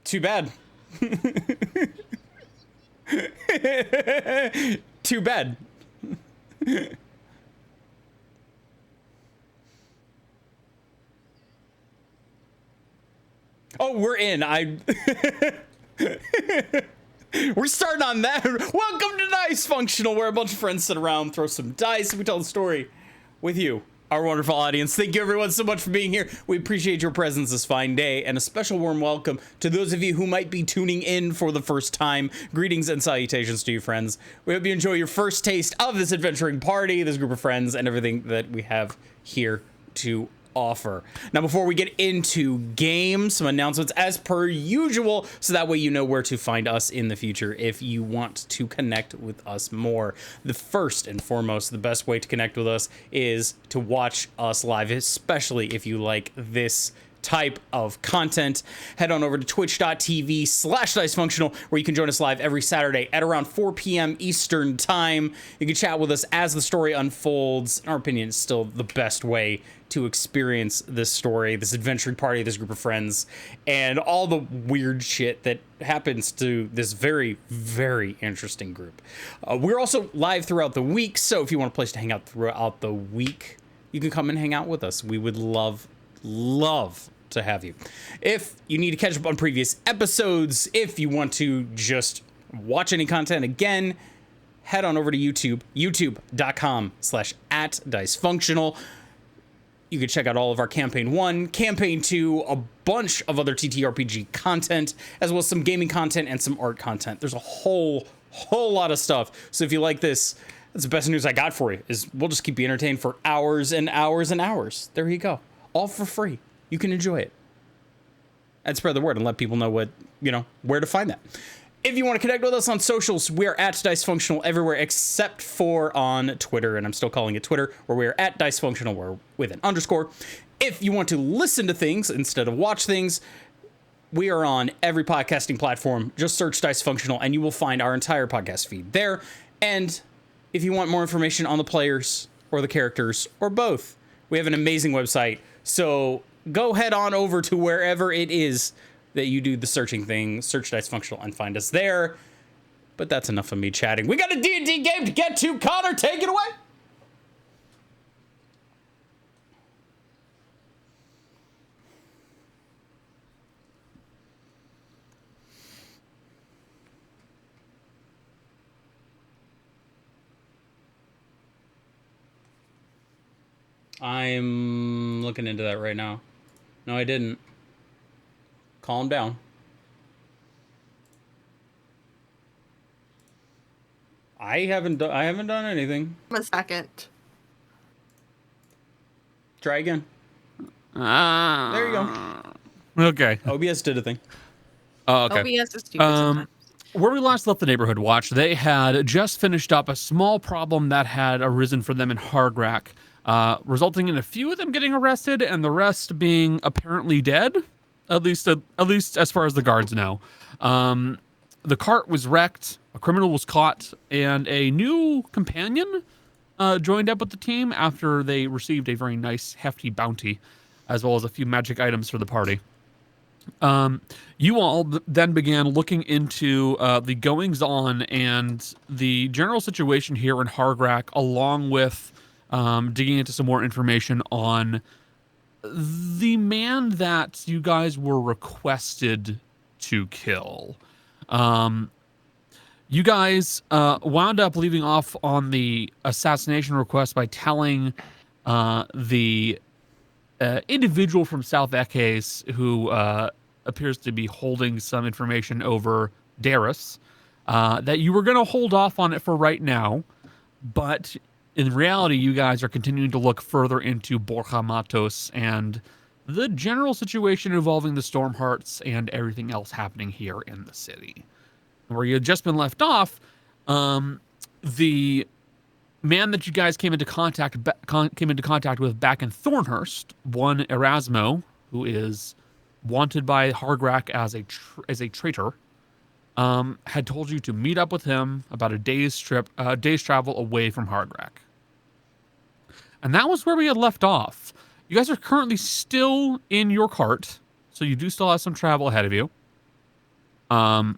Too bad. Too bad. Oh, we're in. We're starting on that. Welcome to Dicefunctional, where a bunch of friends sit around, throw some dice, and we tell the story with you, our wonderful audience. Thank you, everyone, so much for being here. We appreciate your presence this fine day, and a special warm welcome to those of you who might be tuning in for the first time. Greetings and salutations to you, friends. We hope you enjoy your first taste of this adventuring party, this group of friends, and everything that we have here to offer. Now, before we get into games, some announcements as per usual, so that way you know where to find us in the future if you want to connect with us more. The first and foremost, the best way to connect with us is to watch us live, especially if you like this type of content. Head on over to twitch.tv/dicefunctional, where you can join us live every Saturday at around 4 p.m. Eastern time. You can chat with us as the story unfolds. In our opinion, it's still the best way to experience this story, this adventuring party, this group of friends, and all the weird shit that happens to this very, very interesting group. We're also live throughout the week, so if you want a place to hang out throughout the week, you can come and hang out with us. We would love to have you. If you need to catch up on previous episodes, if you want to just watch any content again, head on over to YouTube, youtube.com/@dicefunctional. You can check out all of our Campaign 1, Campaign 2, a bunch of other TTRPG content, as well as some gaming content and some art content. There's a whole lot of stuff. So if you like this, that's the best news I got for you, is we'll just keep you entertained for hours and hours and hours. There you go. All for free. You can enjoy it. And spread the word and let people know where to find that. If you want to connect with us on socials, we're at Dicefunctional everywhere except for on Twitter, and I'm still calling it Twitter, where we're at Dicefunctional, where with an underscore. If you want to listen to things instead of watch things, we are on every podcasting platform. Just search Dicefunctional, and you will find our entire podcast feed there. And if you want more information on the players or the characters or both, we have an amazing website. So go head on over to wherever it is that you do the searching thing, search Dicefunctional and find us there. But that's enough of me chatting. We got a D&D game to get to. Connor, take it away. I'm looking into that right now. No, I didn't. Calm down. I haven't done anything. A second. Try again. There you go. Okay. OBS did a thing. Oh, okay. OBS is stupid sometimes. Where we last left the Neighborhood Watch, they had just finished up a small problem that had arisen for them in Hargrak, resulting in a few of them getting arrested and the rest being apparently dead. At least as far as the guards know. The cart was wrecked, a criminal was caught, and a new companion joined up with the team after they received a very nice, hefty bounty, as well as a few magic items for the party. You all then began looking into the goings-on and the general situation here in Hargrak, along with digging into some more information on the man that you guys were requested to kill. You guys wound up leaving off on the assassination request by telling the individual from South Ekes who appears to be holding some information over Darius that you were going to hold off on it for right now, but in reality, you guys are continuing to look further into Borja Matos and the general situation involving the Stormhearts and everything else happening here in the city. Where you had just been left off, the man that you guys came into contact with back in Thornhurst, one Erasmo, who is wanted by Hargrak as a traitor, had told you to meet up with him about a day's travel away from Hargrak. And that was where we had left off. You guys are currently still in your cart, so you do still have some travel ahead of you. But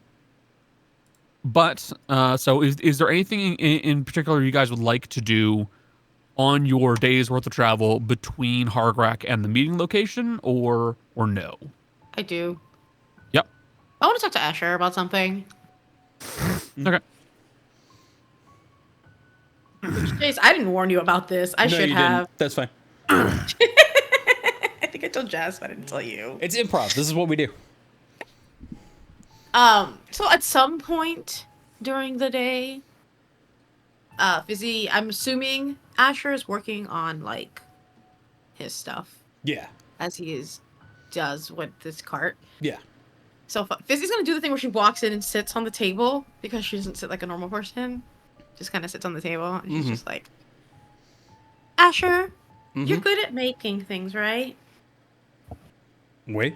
so is there anything in particular you guys would like to do on your day's worth of travel between Hargrak and the meeting location, or no? I do. Yep. I want to talk to Asher about something. Okay. Jace, I didn't warn you about this. I No, should you have. didn't. That's fine. I think I told Jess, but I didn't tell you. It's improv. This is what we do. So at some point during the day, Fizzy, I'm assuming Asher is working on like his stuff Yeah. as he does with this cart. Yeah. So Fizzy's gonna do the thing where she walks in and sits on the table because she doesn't sit like a normal person. Just kind of sits on the table and she's just like, Asher, you're good at making things, right? Wait.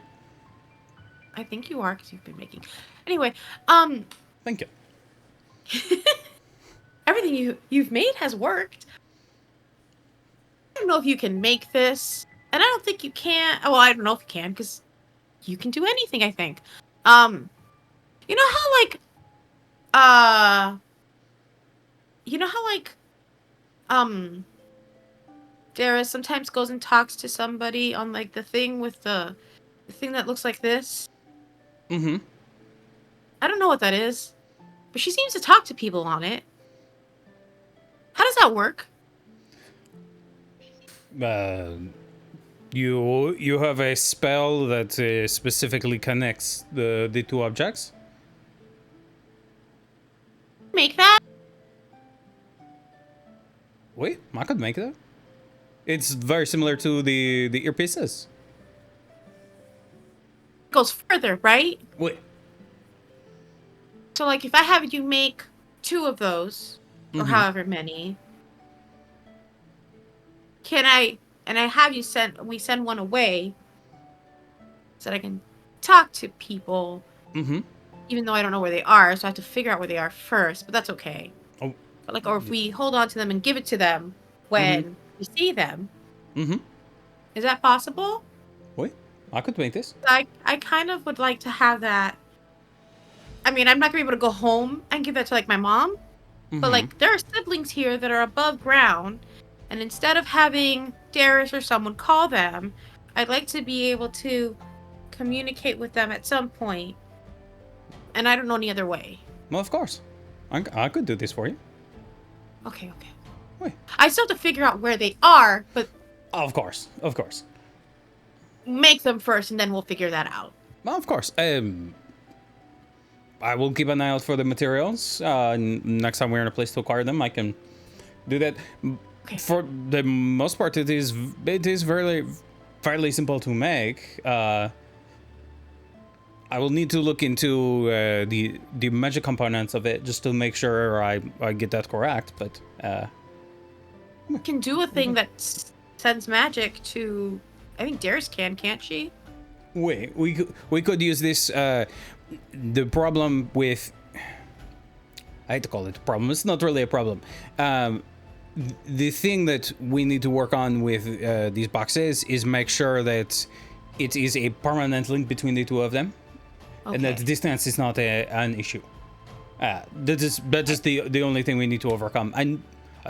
I think you are because you've been making. Anyway, Thank you. everything you've made has worked. I don't know if you can make this, and I don't think you can. Oh, well, I don't know if you can because you can do anything. I think. You know how Dara sometimes goes and talks to somebody on like the thing with the thing that looks like this. Mm-hmm. I don't know what that is, but she seems to talk to people on it. How does that work? You have a spell that specifically connects the two objects. Make that? Wait, I could make that. It's very similar to the earpieces. Goes further, right? Wait. So, like, if I have you make 2 of those, or however many, can I, and I have you we send one away, so that I can talk to people, even though I don't know where they are, so I have to figure out where they are first, but that's okay. Oh. But, like, or if we hold on to them and give it to them when we see them, is that possible? Wait, I could make this. I kind of would like to have that. I mean, I'm not gonna be able to go home and give that to like my mom, but like there are siblings here that are above ground, and instead of having Darius or someone call them, I'd like to be able to communicate with them at some point, and I don't know any other way. Well, of course, I could do this for you. Okay. Wait. I still have to figure out where they are, but Of course. make them first, and then we'll figure that out. Well, of course. I will keep an eye out for the materials. Next time we're in a place to acquire them, I can do that. Okay. For the most part, it is fairly simple to make. I will need to look into the magic components of it just to make sure I get that correct. But We can do a thing that sends magic to. I think Darius can't she? wait, we could use this. The problem with, I hate to call it a problem. It's not really a problem. The thing that we need to work on with these boxes is make sure that it is a permanent link between the two of them, and that the distance is not an issue. That is the only thing we need to overcome. I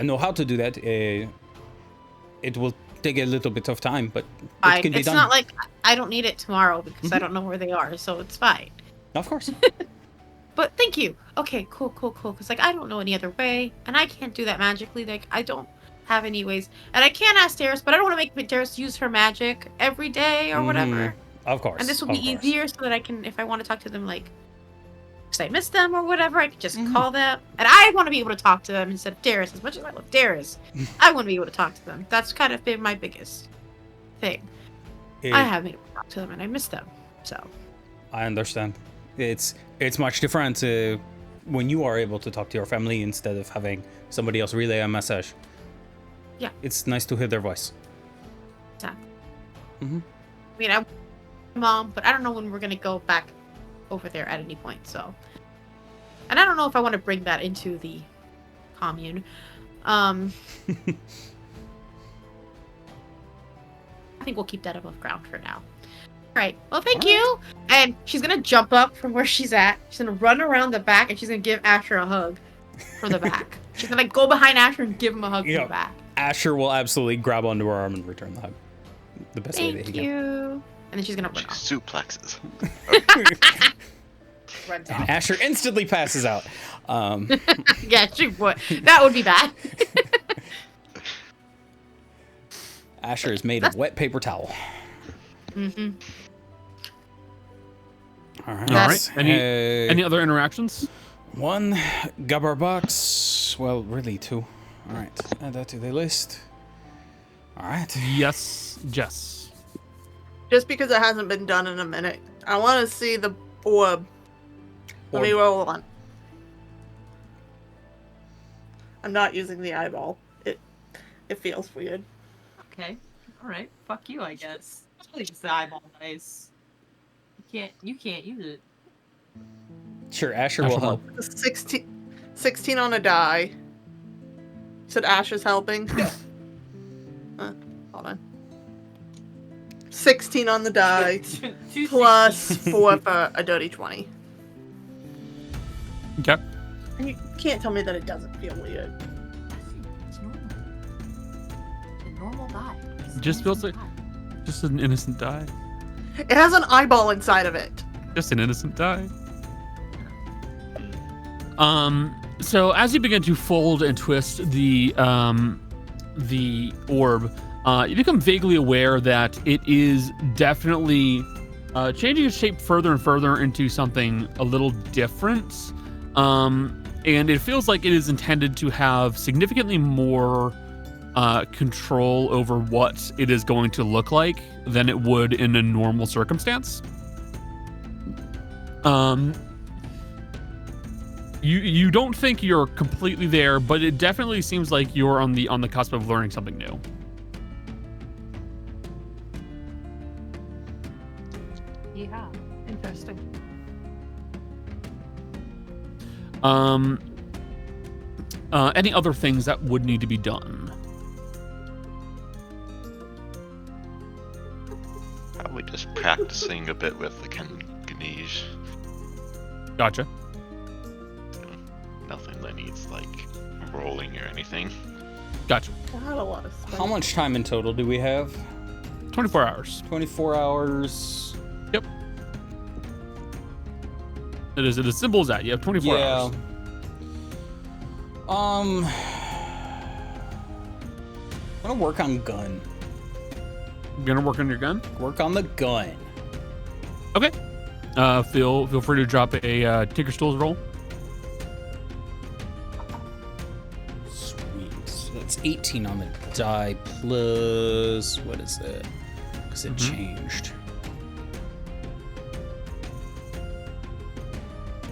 know how to do that. It will take a little bit of time, but it can be done. It's not like I don't need it tomorrow because I don't know where they are, so it's fine. Of course. But thank you. Okay, cool. Because like I don't know any other way, and I can't do that magically. Like I don't have any ways, and I can't ask Darius, but I don't want to make Darius use her magic every day or whatever. Of course. And this will be easier so that I can, if I want to talk to them, like, because I miss them or whatever, I can just call them. And I want to be able to talk to them instead of Darius. As much as I love Darius, I want to be able to talk to them. That's kind of been my biggest thing. I haven't been able to talk to them, and I miss them. So. I understand. It's much different when you are able to talk to your family instead of having somebody else relay a message. Yeah. It's nice to hear their voice. Exactly. I mean, I'm mom, but I don't know when we're gonna go back over there at any point. So, and I don't know if I want to bring that into the commune. I think we'll keep that above ground for now. All right. Well, thank you. And she's gonna jump up from where she's at. She's gonna run around the back, and she's gonna give Asher a hug from the back. She's gonna go behind Asher and give him a hug from the back. Asher will absolutely grab onto her arm and return the hug. The best way that he Thank can. you. And then she's gonna run She off. suplexes. Runs And off. Asher instantly passes out. Yeah, she would. That would be bad. Asher is made of wet paper towel. Mm-hmm. All right. All right. Any other interactions? One, Gabar box. Well, really two. All right. Add that to the list. All right. Yes, Jess. Just because it hasn't been done in a minute. I want to see the orb. Let me roll one. I'm not using the eyeball. It feels weird. Okay. All right. Fuck you, I guess. I'll use the eyeball dice. You can't use it. Sure, Asher will help. 16 on a die. Said Asher's helping. Hold on. 16 on the die. Two Plus 4 for a dirty 20. Okay. And you can't tell me that it doesn't feel weird. It's normal. It's a normal die. It's a Just feels normal like just an innocent die. It has an eyeball inside of it. Just an innocent die. So as you begin to fold and twist the orb, you become vaguely aware that it is definitely changing its shape further and further into something a little different. And it feels like it is intended to have significantly more control over what it is going to look like than it would in a normal circumstance. You don't think you're completely there, but it definitely seems like you're on the cusp of learning something new. Yeah. Interesting. Any other things that would need to be done? Probably just practicing a bit with the Ganesh. Gotcha. Nothing that needs like rolling or anything. Gotcha. I had a lot of space. How much time in total do we have? 24 hours. 24 hours. Yep. It is as simple as that. You have 24 hours. I'm gonna work on gun. Gonna work on your gun? Work on the gun. Okay. Feel free to drop a Tinker Stools roll. Sweet. So that's 18 on the die plus what is that? Because it changed.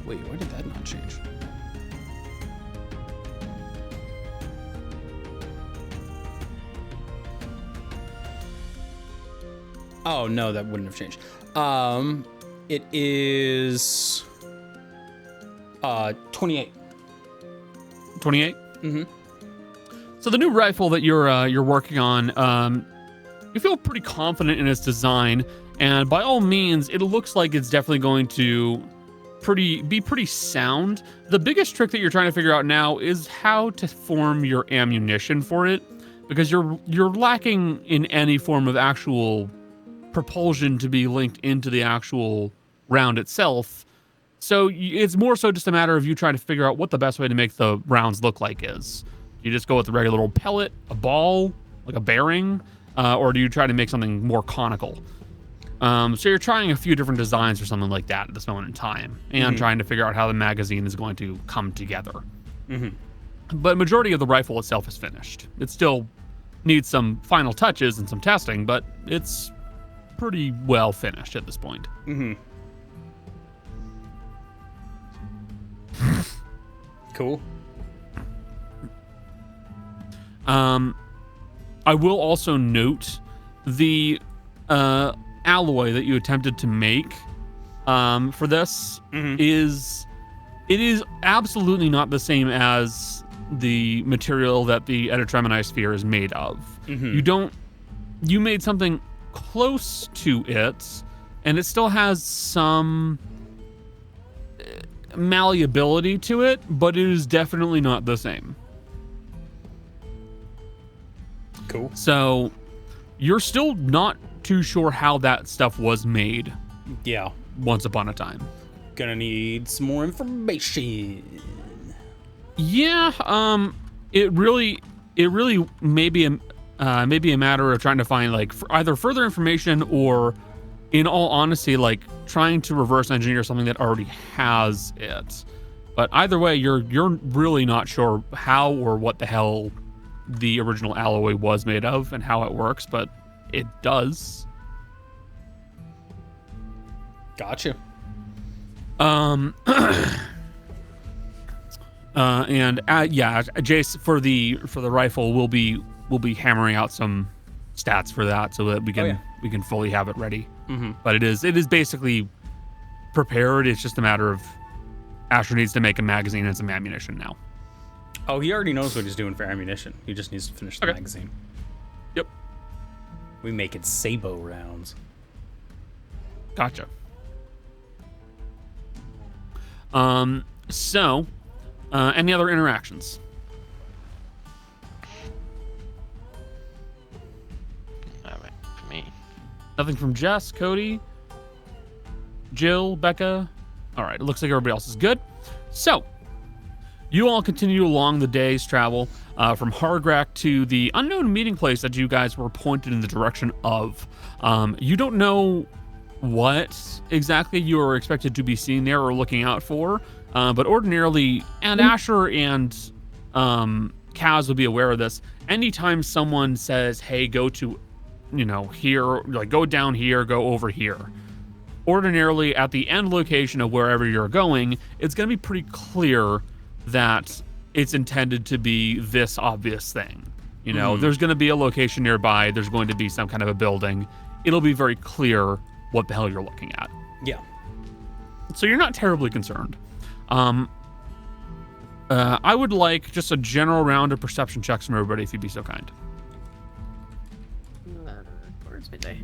Wait, why did that not change? Oh no, that wouldn't have changed. It is 28. 28. Mm-hmm. So the new rifle that you're working on, you feel pretty confident in its design, and by all means, it looks like it's definitely going to be pretty sound. The biggest trick that you're trying to figure out now is how to form your ammunition for it, because you're lacking in any form of actual propulsion to be linked into the actual round itself. So it's more so just a matter of you trying to figure out what the best way to make the rounds look like is. You just go with the regular little pellet, a ball, like a bearing, or do you try to make something more conical? So you're trying a few different designs or something like that at this moment in time, and trying to figure out how the magazine is going to come together. But majority of the rifle itself is finished. It still needs some final touches and some testing, but it's pretty well finished at this point. Cool. I will also note the alloy that you attempted to make for this is absolutely not the same as the material that the Editremini sphere is made of. You made something close to it, and it still has some malleability to it, but it is definitely not the same. Cool. So you're still not too sure how that stuff was made Yeah. once upon a time. Gonna need some more information. Yeah, it really may be a matter of trying to find like either further information or, in all honesty, like trying to reverse engineer something that already has it. But either way, you're really not sure how or what the hell the original alloy was made of and how it works, but it does. Gotcha. Jace, for the rifle, we'll be hammering out some stats for that so that we can fully have it ready. Mm-hmm. But it is basically prepared. It's just a matter of Asher needs to make a magazine and some ammunition now. Oh, he already knows what he's doing for ammunition. He just needs to finish the magazine. Yep. We make it Sabo rounds. Gotcha. So, any other interactions? All right, for me. Nothing from Jess, Cody, Jill, Becca. All right, it looks like everybody else is good. So, you all continue along the day's travel from Hargrak to the unknown meeting place that you guys were pointed in the direction of. You don't know what exactly you are expected to be seeing there or looking out for, but ordinarily, and Asher and Kaz will be aware of this, anytime someone says, hey, go to, here, like go down here, go over here, ordinarily at the end location of wherever you're going, it's going to be pretty clear that it's intended to be this obvious thing. There's going to be a location nearby, there's going to be some kind of a building. It'll be very clear what the hell you're looking at. Yeah. So you're not terribly concerned. I would like just a general round of perception checks from everybody, if you'd be so kind. Where's my die?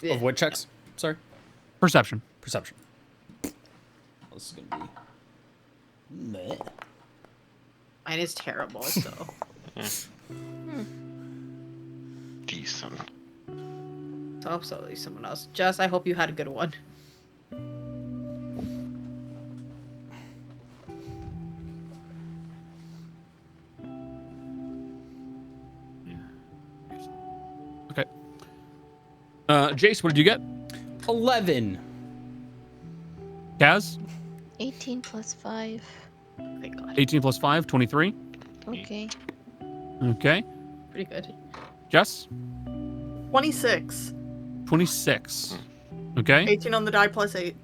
Okay. Of what checks? Sorry? Perception. Perception. This is gonna be... Meh. Mine is terrible, so. Decent. So I hope so, at least someone else. Jess, I hope you had a good one. Okay. Jace, what did you get? 11. Kaz? 18 plus 5. Thank God. 18 plus 5, 23. Okay. Okay. Pretty good. Jess? 26. 26. Okay. 18 on the die plus 8.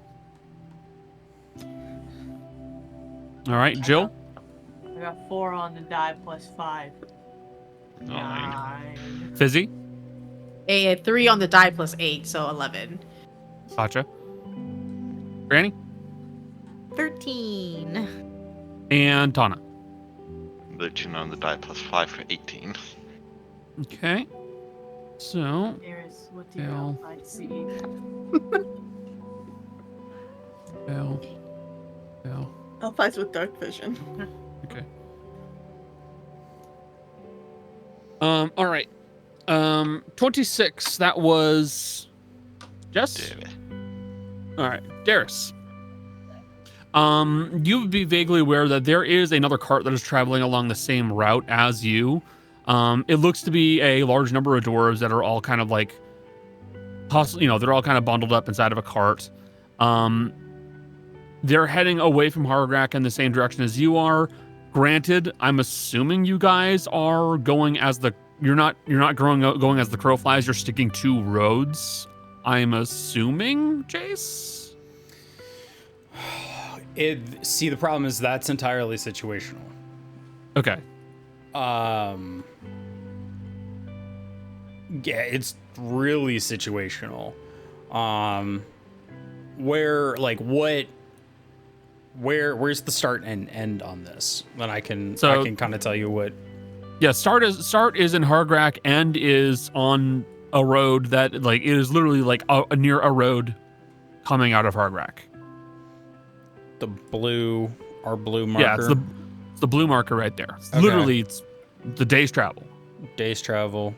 All right. Jill? I got 4 on the die plus 5. 9. Fizzy? A 3 on the die plus 8, so 11. Gotcha. Granny? 13. And Tana? 13 on the die plus 5 for 18. Okay. So, There's what do you Fail. know? I see. Fail. Alphys with dark vision. Okay. All right. 26. That was Jess. Damn it. All right, Darius. You would be vaguely aware that there is another cart that is traveling along the same route as you. It looks to be a large number of dwarves that are all kind of like, they're all kind of bundled up inside of a cart. They're heading away from Hargrak in the same direction as you are. Granted, I'm assuming you guys are going as you're not going as the crow flies. You're sticking to roads. I'm assuming, Jace. See, the problem is that's entirely situational. Okay. Yeah, it's really situational. Where's the start and end on this? Then I can kind of tell you what. Yeah, start is in Hargrak, end is on a road that like it is literally like near a road coming out of Hargrak. Our blue marker. Yeah, it's the blue marker right there. Okay. Literally, it's the day's travel. Day's travel.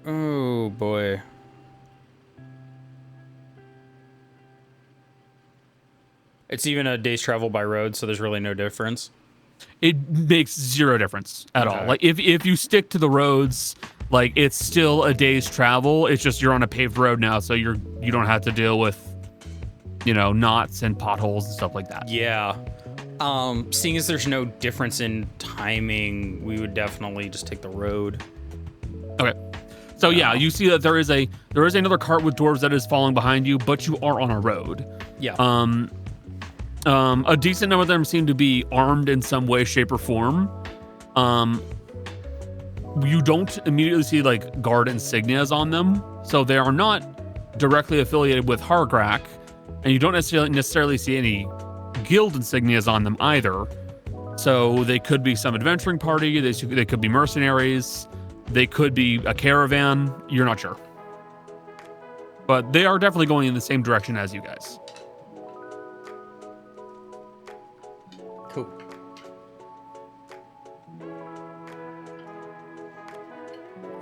Oh boy. It's even a day's travel by road, so there's really no difference. It makes zero difference at all. Like if you stick to the roads, like it's still a day's travel. It's just you're on a paved road now, so you don't have to deal with, knots and potholes and stuff like that. Yeah. Seeing as there's no difference in timing, we would definitely just take the road. Okay. So yeah, you see that there is another cart with dwarves that is following behind you, but you are on a road. Yeah. A decent number of them seem to be armed in some way, shape, or form. You don't immediately see like guard insignias on them, so they are not directly affiliated with Hargrak, and you don't necessarily see any guild insignias on them either. So they could be some adventuring party, they could be mercenaries, they could be a caravan, you're not sure. But they are definitely going in the same direction as you guys. Cool.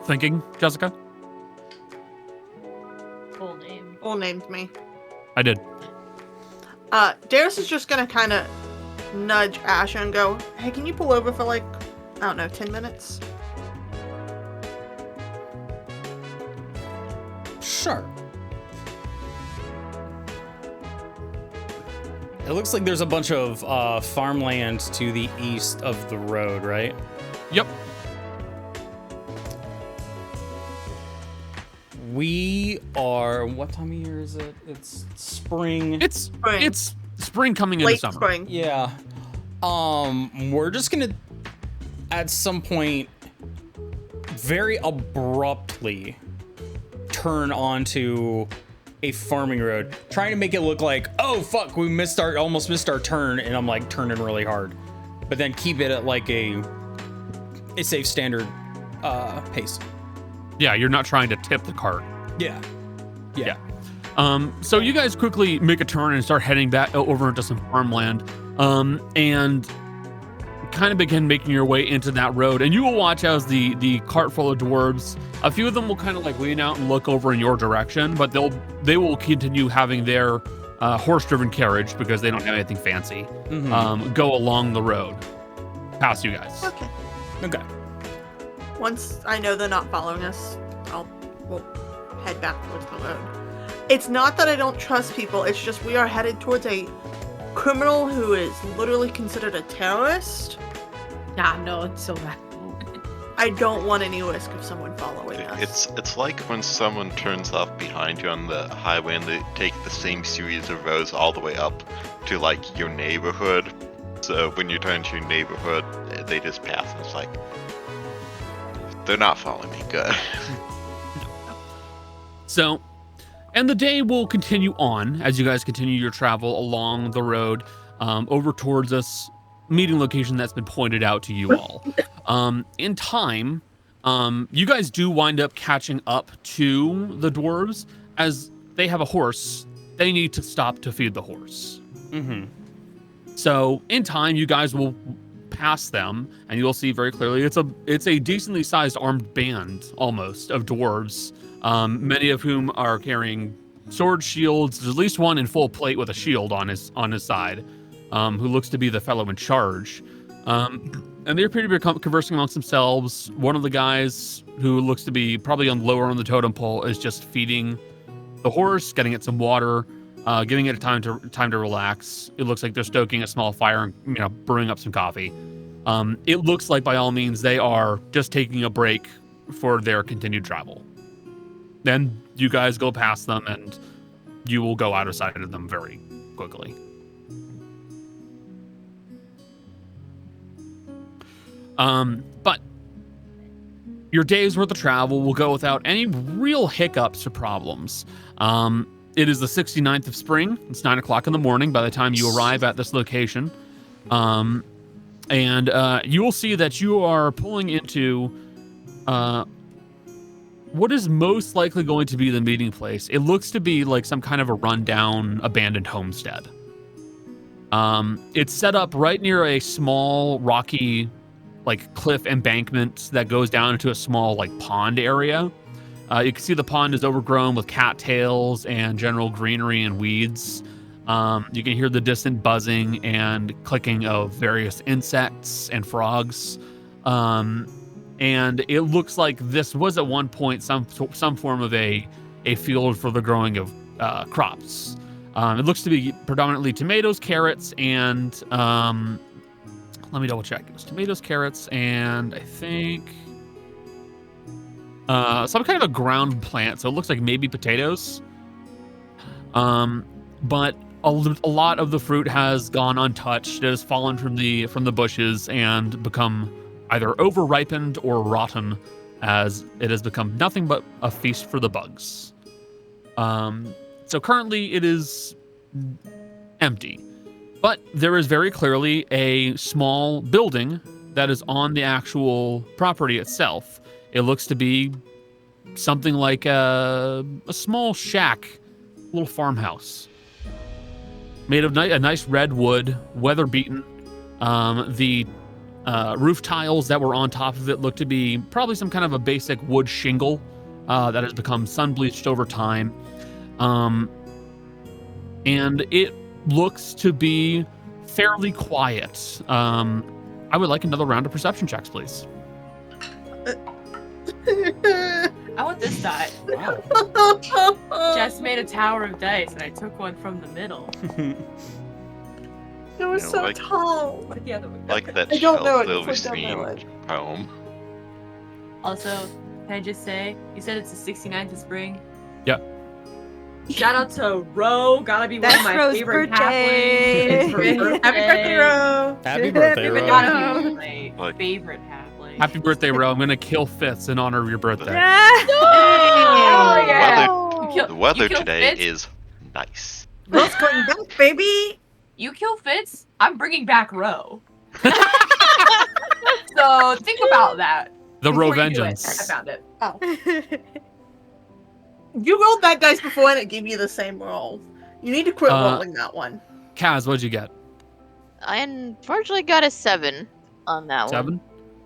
Thinking, Jessica? Full name. Full named me. I did. Darius is just gonna kind of nudge Asha and go, "Hey, can you pull over for like, I don't know, 10 minutes?" Sure. It looks like there's a bunch of farmland to the east of the road, right? Yep. We are. What time of year is it? It's spring. It's spring coming into Late summer. spring. Yeah. We're just gonna, at some point, very abruptly turn onto a farming road, trying to make it look like, oh fuck, we almost missed our turn, and I'm like turning really hard, but then keep it at like a safe standard pace. Yeah, you're not trying to tip the cart. Yeah. So you guys quickly make a turn and start heading back over into some farmland, and kind of begin making your way into that road. And you will watch as the cart full of dwarves, a few of them will kind of like lean out and look over in your direction, but they will continue having their horse-driven carriage, because they don't have anything fancy, go along the road past you guys. Okay. Once I know they're not following us, we'll head back towards the road. It's not that I don't trust people, it's just we are headed towards a criminal who is literally considered a terrorist. Nah, no, it's so bad. I don't want any risk of someone following us. It's like when someone turns off behind you on the highway and they take the same series of roads all the way up to like your neighborhood. So when you turn to your neighborhood, they just pass and it's like, they're not following me. Good. So, and the day will continue on as you guys continue your travel along the road over towards this meeting location that's been pointed out to you all. In time, you guys do wind up catching up to the dwarves. As they have a horse, they need to stop to feed the horse. So in time, you guys will pass them, and you'll see very clearly it's a decently sized armed band almost of dwarves, many of whom are carrying sword shields. There's at least one in full plate with a shield on his side, who looks to be the fellow in charge. And they appear to be conversing amongst themselves. One of the guys, who looks to be probably lower on the totem pole, is just feeding the horse, getting it some water, giving it time to relax. It looks like they're stoking a small fire and brewing up some coffee. It looks like by all means they are just taking a break for their continued travel. Then you guys go past them and you will go out of sight of them very quickly. But your day's worth of travel will go without any real hiccups or problems. It is the 69th of spring. It's 9 o'clock in the morning by the time you arrive at this location. And you will see that you are pulling into what is most likely going to be the meeting place. It looks to be like some kind of a rundown, abandoned homestead. It's set up right near a small rocky, like cliff embankment that goes down into a small like pond area. You can see the pond is overgrown with cattails and general greenery and weeds. You can hear the distant buzzing and clicking of various insects and frogs. And it looks like this was at one point some form of a field for the growing of crops. It looks to be predominantly tomatoes, carrots, and let me double check. It was tomatoes, carrots, and I think some kind of a ground plant. So it looks like maybe potatoes. But a lot of the fruit has gone untouched. It has fallen from the bushes and become either over-ripened or rotten, as it has become nothing but a feast for the bugs. So currently it is empty, but there is very clearly a small building that is on the actual property itself. It looks to be something like a small shack, little farmhouse, made of a nice red wood, weather beaten. The roof tiles that were on top of it look to be probably some kind of a basic wood shingle that has become sun bleached over time. And it looks to be fairly quiet. I would like another round of perception checks, please. I want this die. Wow. Jess made a tower of dice, and I took one from the middle. It was You know, so like- tall. What the other one? Like that I don't know, Shel it just went down my leg. Silverstein poem. Also, can I just say, you said it's the 69th of spring? Yeah. Shout out to Ro, gotta be one That's of my Ro's favorite birthday. halflings. It's her birthday. Happy birthday, Ro. Happy birthday, Happy Ro. Gotta be one of my Like- favorite halflings. Happy birthday, Ro. I'm gonna kill Fitz in honor of your birthday. Oh, yeah. Weather- You kill- The weather you kill today Fitz? is nice. Ro's coming back, baby. You kill Fitz, I'm bringing back Ro. So think about that. The Ro before you do it. vengeance. I found it. You rolled that dice before and it gave you the same roll. You need to quit Uh, rolling that one. Kaz, what'd you get? I unfortunately got a 7 on that one. 7?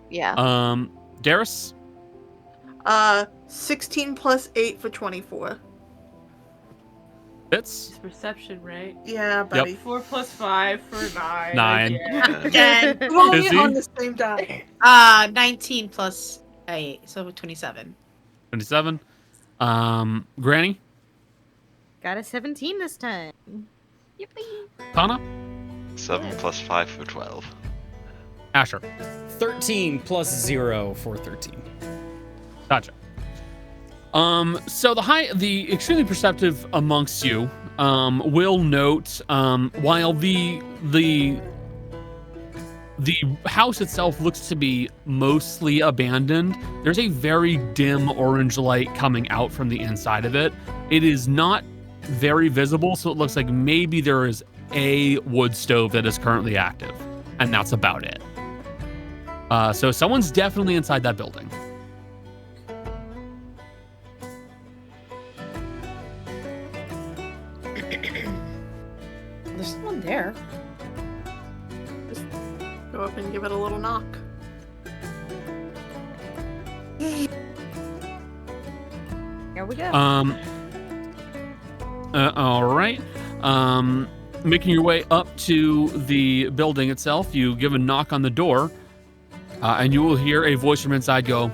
Yeah. Darius? 16 plus 8 for 24. Fitz? It's perception, right? Yeah, buddy. 4 plus 5 for 9. 9. Yeah. Again. We're only Izzy? on the same die. 19 plus 8, so 27. 27. Granny? Got a 17 this time. Kana? 7 plus 5 for 12. Asher? 13 plus 0 for 13. Gotcha. So the extremely perceptive amongst you will note while the house itself looks to be mostly abandoned, there's a very dim orange light coming out from the inside of it. It is not very visible, so it looks like maybe there is a wood stove that is currently active, and that's about it. So someone's definitely inside that building. There's someone there. Just go up and give it a little knock. Here we go. All right. Making your way up to the building itself, you give a knock on the door, and you will hear a voice from inside go,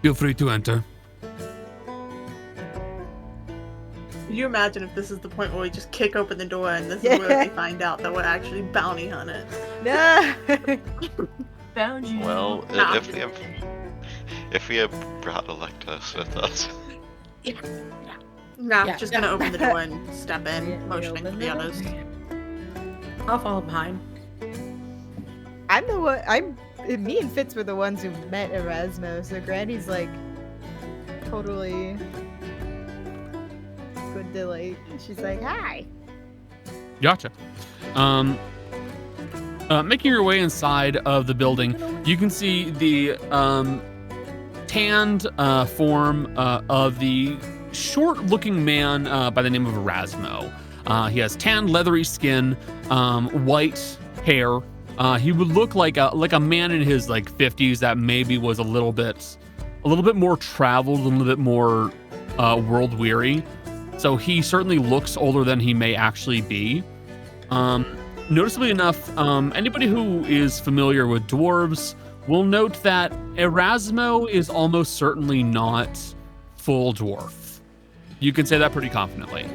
"Feel free to enter." Can you imagine if this is the point where we just kick open the door and this is where they find out that we're actually bounty hunted? No. Found you. Well, Nah, if we have brought Electus with us, Nah, Yeah. just gonna open the door and step in, Yeah, motioning for open the the others. I'll follow behind. I'm the one. Me and Fitz were the ones who met Erasmo, so Granny's like totally good to like. She's like, hi. Gotcha. Making your way inside of the building, you can see the tanned form of the short-looking man by the name of Erasmo. He has tanned, leathery skin, white hair. He would look like a man in his like 50s that maybe was a little bit more traveled, a little bit more world weary. So he certainly looks older than he may actually be. Noticeably enough, anybody who is familiar with dwarves will note that Erasmo is almost certainly not full dwarf. You can say that pretty confidently.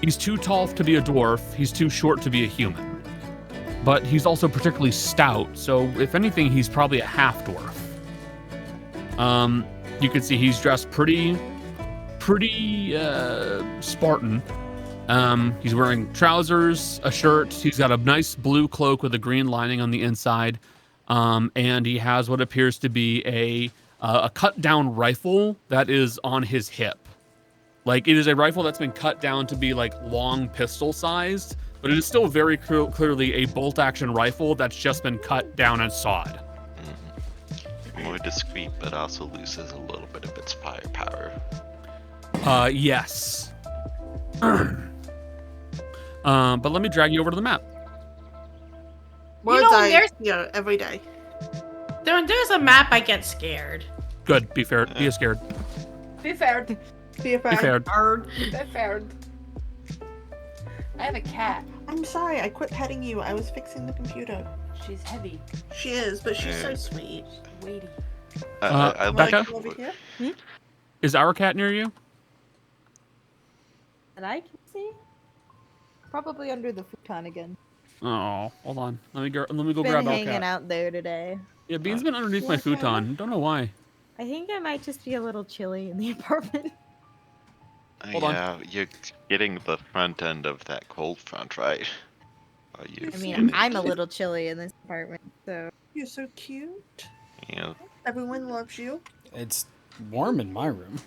He's too tall to be a dwarf. He's too short to be a human. But he's also particularly stout, so if anything, he's probably a half dwarf. You can see he's dressed pretty Spartan. He's wearing trousers, a shirt. He's got a nice blue cloak with a green lining on the inside, and he has what appears to be a cut-down rifle that is on his hip. Like, it is a rifle that's been cut down to be like long pistol-sized, but it is still very clearly a bolt-action rifle that's just been cut down and sawed. More discreet, but also loses a little bit of its firepower. Yes. But let me drag you over to the map. Words there's- every day. There's a map, I get scared. Good. Be fair. Be scared. Be fair. Be Be fair. Be fair. I have a cat. I'm sorry, I quit petting you. I was fixing the computer. She's heavy. She is, but she's so sweet. Weighty. I Becca? like Over here? Is our cat near you? And I can see. Probably under the futon again. Oh, hold on. Let me go Been grab our hanging cat. out there today. Yeah, Bean's been underneath my futon. Don't know why. I think I might just be a little chilly in the apartment. Hold on. Yeah, you're getting the front end of that cold front, right? Are you? I mean, I'm a little chilly in this apartment, so. You're so cute. Yeah. Everyone loves you. It's warm in my room.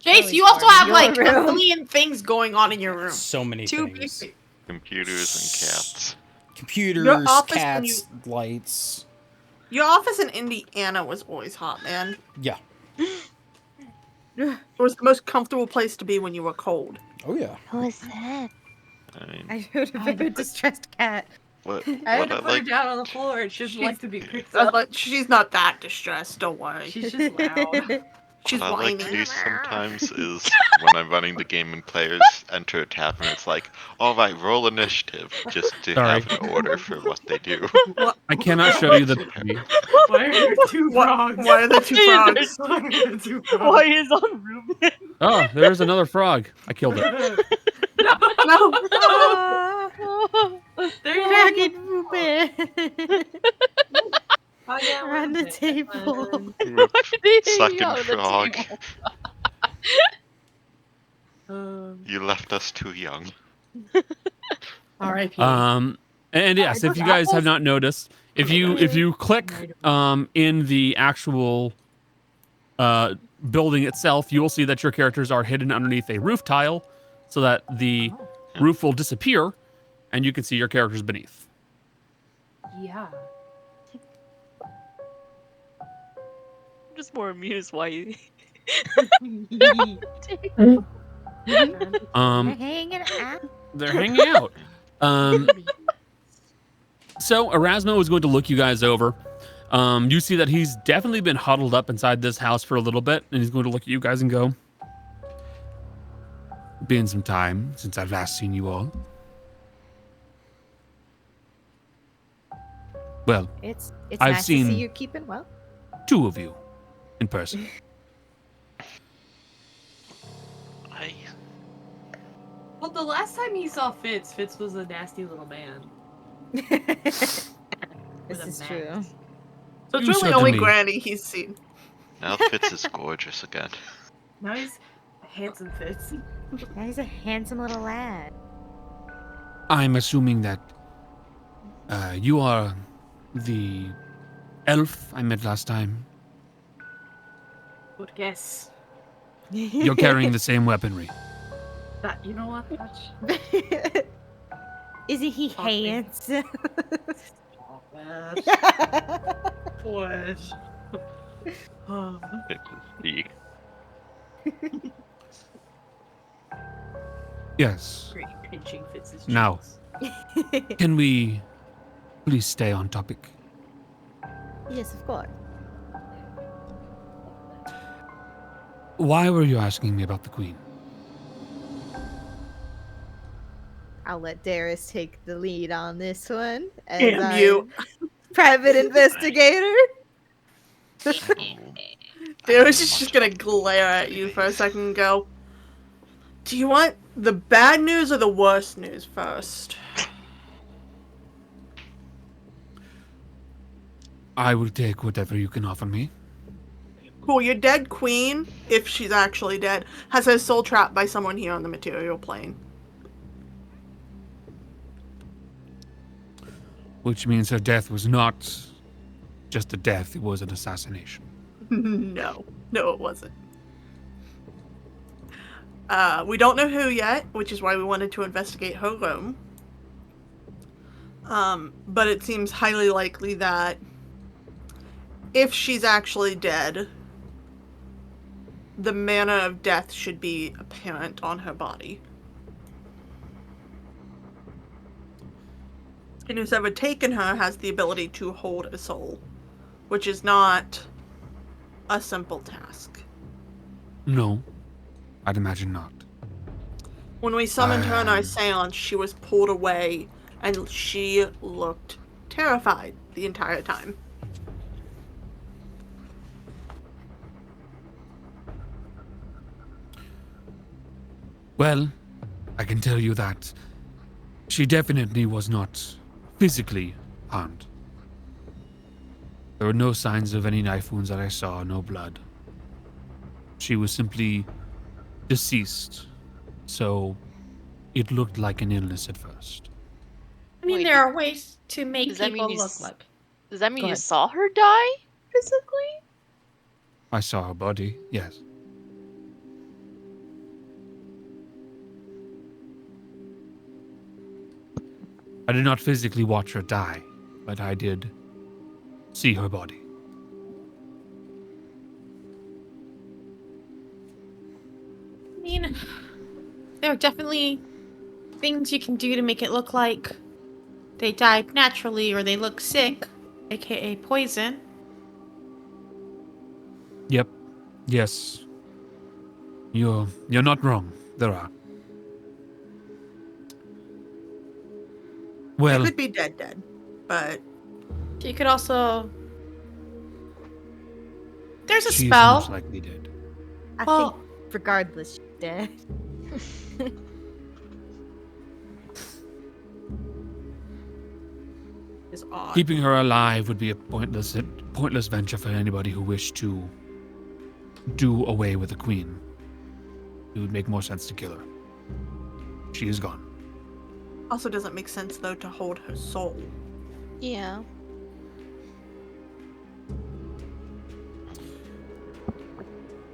Jace, Oh, you it's also hard have in like your a room. million things going on in your room. So many Two things. big- Computers and cats. Computers, Your office when cats, lights. Your office in Indiana was always hot, man. Yeah. It was the most comfortable place to be when you were cold. Oh yeah. Who is that? I mean, I heard a very distressed cat. what I had what to I put her like down on the floor. She doesn't like to be picked I was up. like, she's not that distressed, don't worry. She's just loud. She's What I like to whining. do sometimes is when I'm running the game and players enter a tavern, it's like, alright, roll initiative, just to Sorry. have an order for what they do. I cannot show you the tree. Why are there two frogs? Why are there two frogs? Why are there two frogs? Why is on Ruben? Oh, there's another frog. I killed it. No. There Dragon Ruben! Oh, yeah, We're on the table. Sucking frog. Um, You left us too young. R.I.P. And yes, if you guys have not noticed, if you click in the actual building itself, you will see that your characters are hidden underneath a roof tile, so that the roof will disappear, and you can see your characters beneath. yeah. I'm just more amused why you. Hanging out. They're hanging out. So Erasmo is going to look you guys over. You see that he's definitely been huddled up inside this house for a little bit, and he's going to look at you guys and go, "Been some time since I've last seen you all. Well, It's I've nice seen- to see you keeping well. 2 of you in person." Well, the last time he saw Fitz was a nasty little man. This With a is mask. true. So it's You really said to only me. Granny he's seen. Now Fitz is gorgeous again. Now he's a handsome Fitz. Yeah, he's a handsome little lad. I'm assuming that you are the elf I met last time. Good guess. You're carrying the same weaponry. That, you know what? That's Isn't he Talking. handsome? what? Speak. Yes. Great pinching Fitz's Now. cheeks. Can we please stay on topic? Yes, of course. Why were you asking me about the queen? I'll let Darius take the lead on this one as Damn our you. private investigator. Darius is just gonna glare at you for a second and go, do you want the bad news or the worst news first? I will take whatever you can offer me. Cool, your dead queen, if she's actually dead, has her soul trapped by someone here on the material plane. Which means her death was not just a death, it was an assassination. No, it wasn't. We don't know who yet, which is why we wanted to investigate her room. But it seems highly likely that if she's actually dead, the manner of death should be apparent on her body. And who's ever taken her has the ability to hold a soul, which is not a simple task. No, I'd imagine not. When we summoned her in our seance, she was pulled away, and she looked terrified the entire time. Well, I can tell you that she definitely was not physically harmed. There were no signs of any knife wounds that I saw, no blood. She was simply deceased, so it looked like an illness at first. I mean, Wait, there are ways to make does that mean people you look s- like. Does that mean Go you ahead. saw her die physically? I saw her body, yes. I did not physically watch her die, but I did see her body. I mean, there are definitely things you can do to make it look like they died naturally or they look sick, aka poison. Yep. Yes. You're not wrong. There are. They Well, could be dead, but You could also. There's a she's spell. most likely dead. I Well- think regardless, she's dead. is odd. Keeping her alive would be a pointless venture for anybody who wished to do away with the queen. It would make more sense to kill her. She is gone. Also doesn't make sense, though, to hold her soul. Yeah.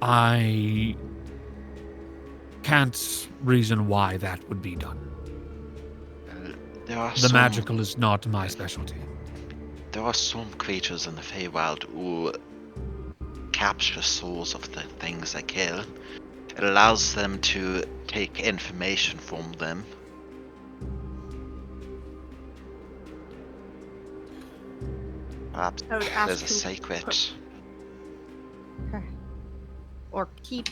I can't reason why that would be done. There are The some, magical is not my specialty. There are some creatures in the Feywild who capture souls of the things they kill. It allows them to take information from them. Perhaps I would ask there's a who secret. Her. Or keep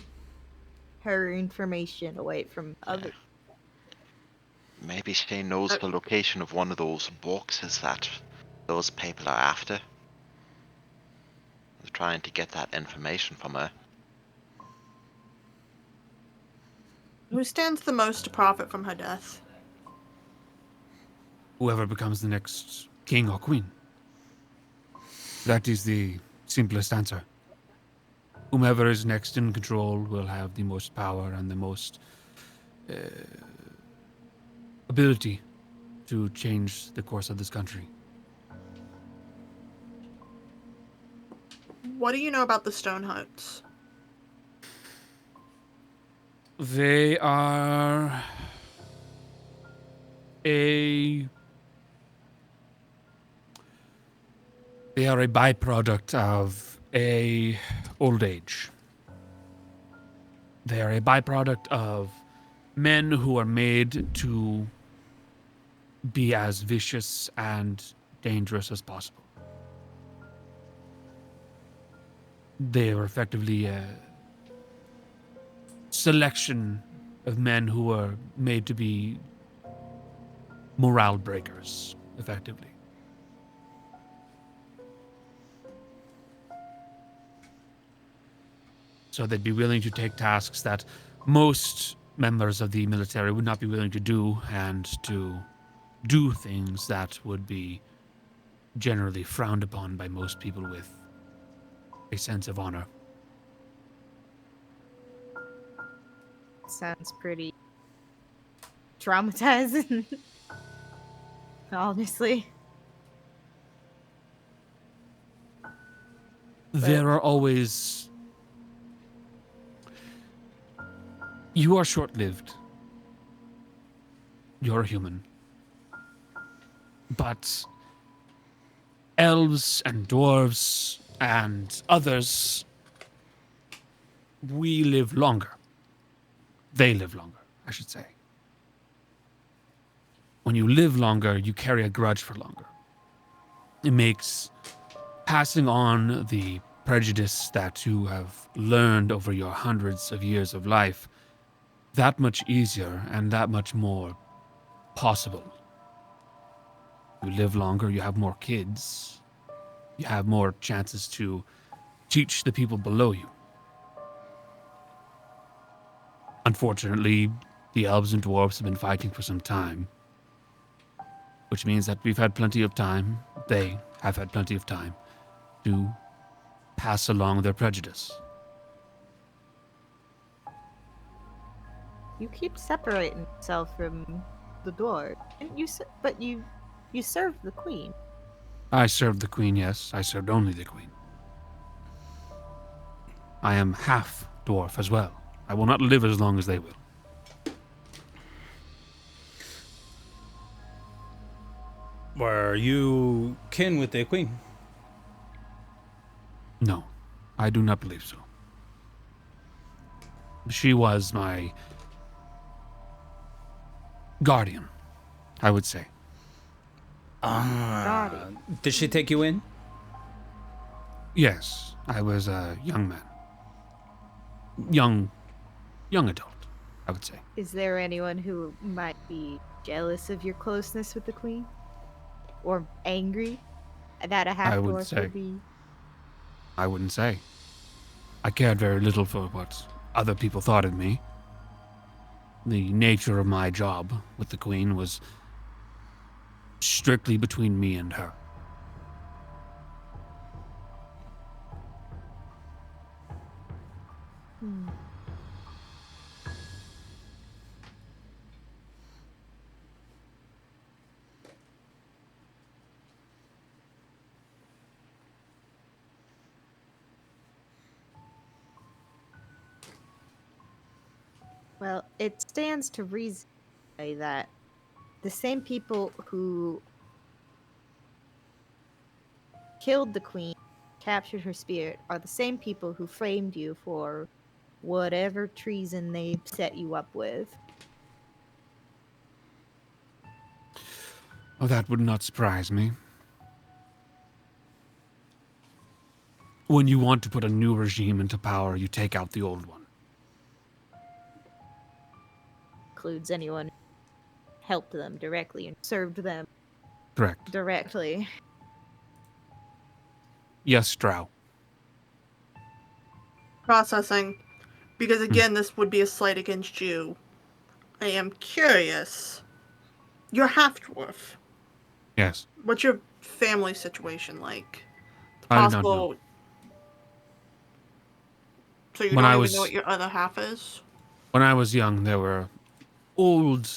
her information away from other. Maybe she knows the location of one of those boxes that those people are after. They're trying to get that information from her. Who stands the most to profit from her death? Whoever becomes the next king or queen. That is the simplest answer. Whomever is next in control will have the most power and the most ability to change the course of this country. What do you know about the Stone Hearts? They are a byproduct of a old age. They are a byproduct of men who are made to be as vicious and dangerous as possible. They are effectively a selection of men who are made to be morale breakers, effectively. So they'd be willing to take tasks that most members of the military would not be willing to do, and to do things that would be generally frowned upon by most people with a sense of honor. Sounds pretty traumatizing. Honestly. There are always... You are short-lived. You're a human. But elves and dwarves and others, we live longer. They live longer, I should say. When you live longer, you carry a grudge for longer. It makes passing on the prejudice that you have learned over your hundreds of years of life that much easier and that much more possible. You live longer, you have more kids, you have more chances to teach the people below you. Unfortunately, the elves and dwarves have been fighting for some time, which means that we've had plenty of time, they have had plenty of time, to pass along their prejudice. You keep separating yourself from the dwarf. But you served the queen. I served the queen, yes. I served only the queen. I am half dwarf as well. I will not live as long as they will. Were you kin with the queen? No, I do not believe so. She was my guardian, I would say. Did she take you in? Yes, I was a young man. Young adult, I would say. Is there anyone who might be jealous of your closeness with the queen? Or angry that a half-dwarf would be? I wouldn't say. I cared very little for what other people thought of me. The nature of my job with the queen was strictly between me and her. Well, it stands to reason that the same people who killed the queen, captured her spirit, are the same people who framed you for whatever treason they set you up with. Oh, that would not surprise me. When you want to put a new regime into power, you take out the old one. Includes anyone who helped them directly and served them Correct. directly. Yes, Drow. Processing. Because again, this would be a slight against you. I am curious. You're half-dwarf. Yes. What's your family situation like? I do not know. So you don't even know what your other half is? When I was young, there were old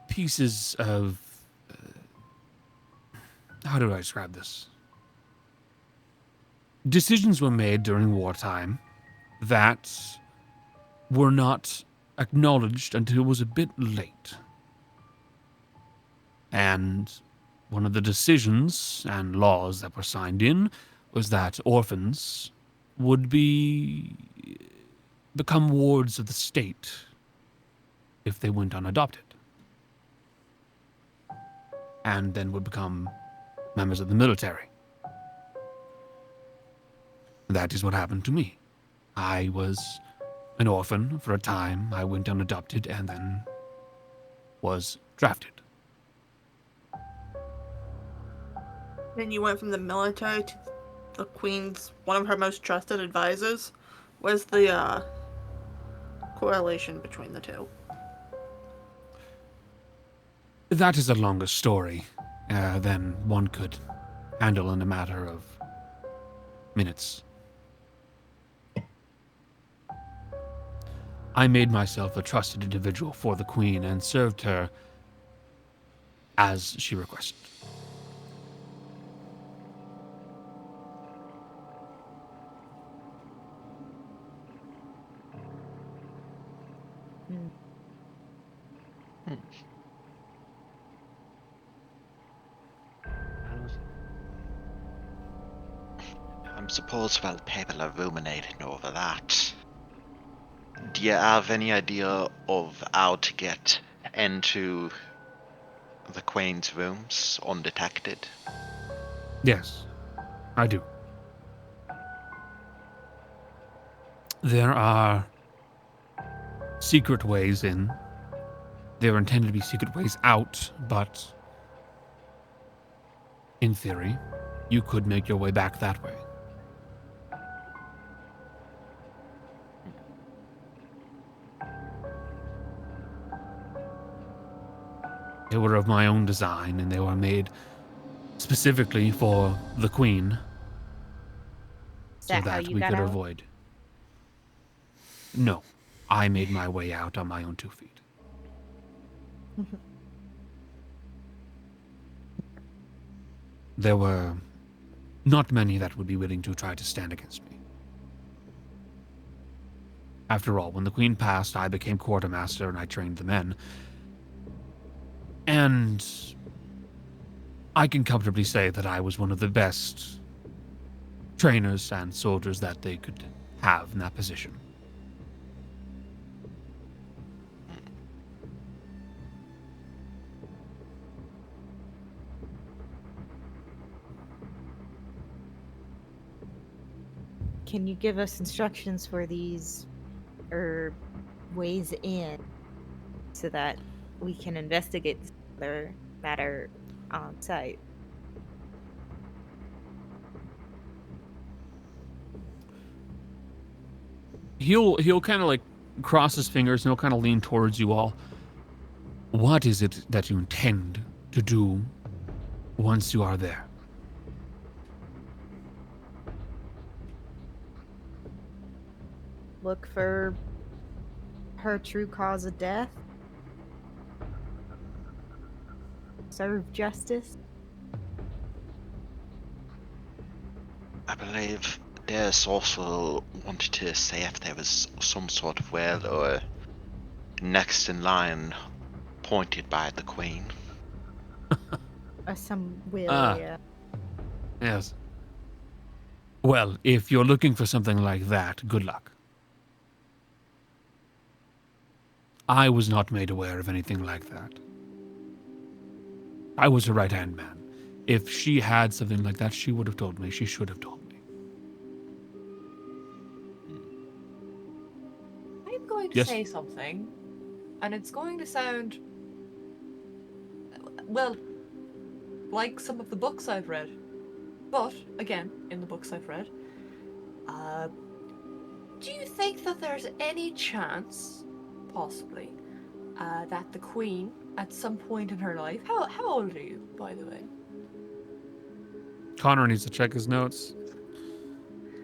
pieces of... how do I describe this? Decisions were made during wartime that were not acknowledged until it was a bit late. And one of the decisions and laws that were signed in was that orphans would become wards of the state if they went unadopted, and then would become members of the military. That is what happened to me. I was an orphan for a time. I went unadopted and then was drafted. Then you went from the military to the Queen's, one of her most trusted advisors. Where's the correlation between the two? That is a longer story than one could handle in a matter of minutes. I made myself a trusted individual for the Queen and served her as she requested. I suppose while people are ruminating over that, do you have any idea of how to get into the Queen's rooms undetected? Yes, I do. There are secret ways in. There are intended to be secret ways out, but in theory, you could make your way back that way. They were of my own design, and they were made specifically for the Queen, so that how that you we got could out? avoid. No, I made my way out on my own 2 feet. There were not many that would be willing to try to stand against me. After all, when the Queen passed, I became quartermaster and I trained the men. And I can comfortably say that I was one of the best trainers and soldiers that they could have in that position. Can you give us instructions for these ways in so that we can investigate this other matter on site? He'll kind of like cross his fingers and he'll kind of lean towards you all. What is it that you intend to do once you are there? Look for her true cause of death. Serve justice. I believe there's also wanted to say if there was some sort of will or next in line pointed by the Queen. Some will, Ah. yeah. Yes. Well, if you're looking for something like that, good luck. I was not made aware of anything like that. I was her right-hand man. If she had something like that, she would have told me. She should have told me. I'm going to Yes? say something, and it's going to sound, well, like some of the books I've read. But, again, in the books I've read, do you think that there's any chance, possibly, that the Queen, at some point in her life, how old are you, by the way? Connor needs to check his notes.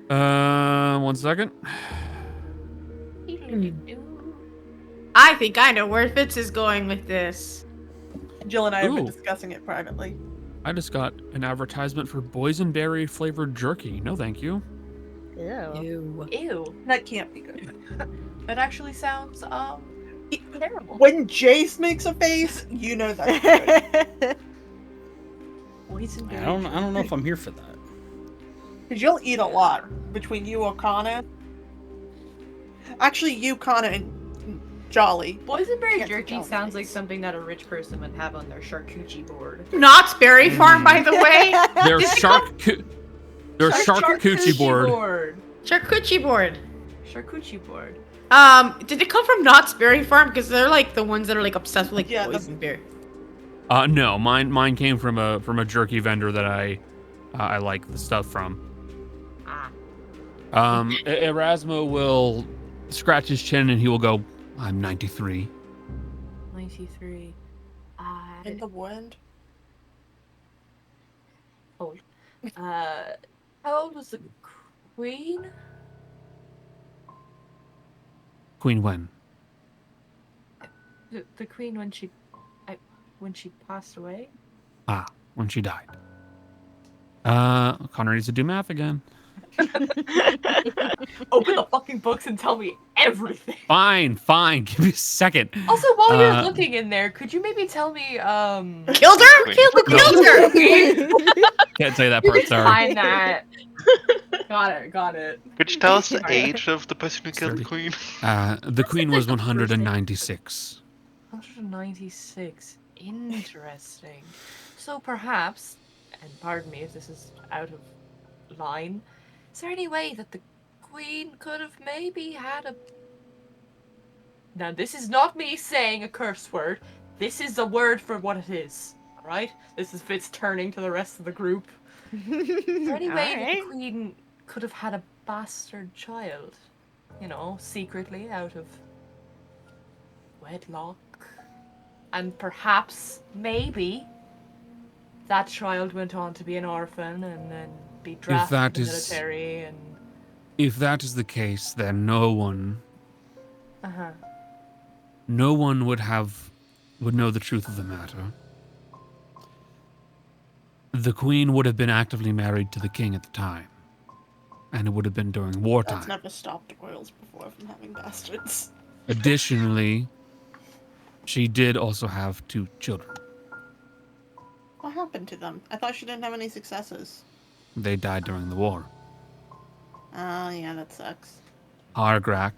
1 second. I think I know where Fitz is going with this. Jill and I have been Ooh. discussing it privately. I just got an advertisement for boysenberry flavored jerky. No, thank you. Ew. Ew. That can't be good. That actually sounds, terrible. When Jace makes a face, you know that's good. I don't know if I'm here for that. Because you'll eat a lot between you, O'Connor. Actually, you, Connor, and Jolly. Boysenberry Can't jerky tell sounds me. like something that a rich person would have on their charcuterie board. Knott's Berry Farm, by the way. Their charcuterie board. Charcuterie board. Charcuterie board. Did it come from Knott's Berry Farm? Because they're like the ones that are like obsessed with like Yeah, boysenberry. No, mine came from a jerky vendor that I like the stuff from. Erasmo will scratch his chin and he will go, I'm 93. 93. In the wind. Old. How old was the queen? Queen when? The queen when she passed away? When she died. Connor needs to do math again. Open the fucking books and tell me everything. Fine. Give me a second. Also, while you're looking in there, could you maybe tell me, Killed her? Killed her! Can't say that part, sorry. Find that. Got it. Could you tell us the age of the person who killed the queen? The queen was 196. 196. Interesting. So perhaps, and pardon me if this is out of line, is there any way that the queen could have maybe had a... Now, this is not me saying a curse word. This is a word for what it is. Alright? This is Fitz turning to the rest of the group. Is there any way that the queen could have had a bastard child? You know, secretly, out of wedlock? And perhaps, maybe, that child went on to be an orphan and then be drafted in the military and... If that is the case, then no one would know the truth of the matter. The queen would have been actively married to the king at the time. And it would have been during wartime. That's never stopped royals before from having bastards. Additionally, she did also have 2 children. What happened to them? I thought she didn't have any successes. They died during the war. Oh, yeah, that sucks. Hargrak.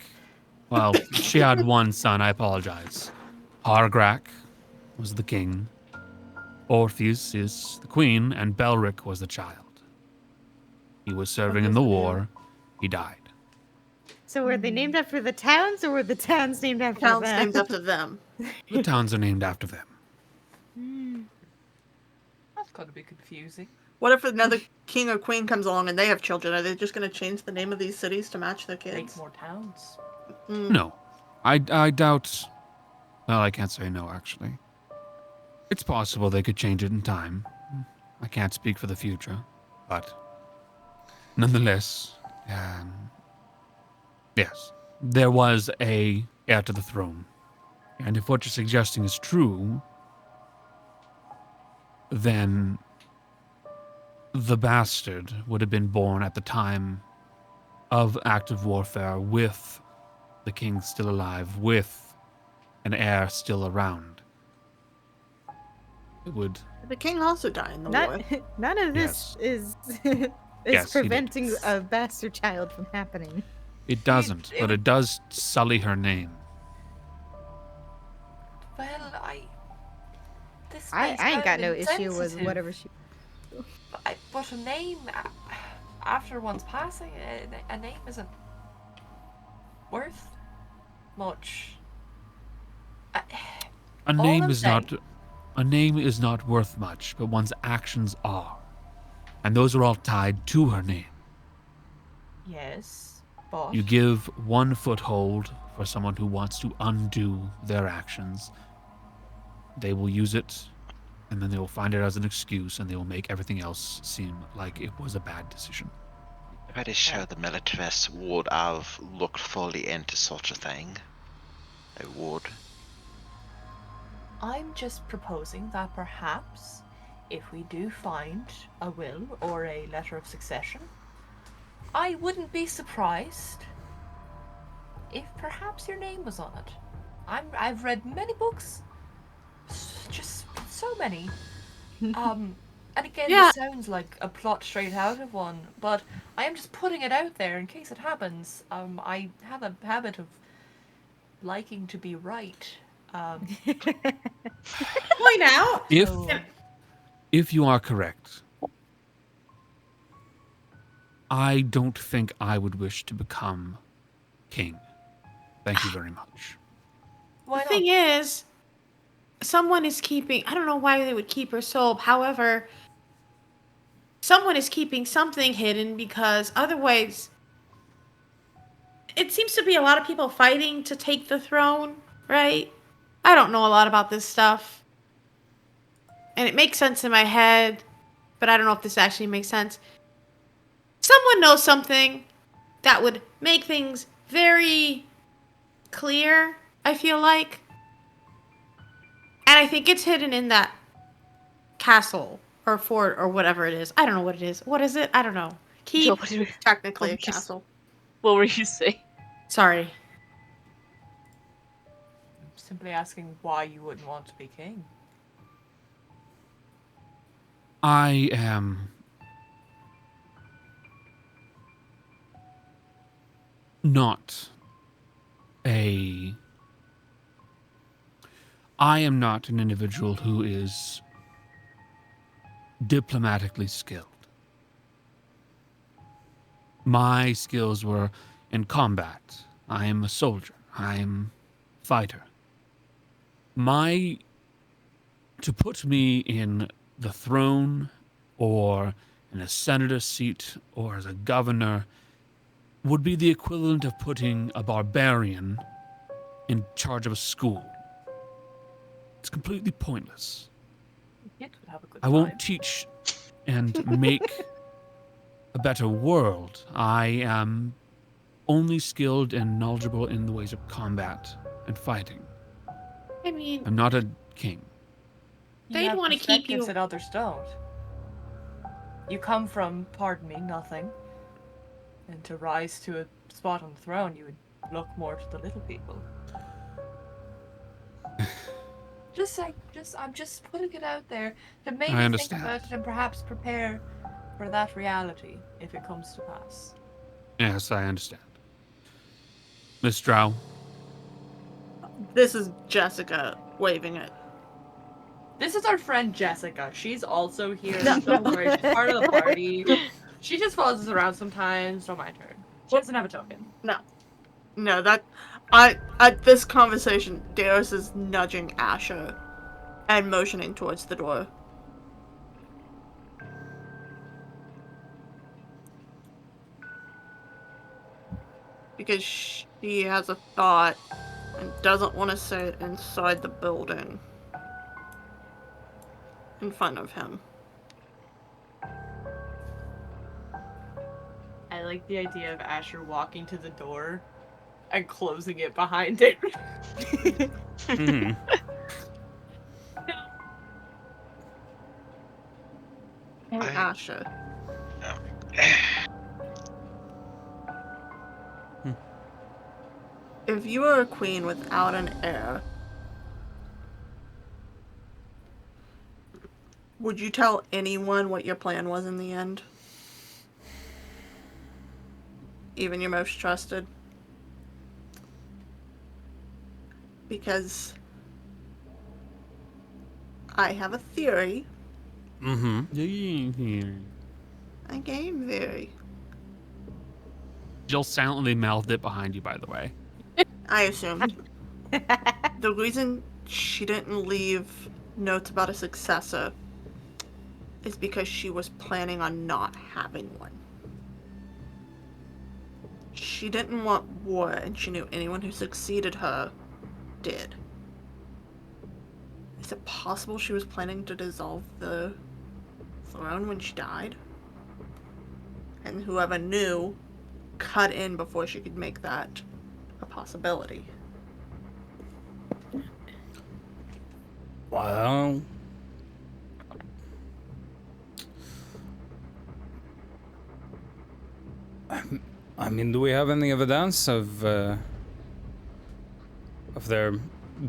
Well, she had 1 son, I apologize. Hargrak was the king. Orpheus is the queen, and Belric was the child. He was serving in the war. He died. So were they named after the towns, or were the towns named after Towns them? named after them. The towns are named after them. That's gotta be confusing. What if another king or queen comes along and they have children? Are they just going to change the name of these cities to match their Make kids? more towns. No. I doubt... Well, I can't say no, actually. It's possible they could change it in time. I can't speak for the future, but... Nonetheless, yes, there was a heir to the throne. And if what you're suggesting is true, then the bastard would have been born at the time of active warfare with the king still alive, with an heir still around. It would... The king also died in the war. None of this is Yes, he did. preventing a bastard child from happening. It doesn't, but it does sully her name. Well, I ain't got no issue with whatever she... But a name, after one's passing, a name isn't worth much. A name is not worth much, but one's actions are. And those are all tied to her name. Yes, but... You give one foothold for someone who wants to undo their actions. They will use it, and then they will find it as an excuse, and they will make everything else seem like it was a bad decision. Pretty sure the militarists would have looked fully into such a thing. They would. I'm just proposing that perhaps, if we do find a will or a letter of succession, I wouldn't be surprised if perhaps your name was on it. I've read many books, just so many. And again, Yeah. this sounds like a plot straight out of one, but I am just putting it out there in case it happens. I have a habit of liking to be right. Point out. If So, if you are correct, I don't think I would wish to become king. Thank you very much. why The not? thing is, someone is keeping. I don't know why they would keep her soul. However, someone is keeping something hidden because otherwise, it seems to be a lot of people fighting to take the throne, right? I don't know a lot about this stuff. And it makes sense in my head, but I don't know if this actually makes sense. Someone knows something that would make things very clear, I feel like. And I think it's hidden in that castle or fort or whatever it is. I don't know what it is. What is it? I don't know. Keep. Joe, what, Technically a What was- castle. what were you saying? Sorry. I'm simply asking why you wouldn't want to be king. I am not a. I am not an individual who is diplomatically skilled. My skills were in combat. I am a soldier. I am a fighter. To put me in the throne or in a senator's seat or as a governor would be the equivalent of putting a barbarian in charge of a school. It's completely pointless. Kids would have a good I time. won't teach and make a better world. I am only skilled and knowledgeable in the ways of combat and fighting. I mean, I'm not a king. You They'd have wanna keep perspectives you- that others don't. You come from, pardon me, nothing. And to rise to a spot on the throne, you would look more to the little people. I'm just putting it out there to maybe think understand. about it and perhaps prepare for that reality if it comes to pass. Yes, I understand. Miss Drow, This is Jessica waving it. This is our friend Jessica. She's also here. No, Don't no. worry, she's part of the party. She just follows us around sometimes. Don't mind her. She doesn't have a token. No, that at this conversation, Darius is nudging Asher and motioning towards the door. Because she has a thought and doesn't want to say it inside the building. In front of him. I like the idea of Asher walking to the door and closing it behind him. Mhm. And I- Asher. If you were a queen without an heir, would you tell anyone what your plan was in the end? Even your most trusted? Because I have a theory. Mm-hmm. A game theory. Jill silently mouthed it behind you, by the way. I assumed. The reason she didn't leave notes about a successor is because she was planning on not having one. She didn't want war, and she knew anyone who succeeded her did. Is it possible she was planning to dissolve the throne when she died? And whoever knew cut in before she could make that a possibility. Well, I mean, do we have any evidence of there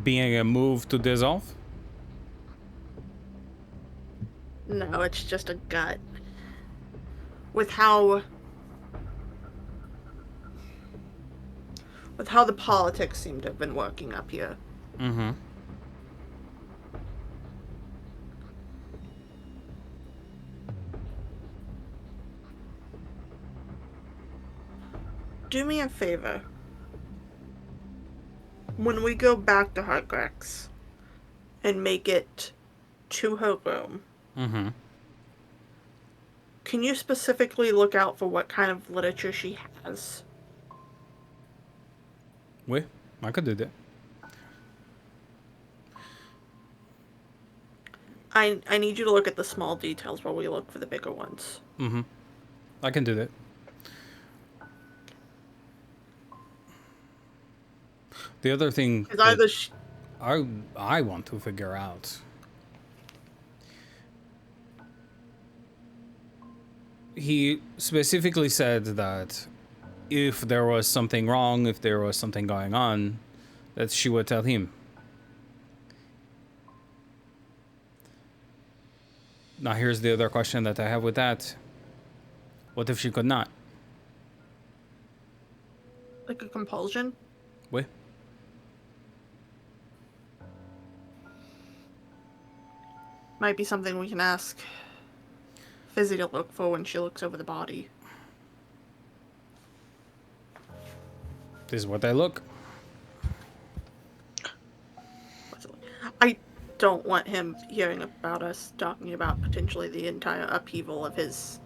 being a move to dissolve? No, it's just a gut. With how the politics seem to have been working up here. Mm-hmm. Do me a favor. When we go back to Hargrak's and make it to her room, Mm-hmm. can you specifically look out for what kind of literature she has? Wait, I could do that. I need you to look at the small details while we look for the bigger ones. Mm-hmm. I can do that. The other thing Because either I want to figure out. He specifically said that if there was something wrong, if there was something going on, that she would tell him. Now here's the other question that I have with that. What if she could not? like a compulsion. Wait. Might be something we can ask Fizzy to look for when she looks over the body. This is what I look. I don't want him hearing about us talking about potentially the entire upheaval of his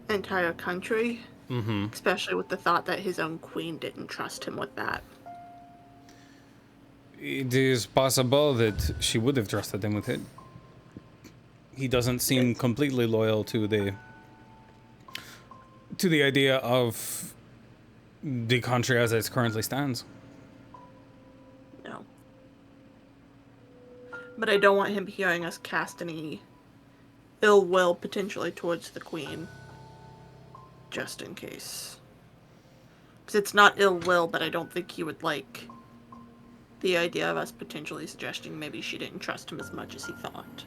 entire country. Mm-hmm. Especially with the thought that his own queen didn't trust him with that. It is possible that she would have trusted him with it. He doesn't seem completely loyal to the idea of the country as it currently stands. No. But I don't want him hearing us cast any ill will potentially towards the queen. Just in case. Because it's not ill will, but I don't think he would like the idea of us potentially suggesting maybe she didn't trust him as much as he thought.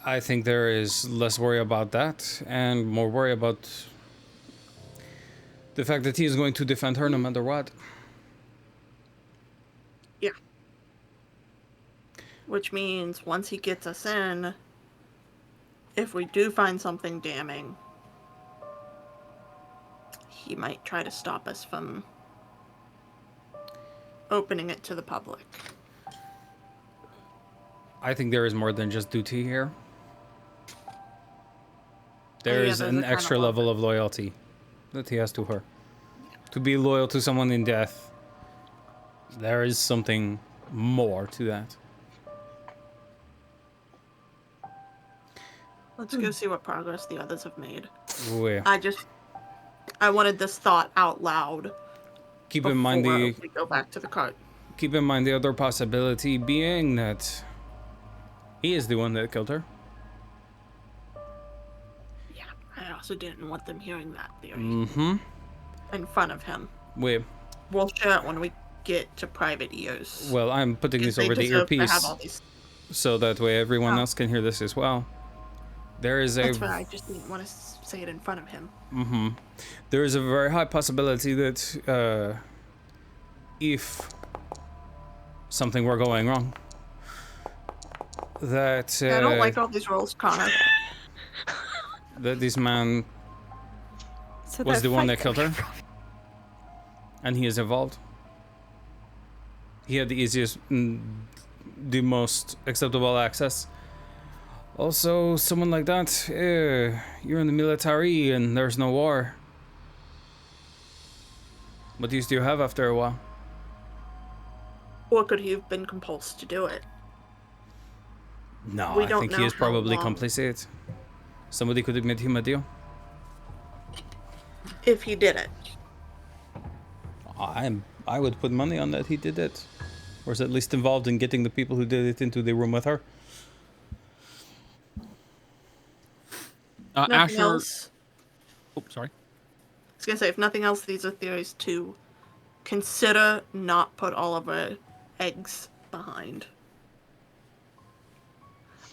I think there is less worry about that and more worry about the fact that he is going to defend her no matter what. Yeah. Which means once he gets us in, if we do find something damning, he might try to stop us from opening it to the public. I think there is more than just duty here. There is an extra level of loyalty that he has to her. To be loyal to someone in death, there is something more to that. Let's go see what progress the others have made. Oh, yeah. I wanted this thought out loud. Keep in mind we go back to the cart. Keep in mind the other possibility being that he is the one that killed her. Yeah, I also didn't want them hearing that theory. Mm-hmm. In front of him. Wait. We'll share it when we get to private ears. Well, I'm putting this over the earpiece so that way everyone else can hear this as well. There is That's why I just didn't want to say it in front of him. Mm-hmm. There is a very high possibility that if something were going wrong, that I don't like all these roles, Connor. that this man was the one that killed her, and he is involved. He had the easiest, the most acceptable access. Also, someone like that, you're in the military and there's no war. What use do you have after a while? Or could he have been compulsed to do it? No, I think he is probably complicit. Somebody could have made him a deal. If he did it. I would put money on that he did it. Or is at least involved in getting the people who did it into the room with her. Nothing else. Oh, sorry. I was gonna say, if nothing else, these are theories to consider not put all of our eggs behind.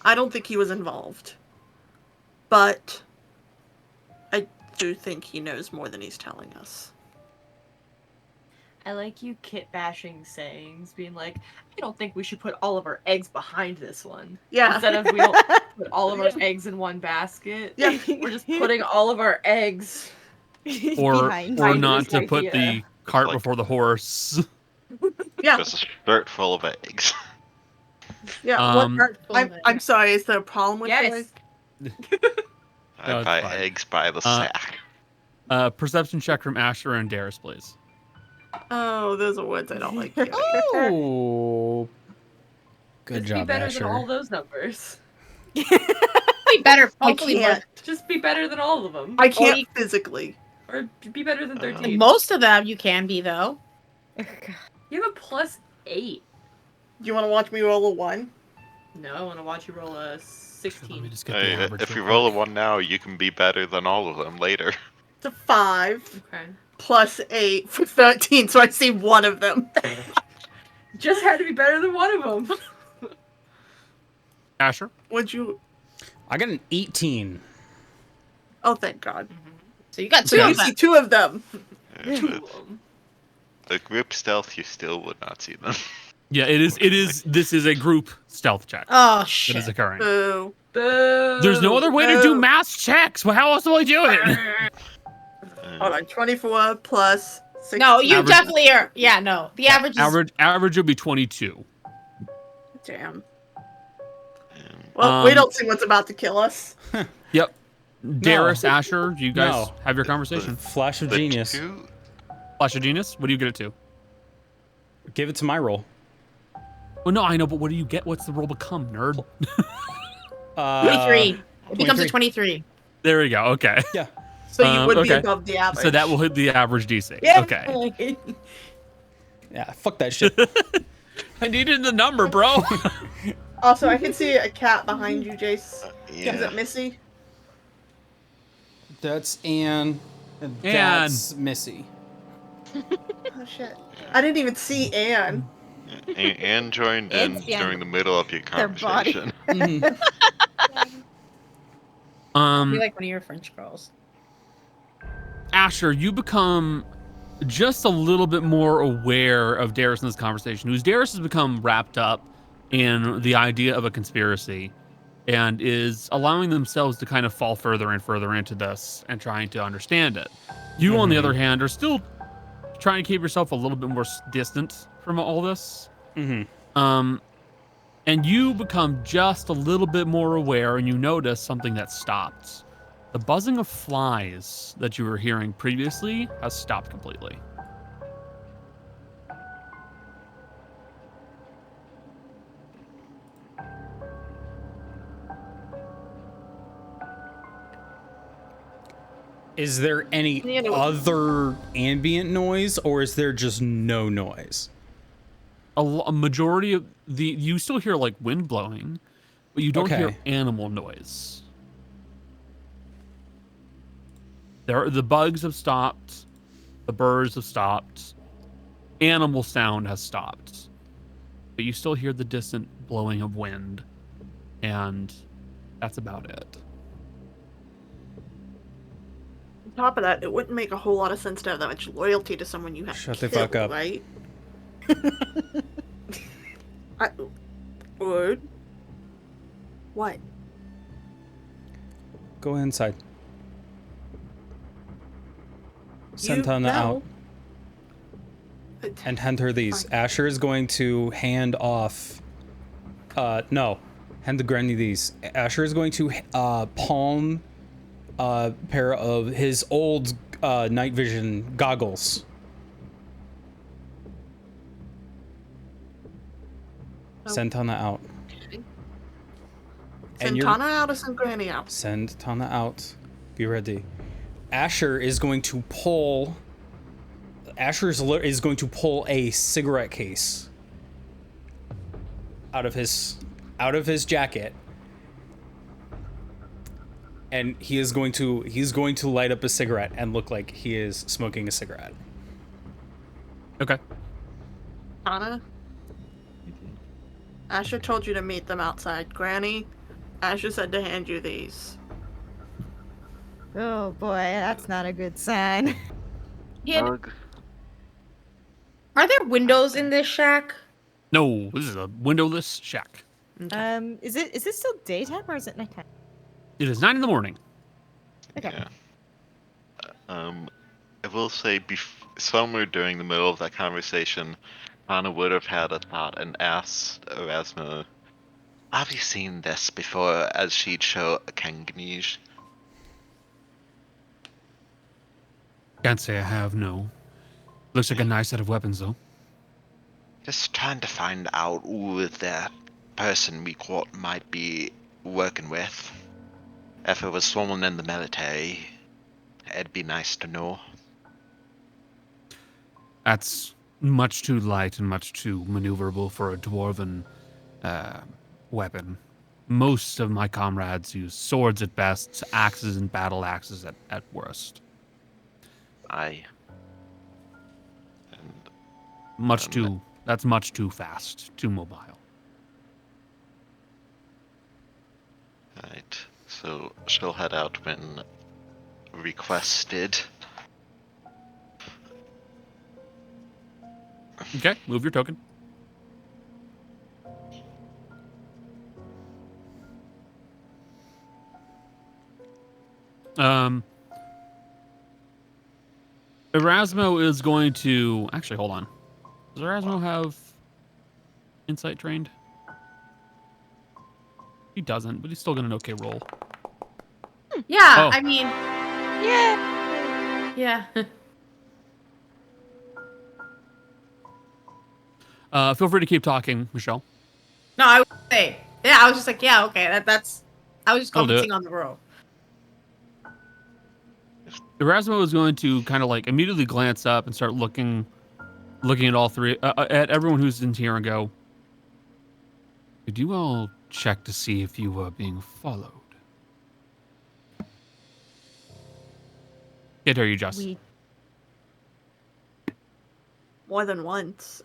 I don't think he was involved. But I do think he knows more than he's telling us. I like you kit bashing sayings, being like, I don't think we should put all of our eggs behind this one. Yeah. Instead of we don't put all of our eggs in one basket. Yeah. We're just putting all of our eggs. Or Behind or you. not to This put idea. the cart Like- before the horse. Yeah. Just a shirt full of eggs. Yeah. Um, I'm sorry, is there a problem with Yes. that? I No, it's buy fine. eggs by the Uh, sack. Perception check from Asher and Darius, please. Oh, those are words I don't like. Oh. Good Just job, be better Asher. than all those numbers. Be better. I Hopefully, can't. Just be better than all of them. I can't you- physically. Or be better than 13. most of them you can be though. You have a +8. Do you want to watch me roll a 1? No, I want to watch you roll a Let me 16. just get the Hey, average if you real roll a quick. 1 now, you can be better than all of them later. It's a 5 Okay. plus 8 for 13, so I see one of them. Just had to be better than one of them. Asher? Would you? I got an 18. Oh, thank God. So you got So two you of them. see 2 of them. With the group stealth, you still would not see them. Yeah, it is. This is a group stealth check Oh that shit. is occurring. Boo. Boo! There's no other way to do mass checks. Well, how else do I do it? Hold on, 24 plus 16. No, you Average- definitely are. Yeah, no. The average is Average would be 22. Damn. Well, we don't see what's about to kill us. Yep. Darius, Asher, you guys No. have your conversation. Flash of The genius. two- Flash of Genius, what do you get it to? Give it to my roll. Well, no, I know, but what do you get? What's the roll become, nerd? 23. It becomes a 23. 23. There we go. Okay. Yeah. So you would be okay. above the average. So that will hit the average DC. Yeah. Okay. Yeah, fuck that shit. I needed the number, bro. Also, I can see a cat behind you, Jace. Yeah. Is it Missy? That's Anne. And Anne. that's Missy. Oh, shit. I didn't even see Anne. Anne joined in It's the during the middle of your Their body. conversation. Mhm. Be like one of your French girls. Asher, you become just a little bit more aware of Darius in this conversation, who's Darius has become wrapped up in the idea of a conspiracy and is allowing themselves to kind of fall further and further into this and trying to understand it. You, on the other hand, are still trying to keep yourself a little bit more distant from all this. Mm-hmm. And you become just a little bit more aware and you notice something that stopped. The buzzing of flies that you were hearing previously has stopped completely. Is there any You know- other ambient noise, or is there just no noise? A majority of you still hear like wind blowing, but you don't hear Okay. animal noise. The bugs have stopped, the birds have stopped, animal sound has stopped, but you still hear the distant blowing of wind, and that's about it. On top of that, it wouldn't make a whole lot of sense to have that much loyalty to someone you have Shut to the fuck kill, up. right? I would. What? Go inside. Send You Tana out know. and hand her these. Fine. Asher is going to hand off. No, hand the granny these. Asher is going to palm a pair of his old night vision goggles. Oh. Send Tana out. Send you're- Tana out or send Granny out? Send Tana out. Be ready. Asher is going to pull. Is going to pull a cigarette case out of his jacket, and he's going to light up a cigarette and look like he is smoking a cigarette. Okay. Tana? Asher told you to meet them outside. Granny, Asher said to hand you these. Oh boy, that's not a good sign. Yeah. Ugh. Are there windows in this shack? No, this is a windowless shack. Is it still daytime or is it nighttime? It is 9 in the morning. Okay. Yeah. I will say, somewhere during the middle of that conversation, Anna would have had a thought and asked Erasmo, "Have you seen this before?" As she'd show a Kanganese. Can't say I have, no. Looks like a nice set of weapons, though. Just trying to find out who the person we caught might be working with. If it was someone in the military, it'd be nice to know. That's much too light and much too maneuverable for a dwarven weapon. Most of my comrades use swords at best, axes and battle axes at worst. And That's much too fast, too mobile. right, so she'll head out when requested. Okay, move your token. Erasmo is going to... Actually, hold on. Does Erasmo have insight trained? He doesn't, but he's still got an okay roll. Yeah, Oh. I mean, Yeah. yeah. Feel free to keep talking, Michelle. No, I would say. Yeah, I was just like, yeah, okay, that's. I was just I'll do it. commenting on the row. Erasmo is going to kind of like immediately glance up and start looking at all three, at everyone who's in here and go, "Did you all check to see if you were being followed?" Can't hear you, Jess. More than once.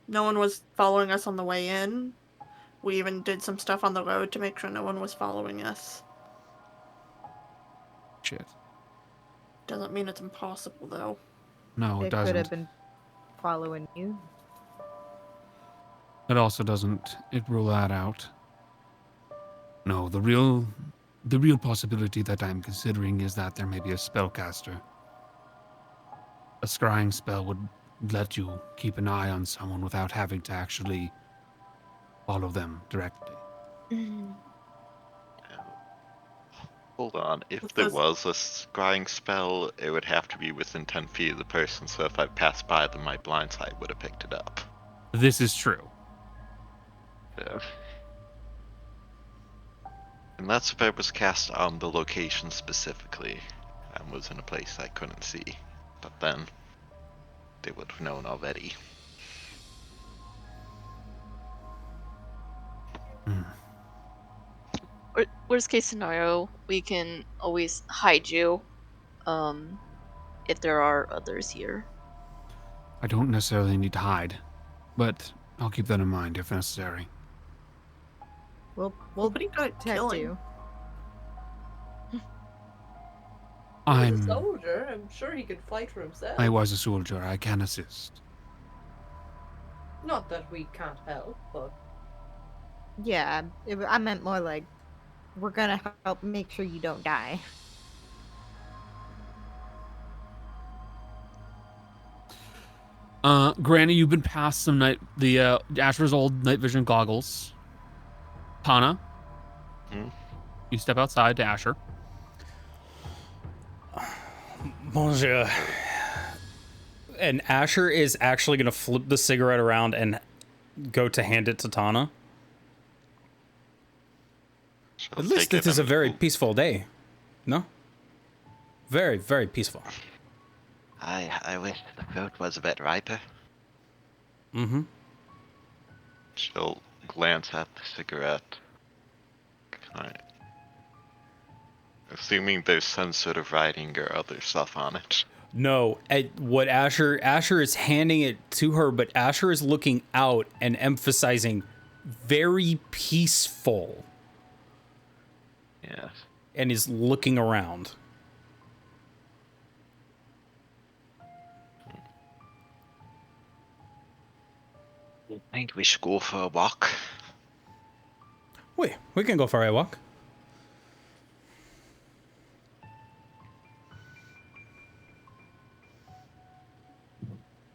No one was following us on the way in. We even did some stuff on the road to make sure no one was following us. Shit. Doesn't mean it's impossible, though. No, it They could have doesn't. been following you. It also doesn't. It rule that out. No, the real possibility that I'm considering is that there may be a spellcaster. A scrying spell would let you keep an eye on someone without having to actually follow them directly. Hold on, if What's there this? was a scrying spell, it would have to be within 10 feet of the person, so if I passed by them, my blind sight would have picked it up. This is true. Yeah. Unless if it was cast on the location specifically, and was in a place I couldn't see. But then, they would have known already. Worst case scenario, we can always hide you, if there are others here. I don't necessarily need to hide, but I'll keep that in mind if necessary. We'll Pretty good at protect killing. you. I'm... He's a soldier. I'm sure he could fight for himself. I was a soldier. I can assist. Not that we can't help, but Yeah, I meant more like we're gonna help make sure you don't die. Granny, you've been past some Asher's old night vision goggles. Tana, you step outside to Asher. Bonjour. And Asher is actually going to flip the cigarette around and go to hand it to Tana. At least it is a very peaceful day. No? Very, very peaceful. I wish the fruit was a bit riper. Mm-hmm. She'll glance at the cigarette. Assuming there's some sort of writing or other stuff on it. No, what Asher is handing it to her, but Asher is looking out and emphasizing very peaceful Yeah. and is looking around. I think we should go for a walk. Wait, we can go for a walk.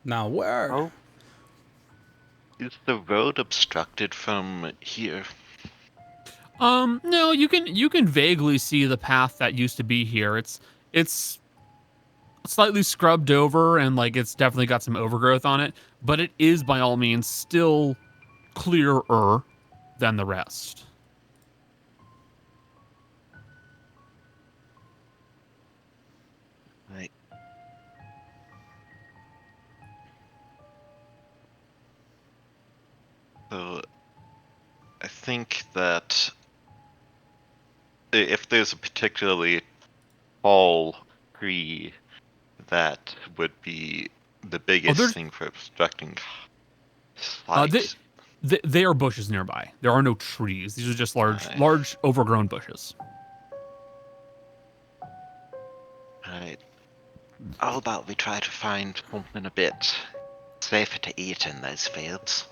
Now where? Oh. Is the road obstructed from here? No, you can vaguely see the path that used to be here. It's slightly scrubbed over and like it's definitely got some overgrowth on it, but it is by all means still clearer than the rest. Right. So, I think that if there's a particularly tall tree that would be the biggest thing for obstructing sight. They are bushes nearby. There are no trees. These are just large overgrown bushes. Right. How about we try to find something a bit safer to eat in those fields?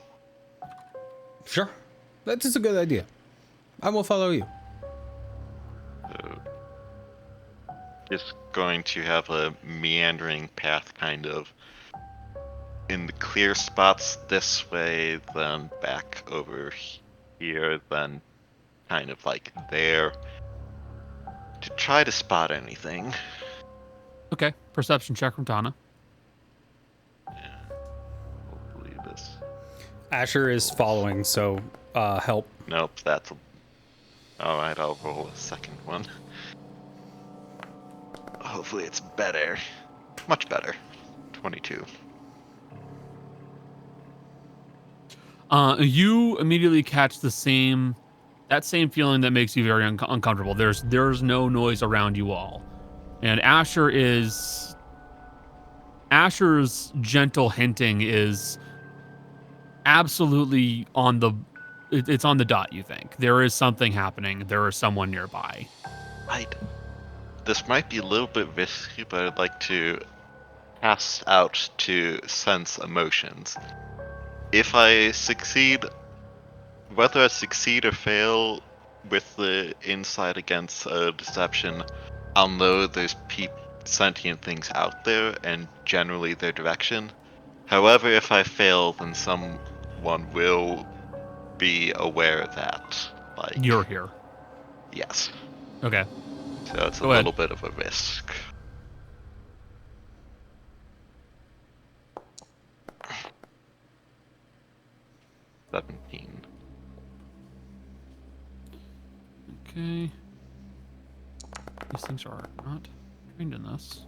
Sure. That is a good idea. I will follow you. So, just going to have a meandering path kind of in the clear spots this way, then back over here, then kind of like there, to try to spot anything. Okay, perception check from Tana. Yeah. Hopefully this. Asher is following, so help. Nope, that's alright, I'll roll a second one. Hopefully it's better. Much better. 22. You immediately catch that same feeling that makes you very uncomfortable. There's no noise around you all, and Asher's gentle hinting is absolutely on the it's on the dot. You think there is something happening. There is someone nearby. This might be a little bit risky, but I'd like to pass out to sense emotions. If I succeed, whether I succeed or fail with the insight against deception, I'll know there's sentient things out there and generally their direction. However, if I fail, then someone will be aware that, like... You're here. Yes. Okay. So it's Go a little ahead. bit of a risk. Okay. These things are not trained in this.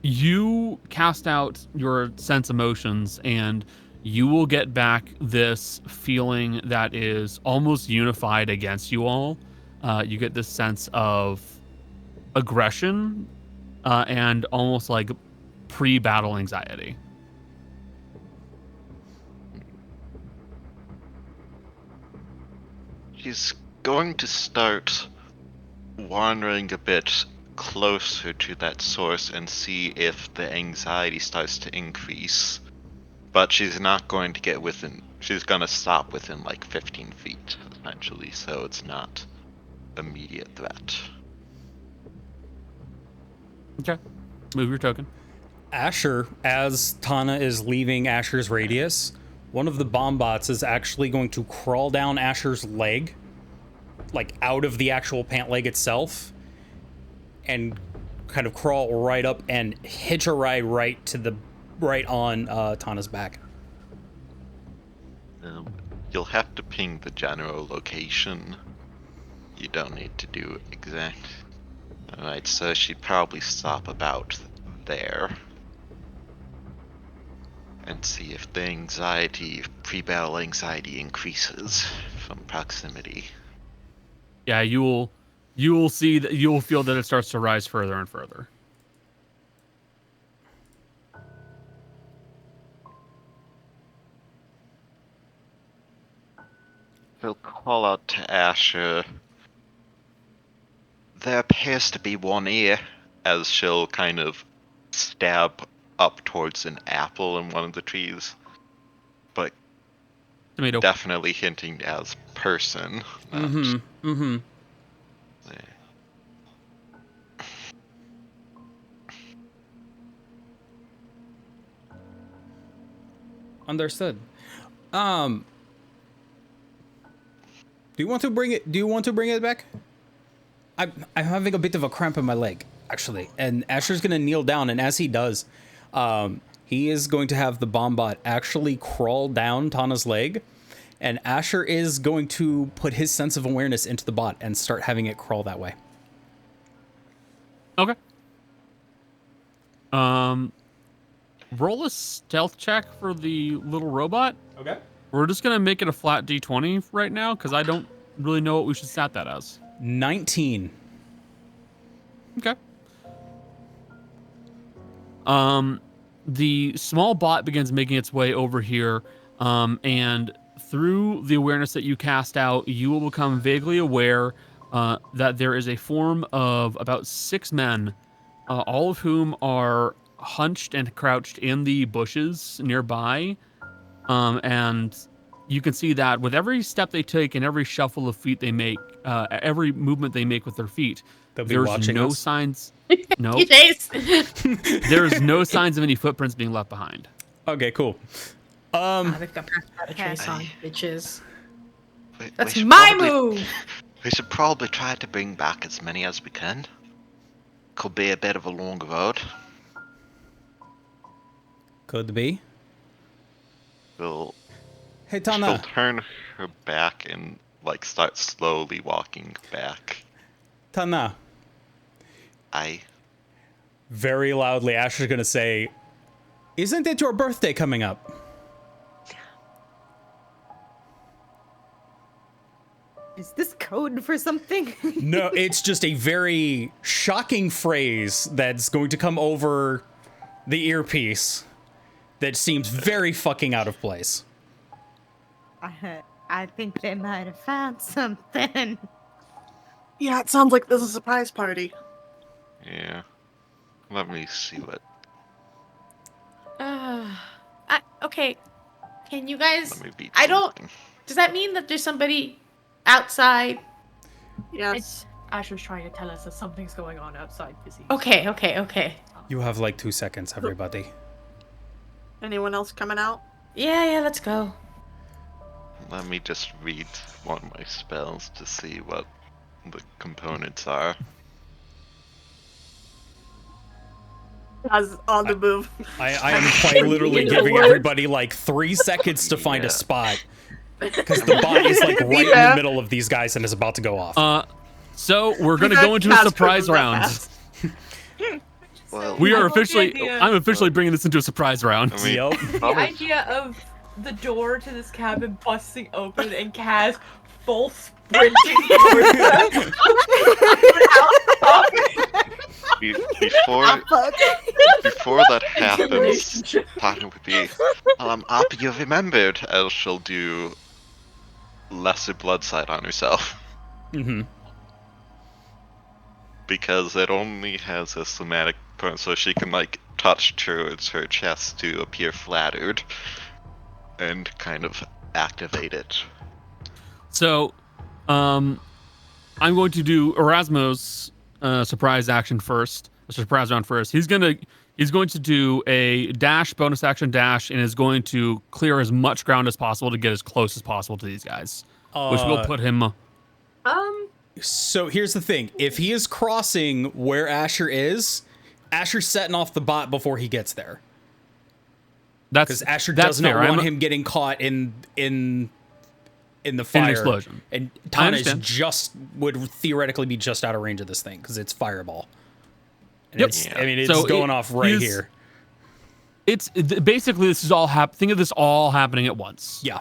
You cast out your sense emotions and you will get back this feeling that is almost unified against you all. You get this sense of aggression and almost like pre-battle anxiety. She's going to start wandering a bit closer to that source and see if the anxiety starts to increase. But she's not going to get within, she's going to stop within like 15 feet, essentially, so it's not immediate threat. Okay. Move your token. Asher, as Tana is leaving Asher's radius, one of the bomb bots is actually going to crawl down Asher's leg, like out of the actual pant leg itself, and kind of crawl right up and hitch a ride right on Tana's back. You'll have to ping the general location. You don't need to do exact. Alright, so she'd probably stop about there. And see if the anxiety, pre-battle anxiety increases from proximity. Yeah, you will see that you will feel that it starts to rise further and further. will call out to Asher. There appears to be one here, as she'll kind of stab up towards an apple in one of the trees. But Tomato. definitely hinting as person. Not Understood. Do you want to bring it? Do you want to bring it back? I'm having a bit of a cramp in my leg, actually. And Asher's gonna kneel down, and as he does, he is going to have the bomb bot actually crawl down Tana's leg, and Asher is going to put his sense of awareness into the bot and start having it crawl that way. Okay. Roll a stealth check for the little robot. Okay. We're just gonna make it a flat d20 right now because I don't really know what we should stat that as. 19. Okay. The small bot begins making its way over here, and through the awareness that you cast out, you will become vaguely aware that there is a form of about 6 men, all of whom are hunched and crouched in the bushes nearby, and you can see that with every step they take and every shuffle of feet they make, every movement they make with their feet, there's no signs. No, there's no signs of any footprints being left behind. Okay, cool. They've got a trace on, bitches. We That's should my probably- move. We should probably try to bring back as many as we can. Could be a bit of a long road. Could be. We'll Hey, She'll Tana. turn her back and like start slowly walking back. Tana. I Very loudly, Asher's gonna say, "Isn't it your birthday coming up?" Is this code for something? No, it's just a very shocking phrase that's going to come over the earpiece that seems very fucking out of place. I think they might have found something. Yeah, it sounds like this is a surprise party. yeah. Let me see what. Okay. Can you guys? Let me be. I don't. thinking. Does that mean that there's somebody outside? Yes. Asher's trying to tell us that something's going on outside. Busy. Okay. You have like 2 seconds, everybody. Anyone else coming out? Yeah, let's go. Let me just read one of my spells to see what the components are. As on the move. I am quite literally giving everybody like 3 seconds to find a spot. Because the bot is like right in the middle of these guys and is about to go off. So we're gonna go into a surprise round. Well, We are I love the officially. idea. I'm officially bringing this into a surprise round. I mean, Yep. The probably- idea of the door to this cabin busting open and Kaz full sprinting towards us. Before that happens, partner would be, Up, you remembered, as she'll do lesser blood sight on herself. Mm-hmm. Because it only has a somatic point, so she can like touch towards her chest to appear flattered and kind of activate it. So, I'm going to do Erasmo's surprise action first. A surprise round first. He's going to do a dash, bonus action dash, and is going to clear as much ground as possible to get as close as possible to these guys, which will put him. So here's the thing. If he is crossing where Asher is, Asher's setting off the bot before he gets there. Because Asher does not want him getting caught in the fire. In an explosion. And Tana would theoretically be just out of range of this thing because it's fireball. And Yep. it's going off right here. It's basically this is all think of this all happening at once. Yeah.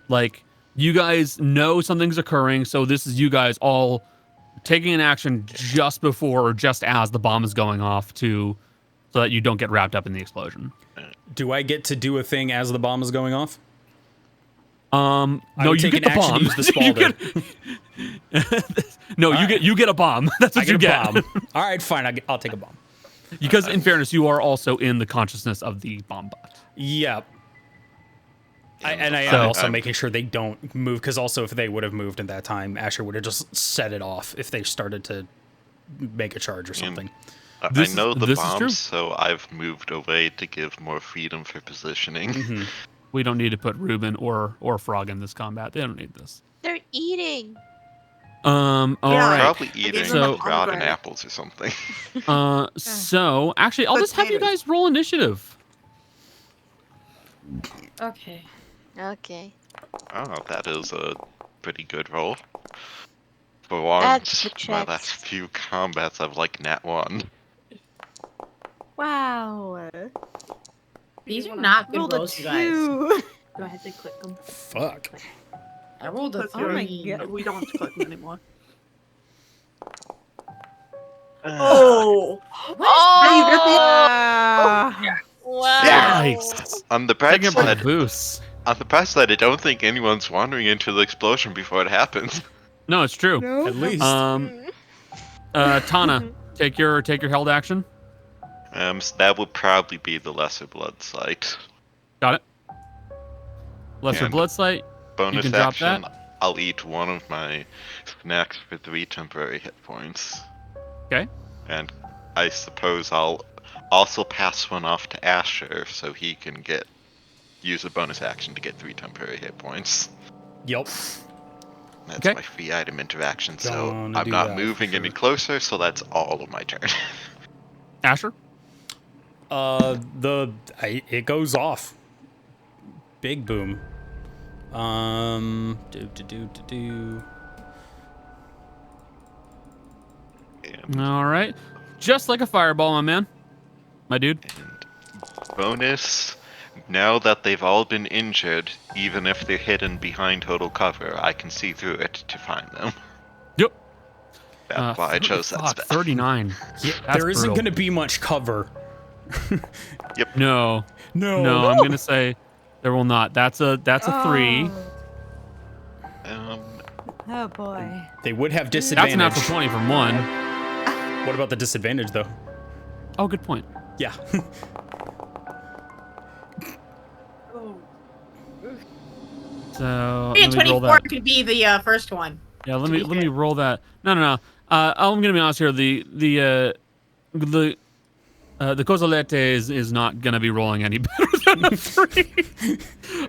Like you guys know something's occurring, so this is you guys all taking an action just before or just as the bomb is going off so that you don't get wrapped up in the explosion. Do I get to do a thing as the bomb is going off? No, would you take get an the action to bomb. use the Spalder. No, you get a bomb. That's what I you get a get. bomb. All right, fine. I'll take a bomb. Because in fairness, you are also in the consciousness of the bomb bot. Yep. I am So- also making sure they don't move, because also if they would have moved at that time, Asher would have just set it off if they started to make a charge or something. I This know is- the this is true. bombs, so I've moved away to give more freedom for positioning. Mm-hmm. We don't need to put Ruben or Frog in this combat. They don't need this. They're eating. All Yeah. right. Probably eating So- rotten Hungry. apples or something. So actually, I'll just have you Potatoes. guys roll initiative. Okay. Okay. Oh, that is a pretty good roll. For Add once, the my checks. last few combats, I've like nat 1. Wow. These are not good Rolled a rolls, you guys. 2. Do I have to click them? Fuck. I rolled a Click Oh my 3. God. We don't have to click them anymore. Oh. Ah. Wow. Yikes! On the bright Taking it by side, the boost. I don't think anyone's wandering into the explosion before it happens. No, it's true. No. At least. Tana, take your held action. So that would probably be the lesser blood sight. Got it. Lesser And- blood sight. Bonus can drop action, that. I'll eat one of my snacks for 3 temporary hit points. Okay. And I suppose I'll also pass one off to Asher so he can use a bonus action to get 3 temporary hit points. Yep. That's Okay. my free item interaction, so Gonna I'm do not that moving for any sure. closer, so that's all of my turn. Asher. It goes off. Big boom. Do. And All right. Just like a fireball, my man. My dude. bonus, now that they've all been injured, even if they're hidden behind total cover, I can see through it to find them. Yep. That's why I chose that fuck, spell. 39. Yeah, That's there isn't brutal. going to be much cover. No. No. No, I'm gonna say there will not. That's a 3. Oh boy. They would have That's disadvantage. a natural 20 from 1. What about the disadvantage, though? Oh, good point. Yeah. So Being let me roll 24 that. could be the first one. Yeah, let me roll that. No. I'm gonna be honest here. The Cozolete is not gonna be rolling any better than a 3.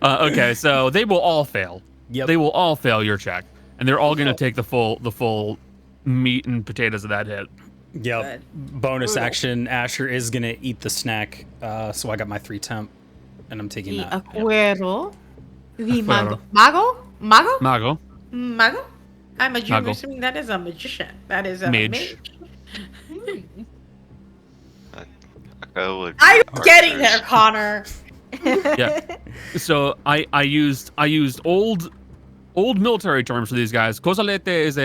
Okay, so they will all fail. Yep. They will all fail your check, and they're all gonna take the full meat and potatoes of that hit. Yep. Good. Bonus action. Asher is going to eat the snack. So I got my 3 temp, and I'm taking The that. Acuero. The Acuero. Mago? Mago. I'm a Jew. Mago. Assuming that is a magician. That is a Mage. mage. Go with I'm archers. getting there, Connor. Yeah. So I used old military terms for these guys. Cozolete is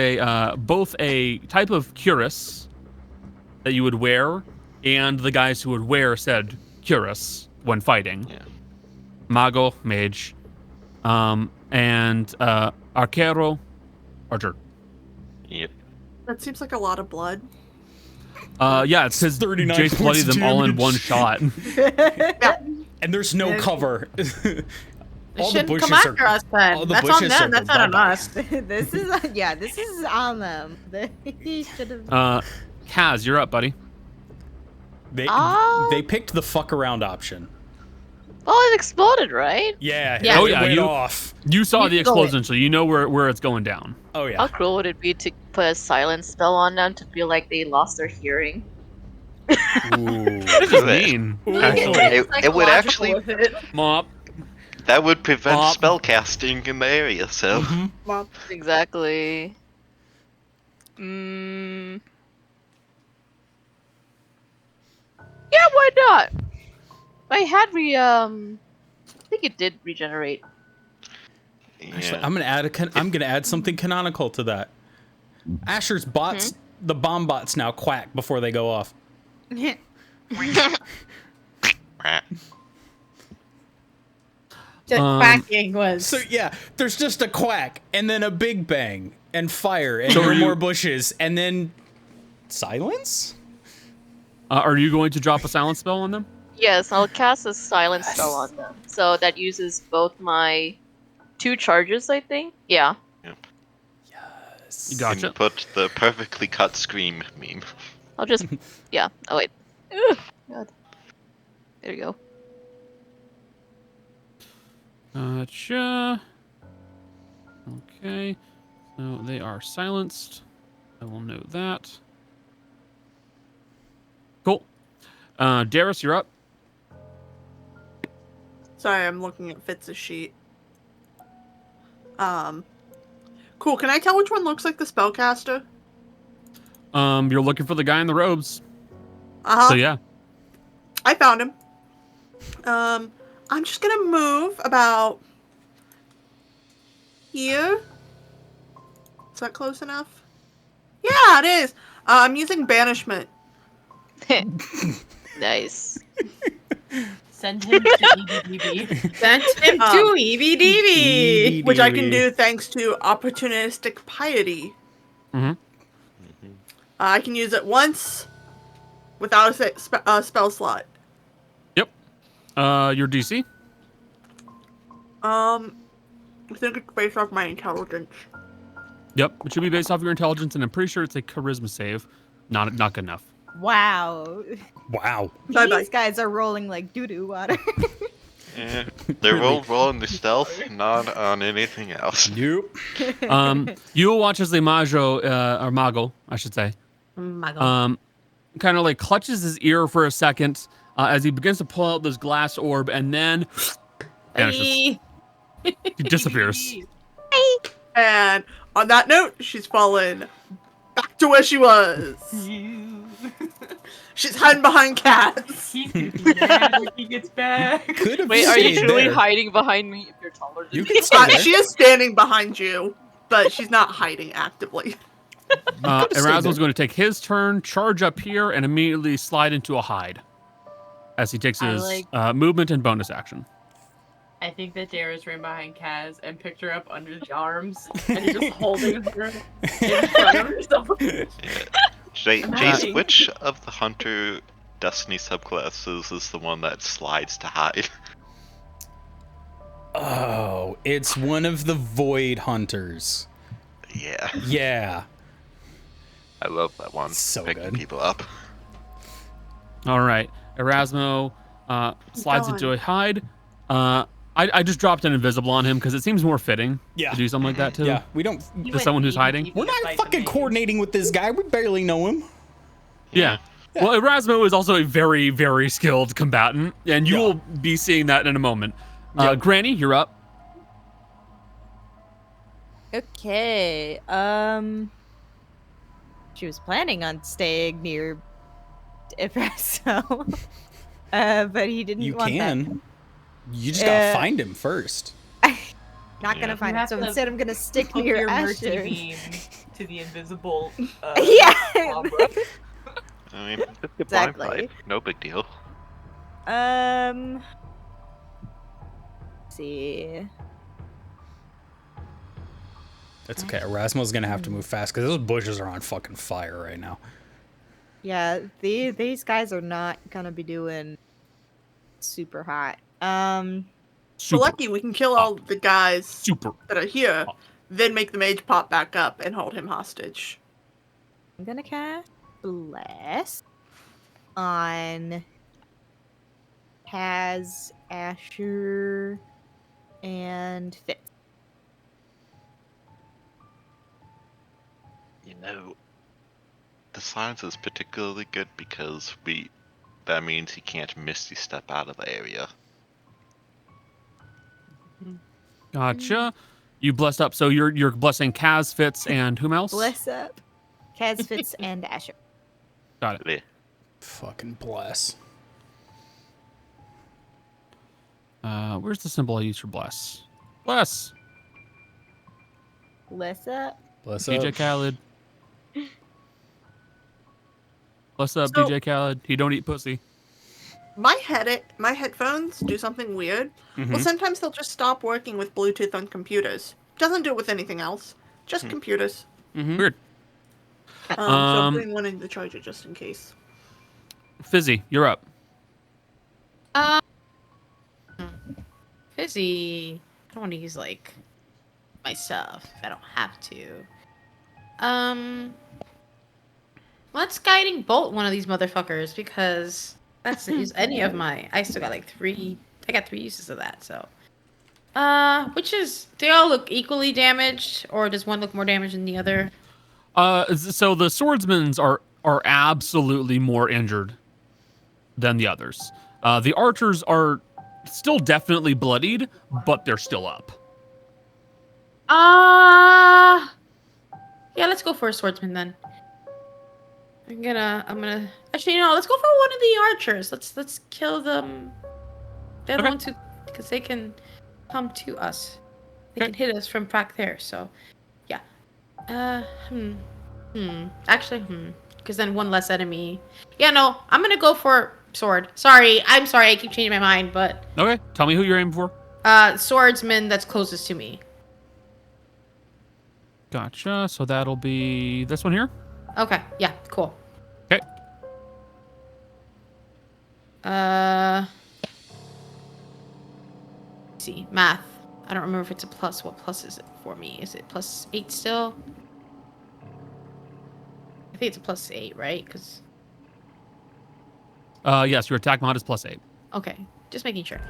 both a type of cuirass that you would wear, and the guys who would wear said cuirass when fighting. Yeah. Mago, mage, and arquero, archer. Yep. That seems like a lot of blood. Yeah, it's because 39 Jace bloodied points them all in damage. one shot. And there's no cover. They All the shouldn't bushes come after are. us then. all the That's on bushes them. are That's not on bye-bye. us. This is on them. They should have. Kaz, you're up, buddy. They picked the fuck around option. Well, it exploded, right? Yeah. Yeah. Oh, it yeah, went you- off. You saw You the can go explosion, so you know where it's going down. Oh yeah. How cruel would it be to put a silence spell on them to feel like they lost their hearing? Ooh. This is mean, actually. It would actually Mop. that would prevent Mop. spell casting in the area. So Exactly. Mm. Yeah, why not? I had I think it did regenerate. Actually, yeah. I'm gonna add something canonical to that. Asher's bots, the bomb bots now quack before they go off. The quacking was. So yeah, there's just a quack, and then a big bang, and fire, and So no are you- more bushes, and then silence. Are you going to drop a silence spell on them? Yes, I'll cast a silence spell on them. So that uses both my 2 charges, I think. Yeah. Yes. You gotcha. And put the perfectly cut scream meme. I'll just. Yeah. Oh, wait. Ugh, God. There you go. Gotcha. Okay. So they are silenced. I will note that. Cool. Darius, you're up. Sorry, I'm looking at Fitz's sheet. Cool. Can I tell which one looks like the spellcaster? You're looking for the guy in the robes. Uh-huh. So yeah. I found him. I'm just gonna move about here. Is that close enough? Yeah, it is. I'm using banishment. Nice. Send him to EBDB. Sent him to EBDB. Which I can do thanks to opportunistic piety. Mm-hmm. I can use it once without a spell slot. Yep. Your DC? I think it's based off my intelligence. Yep. It should be based off your intelligence, and I'm pretty sure it's a charisma save. Not good enough. Wow. Wow. Bye-bye. These guys are rolling like doo-doo water. Yeah, they're rolling the stealth, not on anything else. Nope. You will watch as the Mago, I should say, kind of like clutches his ear for a second as he begins to pull out this glass orb, and then vanishes. He disappears. And on that note, she's fallen back to where she was. She's hiding behind cats. He's gonna be mad when he gets back. Could have Wait, are you stayed truly there. hiding behind me if you're taller than You me? can stay there. She is standing behind you, but she's not hiding actively. Erasmo's going to take his turn, charge up here, and immediately slide into a hide as he takes his movement and bonus action. I think that Darius ran behind Kaz and picked her up under the arms and is just holding her in front of herself. Jace, which of the Hunter Destiny subclasses is the one that slides to hide? Oh, it's one of the Void Hunters. Yeah, Yeah. I love that one. So Picking good. people up. All right. Erasmo slides Gone. into a hide. I just dropped an invisible on him because it seems more fitting Yeah. to do something like that too. Yeah. We don't. To someone who's hiding. We're not fucking coordinating with this guy. We barely know him. Yeah. Well, Erasmo is also a very, very skilled combatant, and you Yeah. will be seeing that in a moment. Yep. Granny, you're up. Okay. She was planning on staying near Erasmo. But he didn't You want can. You just gotta find him first. that. Not Yeah. gonna find You him. have So to instead I'm gonna stick Hook near your mercy Asher. beam to the invisible. Yeah. Umbra. I mean, just get Exactly. blind pipe. No big deal. Let's see. It's okay. Erasmo's gonna have to move fast because those bushes are on fucking fire right now. Yeah, these guys are not gonna be doing super hot. We're Super. lucky we can kill all the guys Super. that are here, then make the mage pop back up and hold him hostage. I'm gonna cast Bless on Kaz, Asher, and Fitz. You know, the silence is particularly good because that means he can't misty step out of the area. Gotcha. You blessed up. So you're blessing Kaz, Fitz, and whom else? Bless up. Kaz, Fitz, and Asher. Got it. Yeah. Fucking bless. Where's the symbol I use for bless? Bless. Bless up. Bless DJ up. Khaled. Bless up, So- DJ Khaled. He don't eat pussy. my headphones do something weird. Well, sometimes they'll just stop working with Bluetooth on computers. Doesn't do it with anything else. Just computers. Weird. So I'm putting one in the charger just in case. Fizzy, you're up. Fizzy. I don't want to use like my stuff if I don't have to. Let's guiding bolt one of these motherfuckers because that's not use any of my. I still got like 3. I got 3 uses of that. So, which is they all look equally damaged, or does one look more damaged than the other? So the swordsmen's are absolutely more injured than the others. The archers are still definitely bloodied, but they're still up. Yeah, let's go for a swordsman then. I'm gonna actually let's go for one of the archers. Let's kill them. They're the ones who, because they can come to us. They can hit us from back there. So, yeah. Actually, because then one less enemy. Yeah, no, I'm gonna go for sword. I'm sorry, I keep changing my mind, but. Okay, tell me who you're aiming for. Swordsman that's closest to me. Gotcha. So that'll be this one here. Okay. Yeah. Cool. Okay. Let's see, math. I don't remember if it's a plus. What plus is it for me? Is it +8 still? I think it's a +8, right? Because. Yes, your attack mod is +8. Okay, just making sure.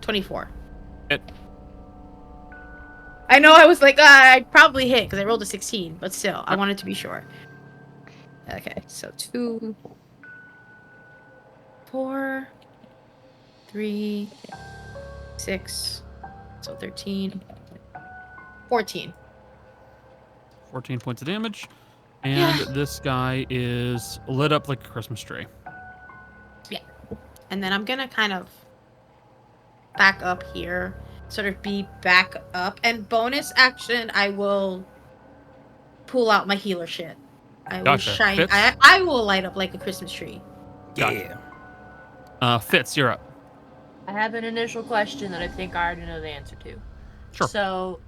24. Hit. I know I was like, I'd probably hit because I rolled a 16, but still, I wanted to be sure. Okay, so 2, 4, 3, 6, so 13, 14. 14 points of damage. And this guy is lit up like a Christmas tree. Yeah. And then I'm going to kind of back up here. Sort of be back up. And bonus action, I will pull out my healer shit. I will shine. Fitz? I will light up like a Christmas tree. Yeah. Fitz, you're up. I have an initial question that I think I already know the answer to. Sure. So,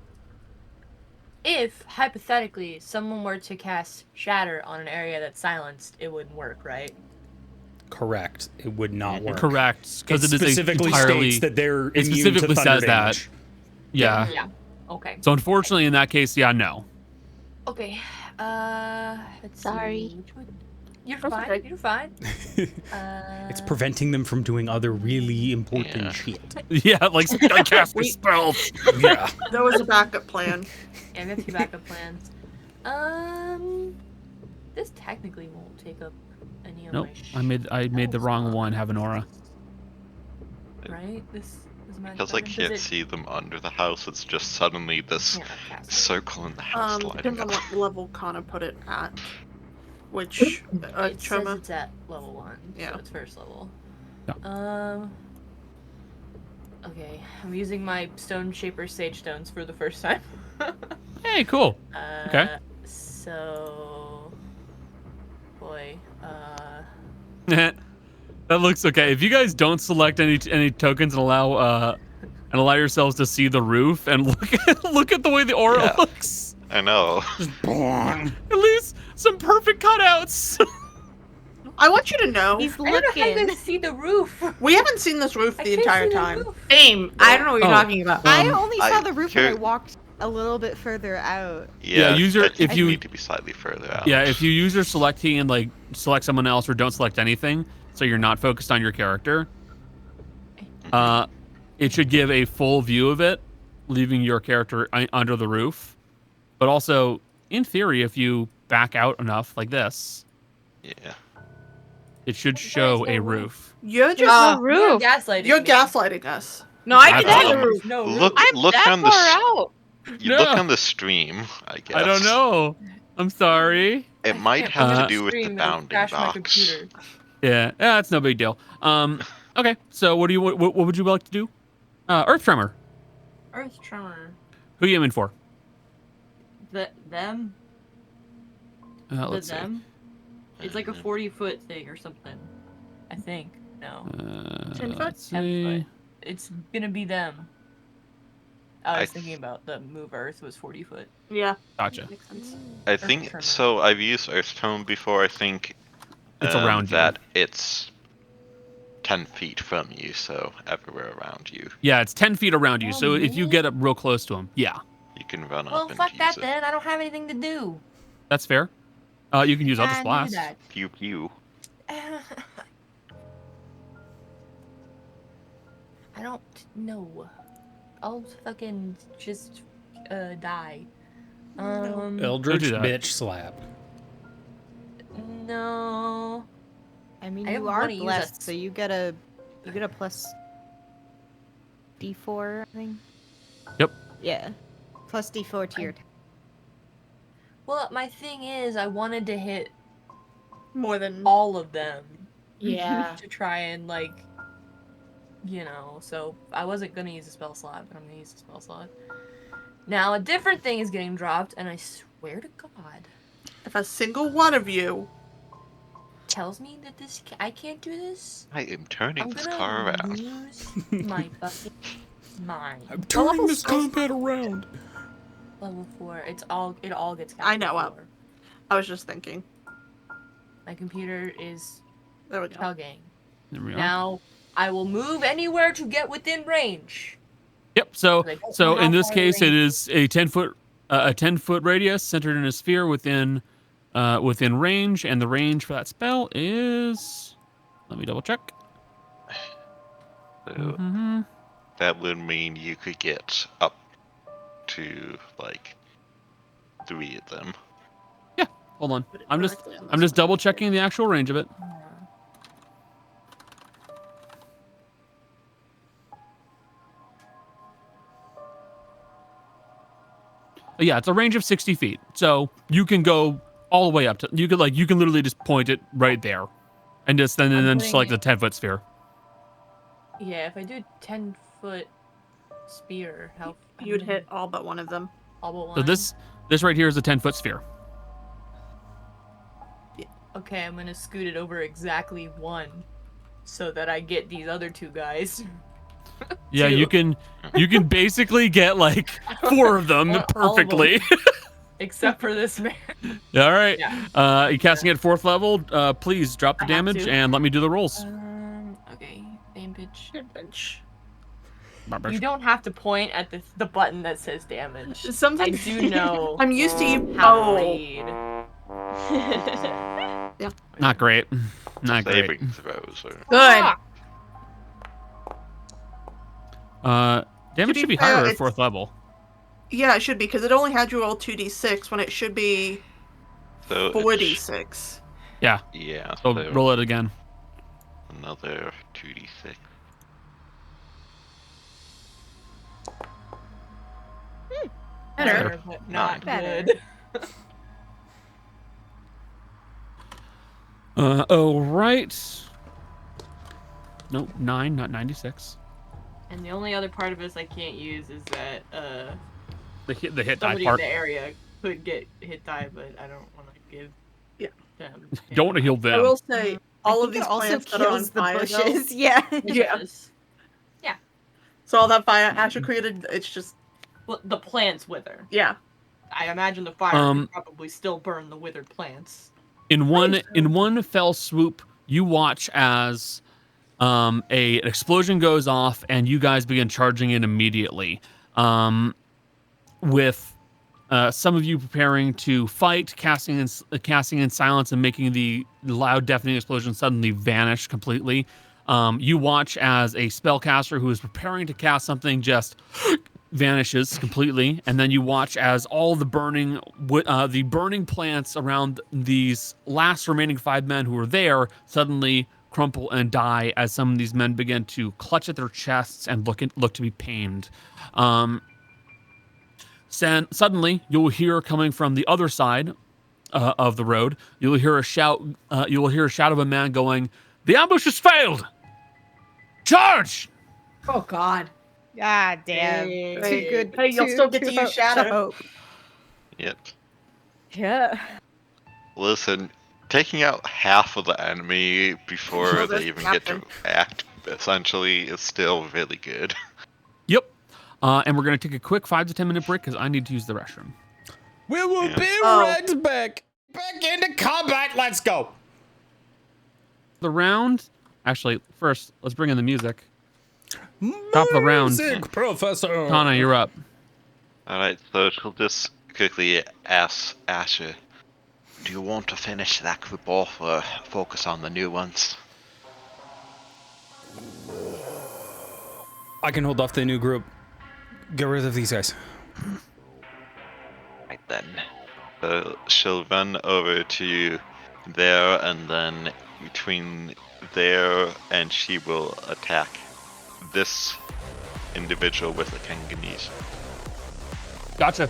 if, hypothetically, someone were to cast Shatter on an area that's silenced, it wouldn't work, right? Correct. It would not work. Correct. Because it specifically entirely, states that they're it immune specifically to thunder says damage. that. Yeah. Yeah. Okay. So unfortunately, in that case, yeah, no. Okay. Let's Sorry. see. Which one? You're fine. You're fine. It's preventing them from doing other really important shit. Yeah, like casting spells. Yeah. There was a backup plan. Yeah, we have 2 backup plans. This technically won't take up any of Nope, my I made the wrong one have an aura. Right? This is my. Because I can't see them under the house, it's just suddenly this circle in the house lighting Depends on up. what level Connor put it at. Which It trauma? says it's at level 1, Yeah. so it's first level. Yeah. Okay, I'm using my Stone Shaper Sage Stones for the first time. Hey, cool. Okay. So, boy, That looks okay. If you guys don't select any tokens and allow yourselves to see the roof and look at the way the aura looks. I know. At least some perfect cutouts. I want you to know. He's I don't know how you're looking. gonna see the roof. We haven't seen this roof I the can't entire see the time. roof. Same. I don't know what you're talking about. I only saw I- the roof when I here- walked a little bit further out. Yeah, user- I think if you- need to be slightly further out. Yeah, if you use your select key and like select someone else or don't select anything, so you're not focused on your character, it should give a full view of it, leaving your character under the roof. But also, in theory, if you back out enough like this, Yeah. it should show a roof. You're just You're gaslighting. you're me. gaslighting us. No, I can see the Um, roof. No roof. Look I'm look that on the far out. you look on the stream, I guess. I don't know. I'm sorry. It might can't have Uh, to do with the stream, it'll bounding crash my box. computer. Yeah, that's no big deal. Okay. So what would you like to do? Earth Tremor. Earth Tremor. Who you aiming for? Them? Let's see. It's like a 40-foot thing or something. I think. No. 10 foot? Let's 10 see. foot. It's gonna be them. I was I thinking about the move Earth was 40 foot. Yeah. Gotcha. Makes sense. I Earth think trimmer. so. I've used Earth Tone before. I think It's around you. that it's 10 feet from you, so everywhere around you, Yeah, it's 10 feet around you. Oh, So if you me? get up real close to him, yeah, you can run Well, up and fuck use that it. then. I don't have anything to do. that's fair. You can use Eldritch Can't Blast. do that. Pew pew. I don't know. I'll fucking just die. Eldritch do that. bitch slap. No. I mean, I you don't are wanna use blessed, a- so you get a plus D4, I think. Yep. Yeah, plus D4 to your attack. Well, my thing is, I wanted to hit More than. all of them Yeah. to try and so I wasn't gonna use a spell slot, but I'm gonna use a spell slot. Now a different thing is getting dropped, and I swear to God, If a single one of you. tells me that I can't do this, I am turning I'm this gonna car around. lose my fucking mind. I'm turning this combat around. Level 4, it all gets I know, level 4. I was just thinking. My computer is There we go. chugging. There we are. Now I will move anywhere to get within range. Yep. So Like, so how in this far case, it range? is a 10-foot radius centered in a sphere within range, and the range for that spell is. Let me double check. So Mm-hmm. that would mean you could get up to like 3 of them. Hold on. Put it I'm directly on just this double checking the actual range of it. Yeah, it's a range of 60 feet. So you can go all the way up to you can literally just point it right there. And just then I'm just like the putting 10-foot sphere. Yeah, if I do 10-foot spear, how You'd hit all but one of them. all but one. So this right here is a 10-foot sphere. Okay, I'm gonna scoot it over exactly one, so that I get these other two guys. Yeah, Two. you can basically get like 4 of them All of them. perfectly. Except for this man. All right. Yeah. You casting at 4th level. Please drop the I have damage to. and let me do the rolls. Okay, damage. Bench. You don't have to point at the button that says damage. Something. I do know. I'm used to you. How to Oh. read. Not great. Not great. Saving throws. Good. Damage be should be fair, higher at it's- 4th level. Yeah, it should be, because it only had you roll 2d6 when it should be So 4d6. Yeah. Yeah. So So roll it again. another 2d6. Better. But not Better. good. Oh right. Nope, 9, not 96. And the only other part of this I can't use is that The hit die somebody in part. the area could get hit die, but I don't want to give Yeah. them. Don't want to heal I them. will say, all I of think these it also plants that are on kills the fire, bushes. though, Yeah. Yeah. Yeah. so all that fire Asher created, it's just, Well, the plants wither. yeah. I imagine the fire could probably still burn the withered plants. In one fell swoop, you watch as an explosion goes off and you guys begin charging in immediately. With some of you preparing to fight, casting in silence and making the loud, deafening explosion suddenly vanish completely. You watch as a spellcaster who is preparing to cast something just vanishes completely, and then you watch as all the burning plants around these last remaining 5 men who are there suddenly crumple and die as some of these men begin to clutch at their chests and look to be pained. Suddenly, you'll hear coming from the other side of the road. You'll hear a shout. You will hear a shout of a man going, "The ambush has failed! Charge!" Oh God. Ah, damn. Hey. Too good. Hey, you'll still get to use Shadow. hope. Yep. Yeah. Listen, taking out half of the enemy before Well, they that's even get to nothing. act, essentially, is still really good. Yep. And we're gonna take a quick 5 to 10 minute break because I need to use the restroom. We will Yeah. be Oh. right back. Back into combat. Let's go. The round. Actually, first let's bring in the music. Top of the round. Music, Professor. Tana, you're up. Alright, so she'll just quickly ask Asher, do you want to finish that group off or focus on the new ones? I can hold off the new group. Get rid of these guys. Right then. So she'll run over to there, and then between there and she will attack this individual with a Kanganese. Gotcha.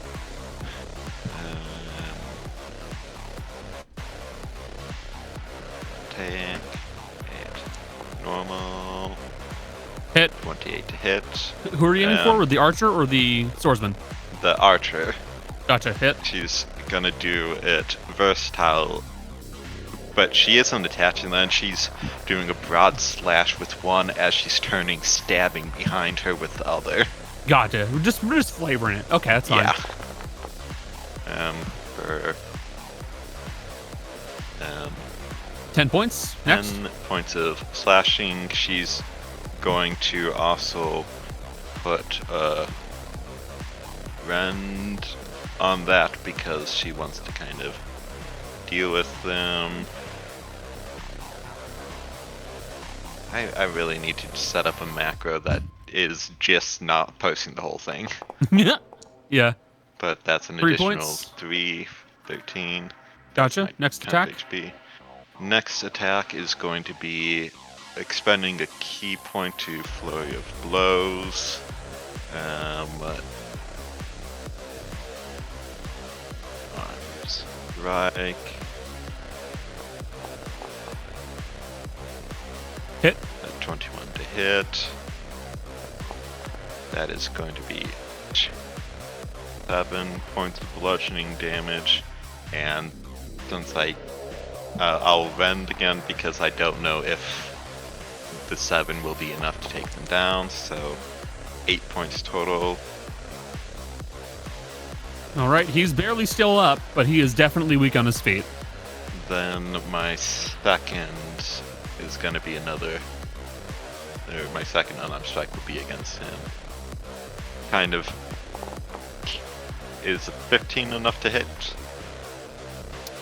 Tank, hit, normal, Hit. 28 to hit. Who are you aiming for? The archer or the swordsman? The archer, Gotcha. Hit. she's gonna do it versatile, but she isn't attaching then, she's doing a broad slash with one as she's turning, stabbing behind her with the other. Gotcha. We're just flavoring it. Okay, that's fine. Yeah. For 10 points. Next. 10 points of slashing. She's going to also put rend on that because she wants to kind of deal with them. I really need to set up a macro that is just not posting the whole thing. Yeah. But that's an 3 additional points. 3, 13. Gotcha. Like Next 10 attack. HP. Next attack is going to be expending a key point to flurry of blows. Strike. Hit. 21 to hit. That is going to be 7 points of bludgeoning damage, and since I'll rend again because I don't know if the 7 will be enough to take them down, so 8 points total. All right. He's barely still up, but he is definitely weak on his feet. Then my second is going to be my second unarmed strike will be against him. Kind of. Is 15 enough to hit?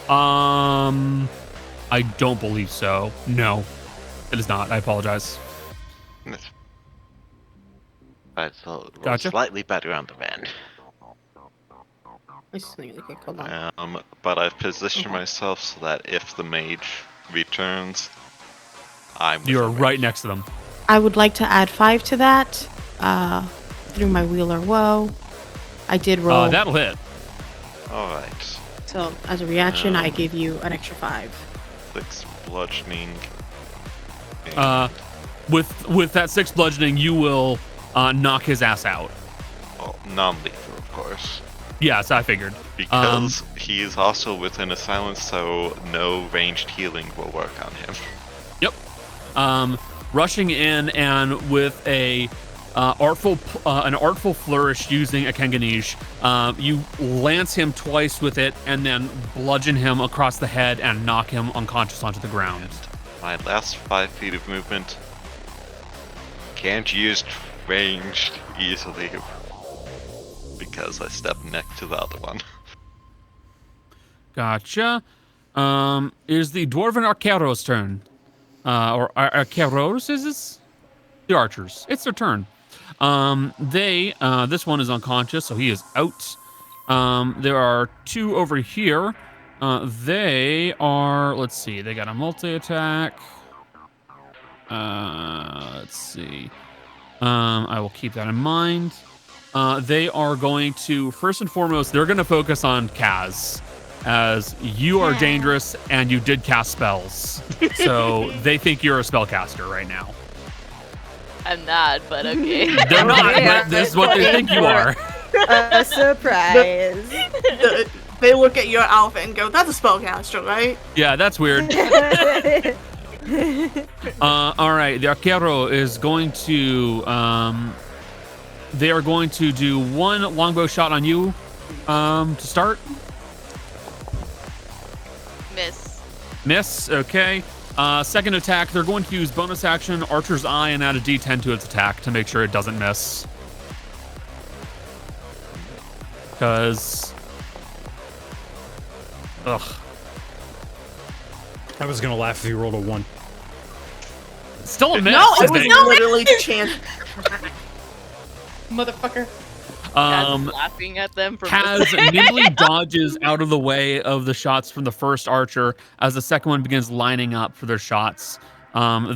I don't believe so. No, it is not. I apologize. Alright, so Gotcha. slightly better on the end. Hold on. But I've positioned myself so that if the mage returns, I'm You are within right range. next to them. I would like to add 5 to that through my wheeler woe. I did roll. That'll hit. Alright. So as a reaction, I give you an extra 5. 6 bludgeoning. With that 6 bludgeoning, you will knock his ass out. Well, non-lethal, of course. Yes, I figured. Because he is also within a silence, so no ranged healing will work on him. Yep. Rushing in and with an artful flourish using a Kanganese, you lance him twice with it and then bludgeon him across the head and knock him unconscious onto the ground. My last 5 feet of movement can't use ranged easily because I stepped next to the other one. Gotcha. Is the Dwarven Archeros turn? Or Archeros is this? The archers. It's their turn. This one is unconscious, so he is out. There are 2 over here. They are, let's see, they got a multi-attack. Let's see. I will keep that in mind. They are going to, first and foremost, they're going to focus on Kaz, as you are dangerous and you did cast spells. So they think you're a spellcaster right now. I'm not, but okay. They're not, Yeah, but this is what they think you are. A surprise. They look at your outfit and go, "That's a spellcaster, right?" Yeah, that's weird. All right, the arquero is going to. They are going to do one longbow shot on you to start. Miss. Okay. Second attack, they're going to use bonus action, Archer's Eye, and add a D10 to its attack to make sure it doesn't miss. Because. Ugh. I was gonna laugh if you rolled a 1. Still a miss. No, it was literally chance. Motherfucker. Laughing at them for Kaz nimbly dodges out of the way of the shots from the first archer as the second one begins lining up for their shots.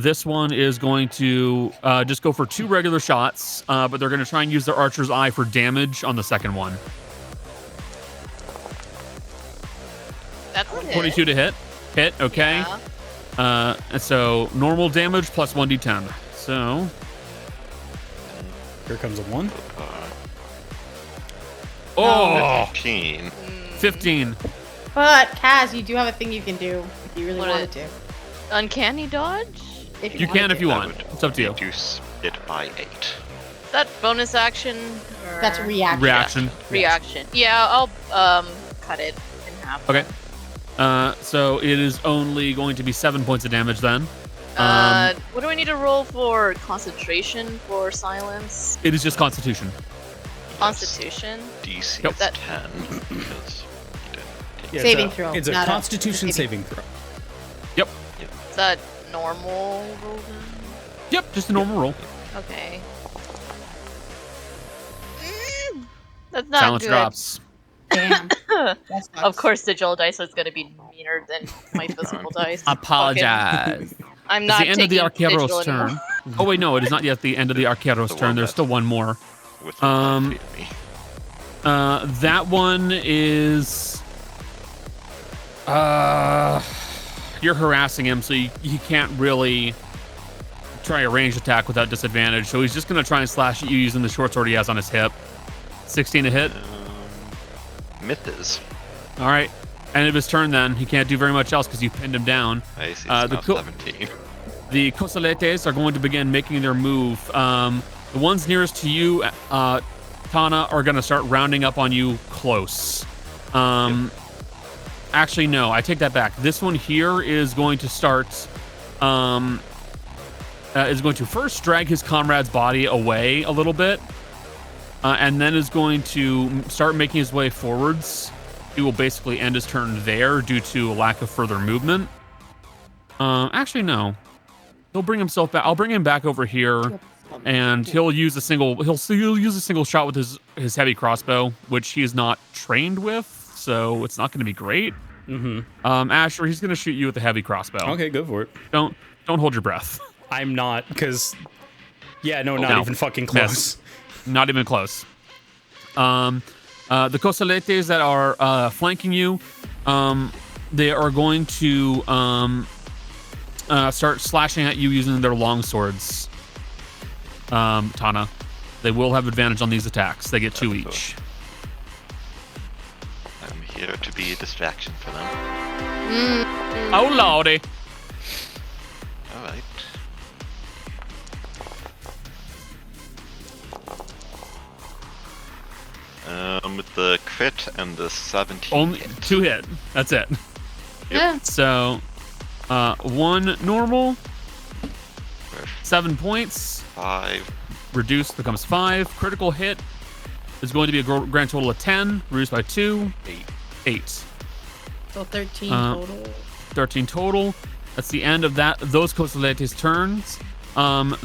This one is going to just go for 2 regular shots, but they're going to try and use their Archer's Eye for damage on the second one. That's a hit. 22 to hit. Hit, okay. Yeah. So normal damage plus 1d10. So Here comes a 1. Oh, 15. 15. But Kaz, you do have a thing you can do if you really What wanted is- to. Uncanny dodge? If You can if you want. I would It's up to you. reduce it by 8. Is that bonus action? Or... That's reaction. Reaction. Reaction. Yeah, I'll cut it in half. Okay. So it is only going to be 7 points of damage then. What do I need to roll for concentration for silence? It is just Constitution. Constitution? DC Yep. is 10. Because you didn't take Yeah, Saving it's a, throw, It's a not a Constitution saving throw. Yep. Is that normal roll then? Yep, just a normal roll. Okay. That's not Silence good. drops. Damn. Of course, digital dice is going to be meaner than my physical dice. Apologize. I'm It's not the end of the taking digital Arquero's anymore. turn. Oh wait, no, it is not yet the end of the Arquero's The turn. one There's that- still one more. with Um, me. That one is. You're harassing him, so he can't really try a ranged attack without disadvantage. So he's just gonna try and slash at you using the short sword he has on his hip. 16 to hit. Misses. All right. End of his turn then. He can't do very much else because you pinned him down. I see. The It's now co- 17. The Cosaletes are going to begin making their move. The ones nearest to you, Tana, are going to start rounding up on you close. Actually, no, I take that back. This one here is going to start. Is going to first drag his comrade's body away a little bit, and then is going to start making his way forwards. He will basically end his turn there due to a lack of further movement. Actually, no. He'll bring himself back. I'll bring him back over here, and he'll use a single. He'll use a single shot with his heavy crossbow, which he is not trained with, so it's not going to be great. Asher, he's going to shoot you with the heavy crossbow. Okay, go for it. Don't hold your breath. I'm not, because... Yeah, no, not No. even fucking close. Not even close. The Cosaletes that are flanking you, they are going to start slashing at you using their long swords. Tana, they will have advantage on these attacks. They get 2 each. I'm here to be a distraction for them. Oh lordy! Alright. With the crit and the 17 Only hit. 2 hit. That's it. Yeah. So, 1 normal, 7 points. 5. Reduced becomes 5. Critical hit is going to be a grand total of 10. Reduced by 2. 8. So 13 Uh, total. 13 total. That's the end of those Cosaletes turns.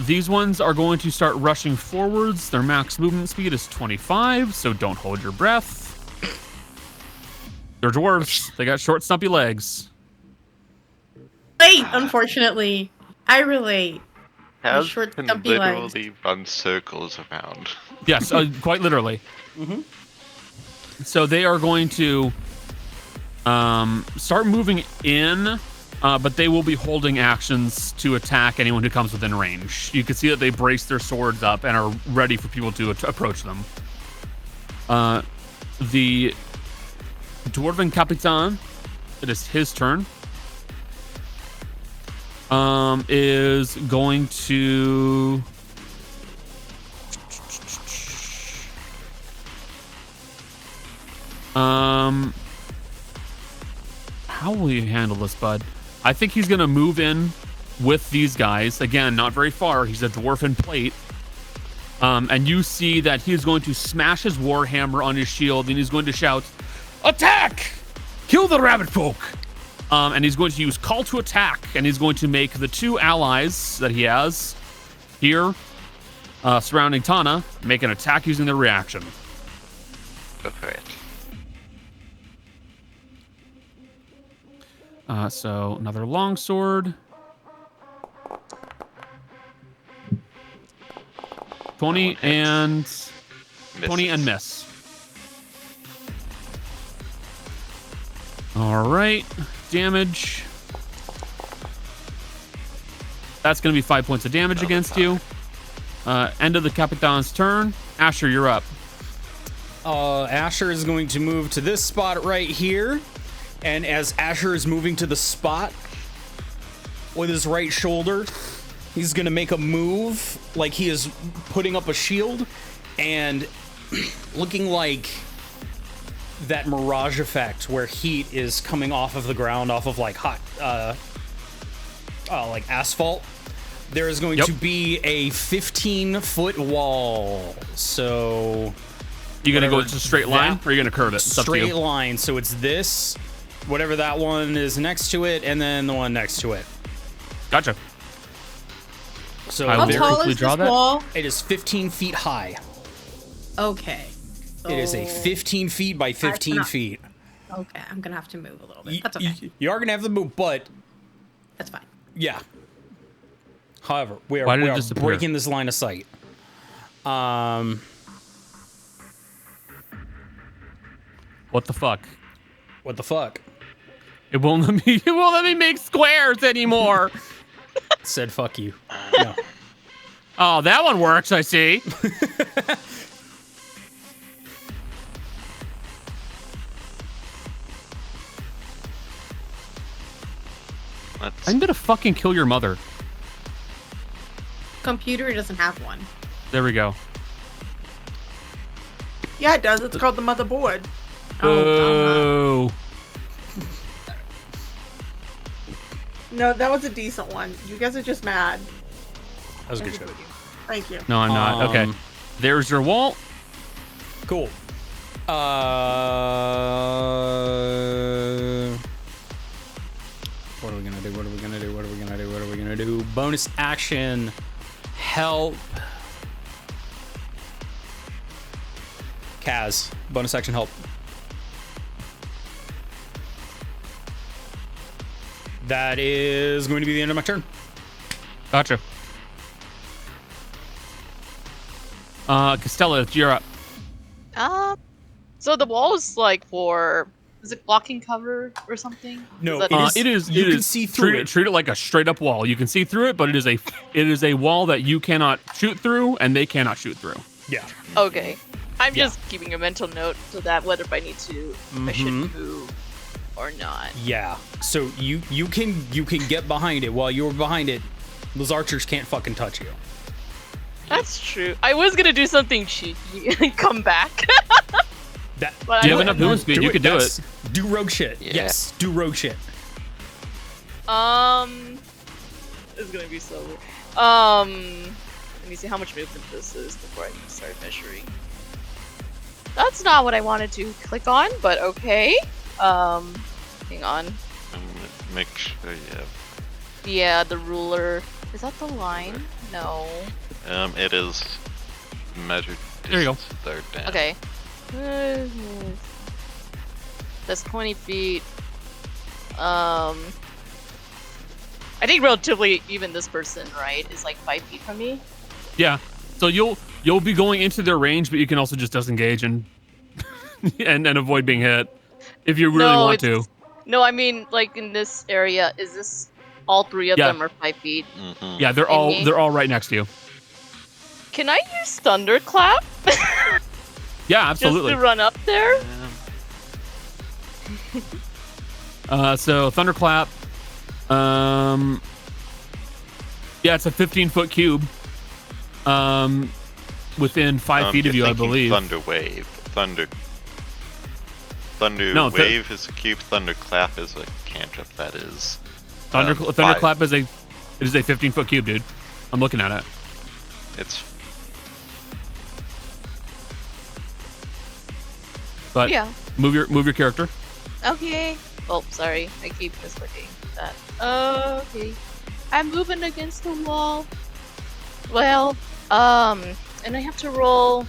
These ones are going to start rushing forwards. Their max movement speed is 25, so don't hold your breath. They're dwarves. They got short, stumpy legs. Late, unfortunately. I relate. Has short, can stumpy legs. literally run circles around. Yes, quite literally. So they are going to start moving in, but they will be holding actions to attack anyone who comes within range. You can see that they brace their swords up and are ready for people to approach them. The Dwarven Capitan, it is his turn. Is going to how will you handle this, bud? I think he's gonna move in with these guys. Again, not very far. He's a dwarven plate. And you see that he is going to smash his warhammer on his shield, and he's going to shout, "Attack! Kill the rabbit folk!" And he's going to use call to attack, and he's going to make the 2 allies that he has here, surrounding Tana, make an attack using their reaction. Go for it. So another longsword. 20 and 20 and miss. All right, damage. That's going to be 5 points of damage against you. End of the Capitan's turn. Asher, you're up. Asher is going to move to this spot right here. And as Asher is moving to the spot with his right shoulder, he's going to make a move like he is putting up a shield and looking like that mirage effect where heat is coming off of the ground, off of like hot, like asphalt. There is going to be a 15-foot wall. So you going to go just a straight line, or are you going to curve it? It's straight line. So it's this, whatever that one is next to it, and then the one next to it. Gotcha. So how tall is this wall? It is 15 feet high. Okay. So it is a 15 feet by 15 feet. Okay, I'm gonna have to move a little bit. That's okay. You are gonna have to move, but that's fine. Yeah. However, we are breaking this line of sight. What the fuck? What the fuck? It won't let me. It won't let me make squares anymore. Said fuck you. No. Oh, that one works. I see. I'm gonna fucking kill your mother. Computer doesn't have one. There we go. Yeah, it does. It's called the motherboard. Oh. No, that was a decent one. You guys are just mad. That was a good show. Thank you. No, I'm not. Okay. There's your wall. Cool. What are we gonna do? What are we gonna do? What are we gonna do? What are we gonna do? Bonus action. Help. Kaz. Bonus action help. That is going to be the end of my turn. Gotcha. Costella, you're up. So the wall is like for, is it blocking cover or something? No, it is. You can see through it. Treat it like a straight up wall. You can see through it, but it is a wall that you cannot shoot through, and they cannot shoot through. Yeah. Okay. I'm just keeping a mental note so that whether I need to, I should move or not. Yeah. So you can get behind it. While you're behind it, those archers can't fucking touch you. That's true. I was gonna do something cheeky and come back. Do you have enough movement speed? You could do it. Do rogue shit. Yeah. Yes. Do rogue shit. It's gonna be so weird. Let me see how much movement this is before I start measuring. That's not what I wanted to click on, but okay. Hang on. Make sure you have. Yeah, the ruler. Is that the line? No. It is measured There you go. third down. Okay. That's 20 feet. I think relatively even this person, right, is like 5 feet from me. Yeah. So you'll be going into their range, but you can also just disengage and and avoid being hit if you really want to. No, I mean like in this area. Is this all three of them are 5 feet? Mm-hmm. Yeah, they're all right next to you. Can I use thunderclap? Yeah, absolutely. Just to run up there? So thunderclap. Yeah, it's a 15-foot cube. Within 5 feet of you, I believe. Thunder wave. Thunder wave is a cube. Thunderclap is a cantrip. That is. Thunderclap is a 15-foot cube, dude. I'm looking at it. It's. But Yeah. move your character. Okay. Oh, sorry. I keep misclicking that. Okay. I'm moving against the wall. Well, and I have to roll.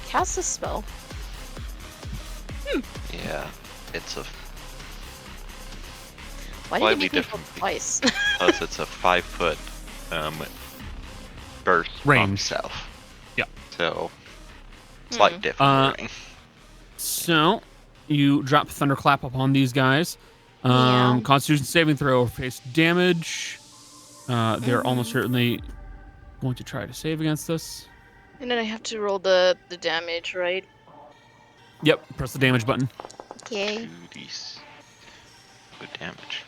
Cast a spell. Yeah, it's a Why did you slightly make me roll different twice? because it's a 5-foot burst Range. from south. Yeah. So slight different. Range. So you drop thunderclap upon these guys. Yeah. Constitution saving throw, face damage. They're almost certainly going to try to save against this. And then I have to roll the damage, right? Yep, press the damage button. Okay. 2d. Good damage.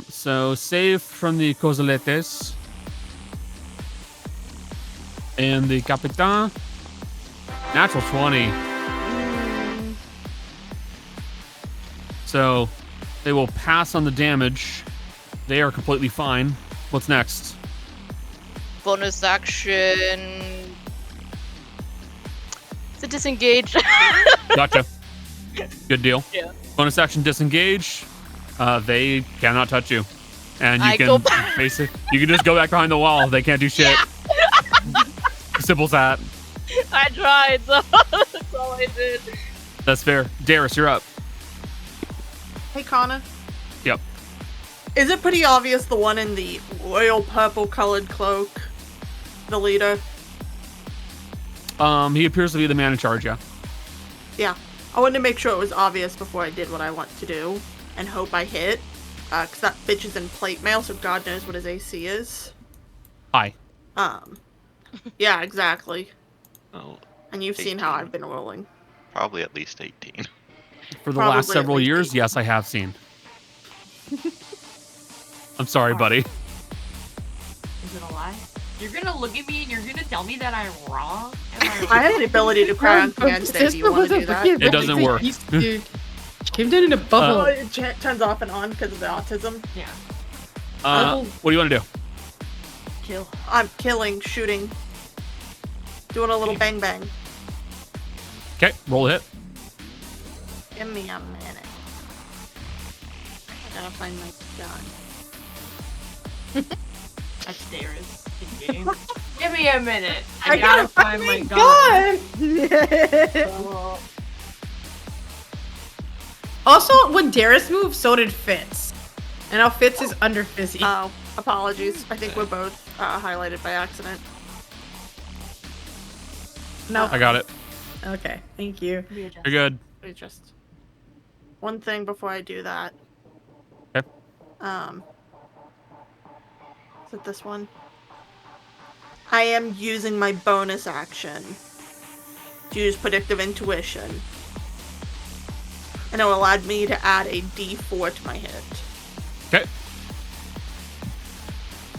So save from the Cosaletes. And the Capitan. Natural 20. So they will pass on the damage. They are completely fine. What's next? Bonus action. It's a disengage. Gotcha. Good deal. Yeah. Bonus action disengage. They cannot touch you. And you I can go basically you can just go back behind the wall. They can't do shit. Simple as that. I tried, so that's all I did. That's fair. Darius, you're up. Hey, Connor. Yep. Is it pretty obvious the one in the royal purple colored cloak? The leader? He appears to be the man in charge, yeah. Yeah. I wanted to make sure it was obvious before I did what I want to do. And hope I hit. Because that bitch is in plate mail, so God knows what his AC is. Hi. Yeah, exactly. Oh, And you've seen how I've been rolling. probably at least 18. For the Probably last at several least years, 18. yes, I have seen. I'm sorry, buddy. Is it a lie? You're gonna look at me and you're gonna tell me that I'm wrong? Am I I have the ability to cry on command today. Do you want to do that? It doesn't work. Dude, she came down in a Oh, bubble. it turns off and on because of the autism. Yeah. What do you want to do? Kill. I'm killing, shooting. Doing a little bang bang. Okay, roll a hit. Give me a minute. I gotta find my gun. That's Darius in game. Give me a minute. I gotta find my gun. Oh. Also, when Darius moved, so did Fitz. And now Fitz is under Fizzy. Oh, apologies. I think we're both highlighted by accident. No. I got it. Okay, thank you. You're good. Wait, just one thing before I do that. Okay. Is it this one? I am using my bonus action to use predictive intuition. And it allowed me to add a D4 to my hit. Okay.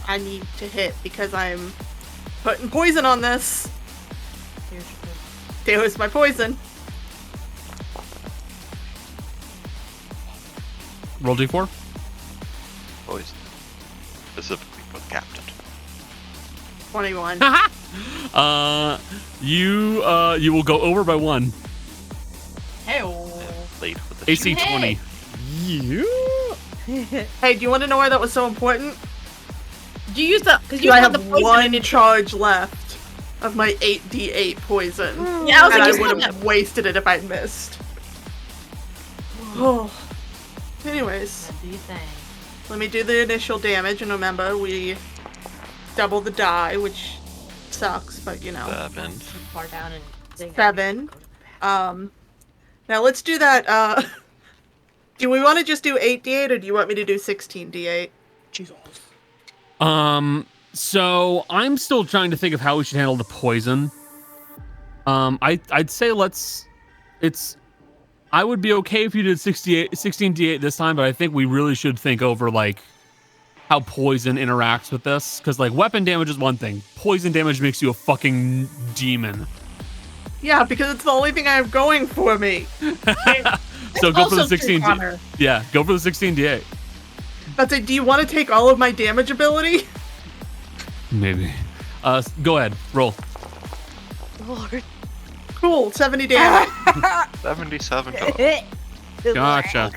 I need to hit because I'm putting poison on this. Here's your food. There's my poison. Roll d4. Poison. Specifically for Captain. 21. You will go over by 1. Hey-oh. Late with the AC Hey. 20. Hey, do you want to know why that was so important? You use the because you I had have the poison one in it. charge left of my 8d8 poison. Yeah, I was And like, I you would had have that. wasted it if I'd missed. Oh. Anyways, What do you think? let me do the initial damage, and remember, we double the die, which sucks, but you know. 7. So far down and dig 7. Now let's do that, do we want to just do 8d8, or do you want me to do 16d8? Jesus. So I'm still trying to think of how we should handle the poison. I'd say I would be okay if you did 16d8 this time, but I think we really should think over like how poison interacts with this, because like weapon damage is one thing, poison damage makes you a fucking demon. Yeah, because it's the only thing I have going for me. So go for the Also true, 16. Connor. Yeah, go for the 16d8. But do you want to take all of my damage ability? Maybe. Go ahead, roll. Lord. Cool, 70 damage. 77 total. Gotcha.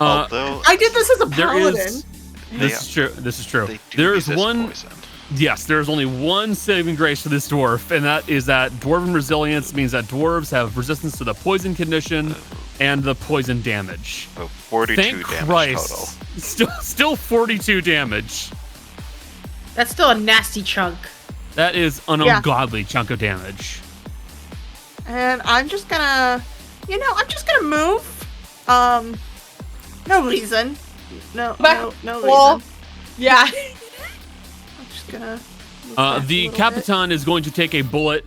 Although I did this as a There paladin. is. This is true. This is true. they do There is resist one. poison. Yes, there is only one saving grace for this dwarf, and that is that dwarven resilience means that dwarves have resistance to the poison condition and the poison damage. So 42 Thank damage Christ. total. Still 42 damage. That's still a nasty chunk. That is an Yeah. ungodly chunk of damage. And I'm just gonna, move. No reason. No reason. Well, yeah. I'm just gonna. move back a The little Capitan is going to take a bullet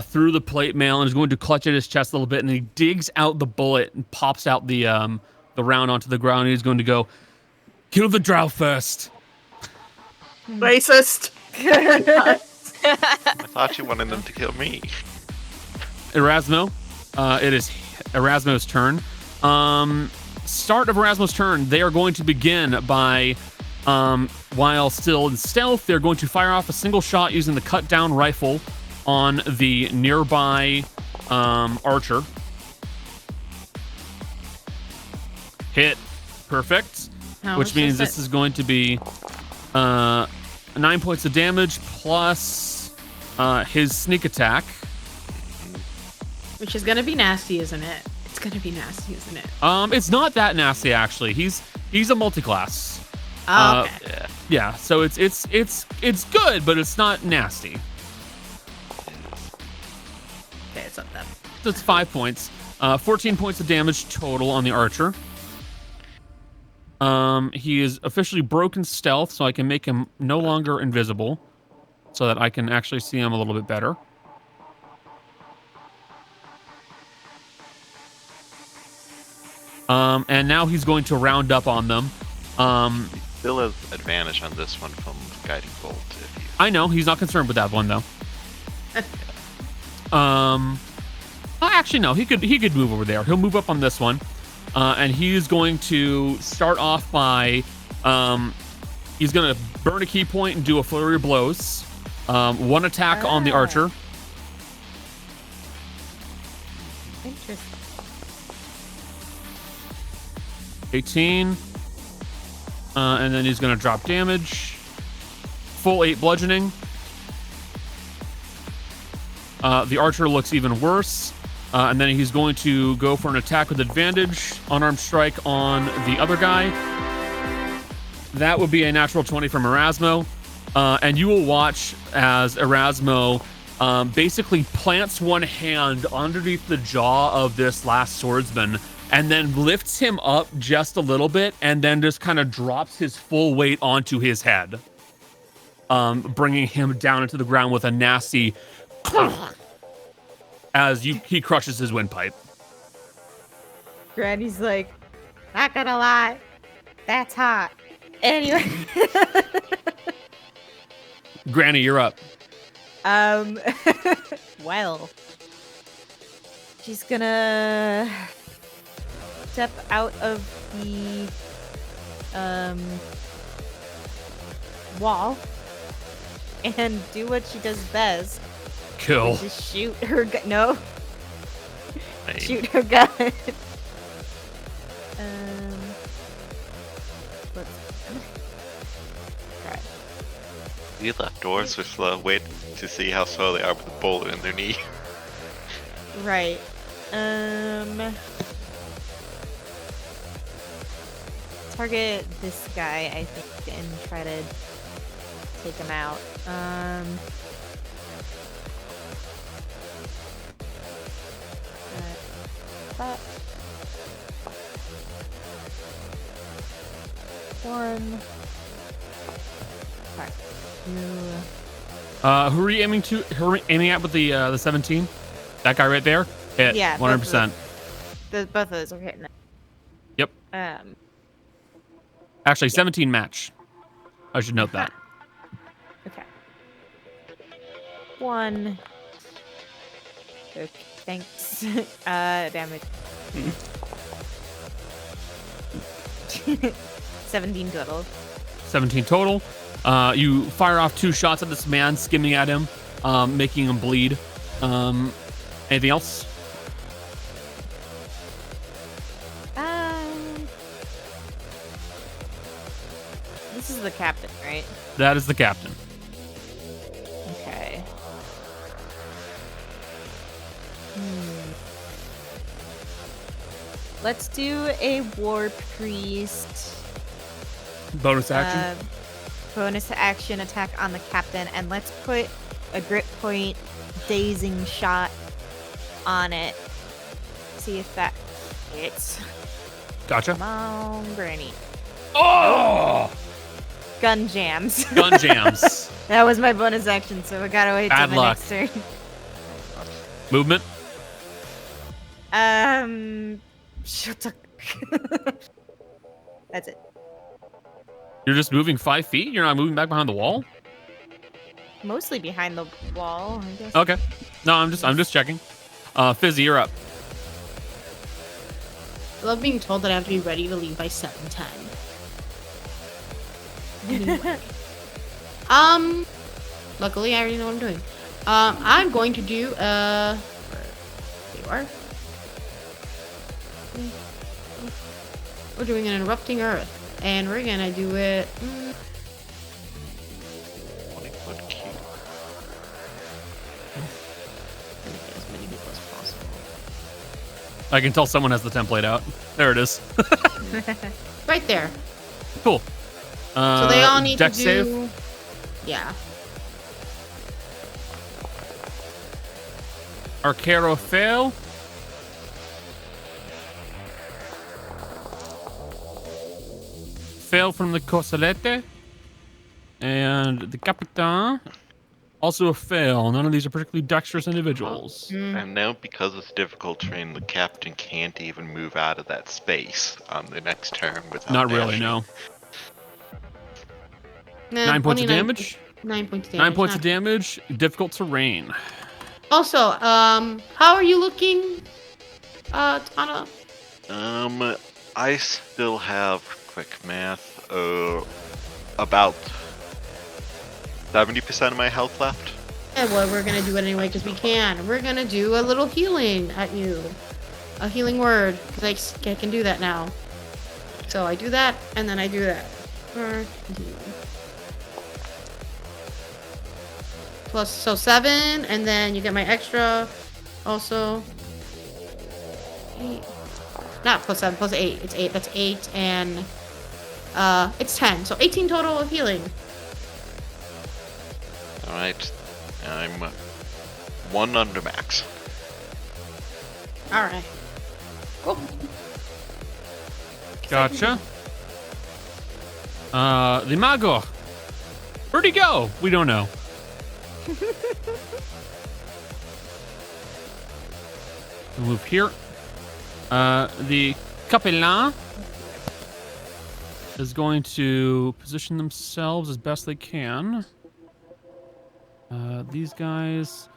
through the plate mail and is going to clutch at his chest a little bit, and he digs out the bullet and pops out the round onto the ground. And he's going to go, kill the drow first. bit. Racist. I thought you wanted them to kill me. Erasmo, it is Erasmo's turn. Start of Erasmo's turn, they are going to begin by, while still in stealth, they're going to fire off a single shot using the cut down rifle on the nearby archer. Hit. Perfect. No, Which it's means just this that- is going to be 9 points of damage plus his sneak attack. Which is gonna be nasty, isn't it? It's gonna be nasty, isn't it? It's not that nasty actually. He's a multi-class. Oh, okay. Yeah, so it's good, but it's not nasty. Okay, it's up then. So it's 5 points. 14 points of damage total on the archer. He is officially broken stealth, so I can make him no longer invisible, so that I can actually see him a little bit better. And now he's going to round up on them. Still has advantage on this one from Guiding Bolt. If you... I know he's not concerned with that one though. Actually no, he could move over there. He'll move up on this one, and he's going to start off by he's going to burn a key point and do a flurry of blows. One attack on the archer. Interesting. 18. And then he's going to drop damage. Full 8 bludgeoning. The archer looks even worse. And then he's going to go for an attack with advantage. Unarmed strike on the other guy. That would be a natural 20 from Erasmo. And you will watch as Erasmo basically plants one hand underneath the jaw of this last swordsman and then lifts him up just a little bit and then just kind of drops his full weight onto his head, bringing him down into the ground with a nasty as he crushes his windpipe. Granny's like, not gonna lie, that's hot. Anyway. Granny, you're up. Well, she's gonna step out of the wall and do what she does best. Kill. Just shoot her gun. No, Hey, shoot her gun. Let's try. you left doors with slow. Wait to see how slow they are with a bullet in their knee. Right. Target this guy, I think, and try to take him out. That. One. Alright. Who are you aiming at with the 17? That guy right there? Hit. Yeah, 100%. both of those are hitting. Yep. Um. Actually, 17 match. I should note that. Okay. 1. Okay, thanks. Damage. 17 total. 17 total. You fire off 2 shots at this man, skimming at him, making him bleed. Anything else? This is the captain, right? That is the captain. Okay. Let's do a war priest. Bonus action. Bonus action attack on the captain, and let's put a grip point dazing shot on it. See if that hits. Gotcha. Come on, Granny. Oh! Gun jams. Gun jams. That was my bonus action, so I gotta wait Bad till my luck. next turn. Movement. Shut up. That's it. You're just moving 5 feet? You're not moving back behind the wall? Mostly behind the wall, I guess. Okay. No, I'm just checking. Fizzy, you're up. I love being told that I have to be ready to leave by 7:10. Anyway. Luckily I already know what I'm doing. I'm going to do there you are. We're doing an erupting earth, and we're gonna do it. 20-foot cube. Get as many people as possible. I can tell someone has the template out. There it is. Right there. Cool. So they all need to dex do. save. Yeah. Arcaro fail. Fail from the Cosalete. And the Capitan. Also a fail. None of these are particularly dexterous individuals. And now, because it's difficult terrain, the captain can't even move out of that space on the next turn without Not really, dashing. no. 9 points of damage. 9 points of damage. 9 points not- of damage. Difficult terrain. Also, how are you looking, Tana? I still have quick math. About 70% of my health left. Yeah, well, we're gonna do it anyway because we can. We're gonna do a little healing at you. A healing word, because I can do that now. So I do that, and then I do that. Plus, so 7, and then you get my extra. Also, 8. Not plus 7, plus 8. It's 8. That's 8, and it's 10. So 18 total of healing. Alright. I'm 1 under max. All right. Cool. Gotcha. The Mago. Where'd he go? We don't know. We'll move here. The Capellan is going to position themselves as best they can. These guys.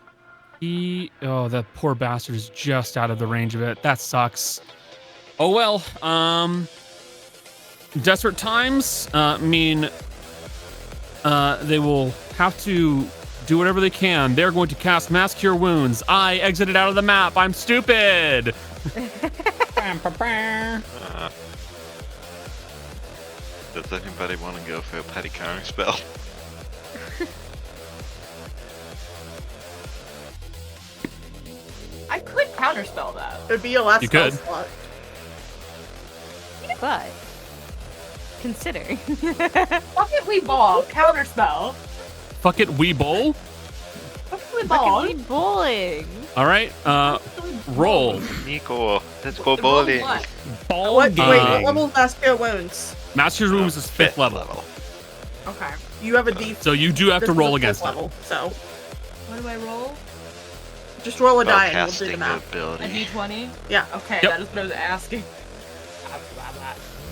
Oh, that poor bastard is just out of the range of it. That sucks. Oh well. Desperate times mean they will have to do whatever they can. They're going to cast Mass Cure Wounds. I exited out of the map. I'm stupid. Does anybody want to go for a petty counter spell? I could counterspell that. It'd be a last You spell could. slot. But consider. Fuck it, we ball. Counterspell. Fuck it, we bowl. Fuck it, we ball. Fucking bowling. All right. Roll. Nico, let's go Roll bowling. what? Ball Wait, game. what level is Mass Cure Wounds? Master Wounds is 5th level. Okay. You have a D. So you do have to this is roll a against fifth it. level, so What do I roll? Just roll a die and we'll do the Spellcasting math. A ability. d20? Yeah. Okay, Yep. that is what I was asking.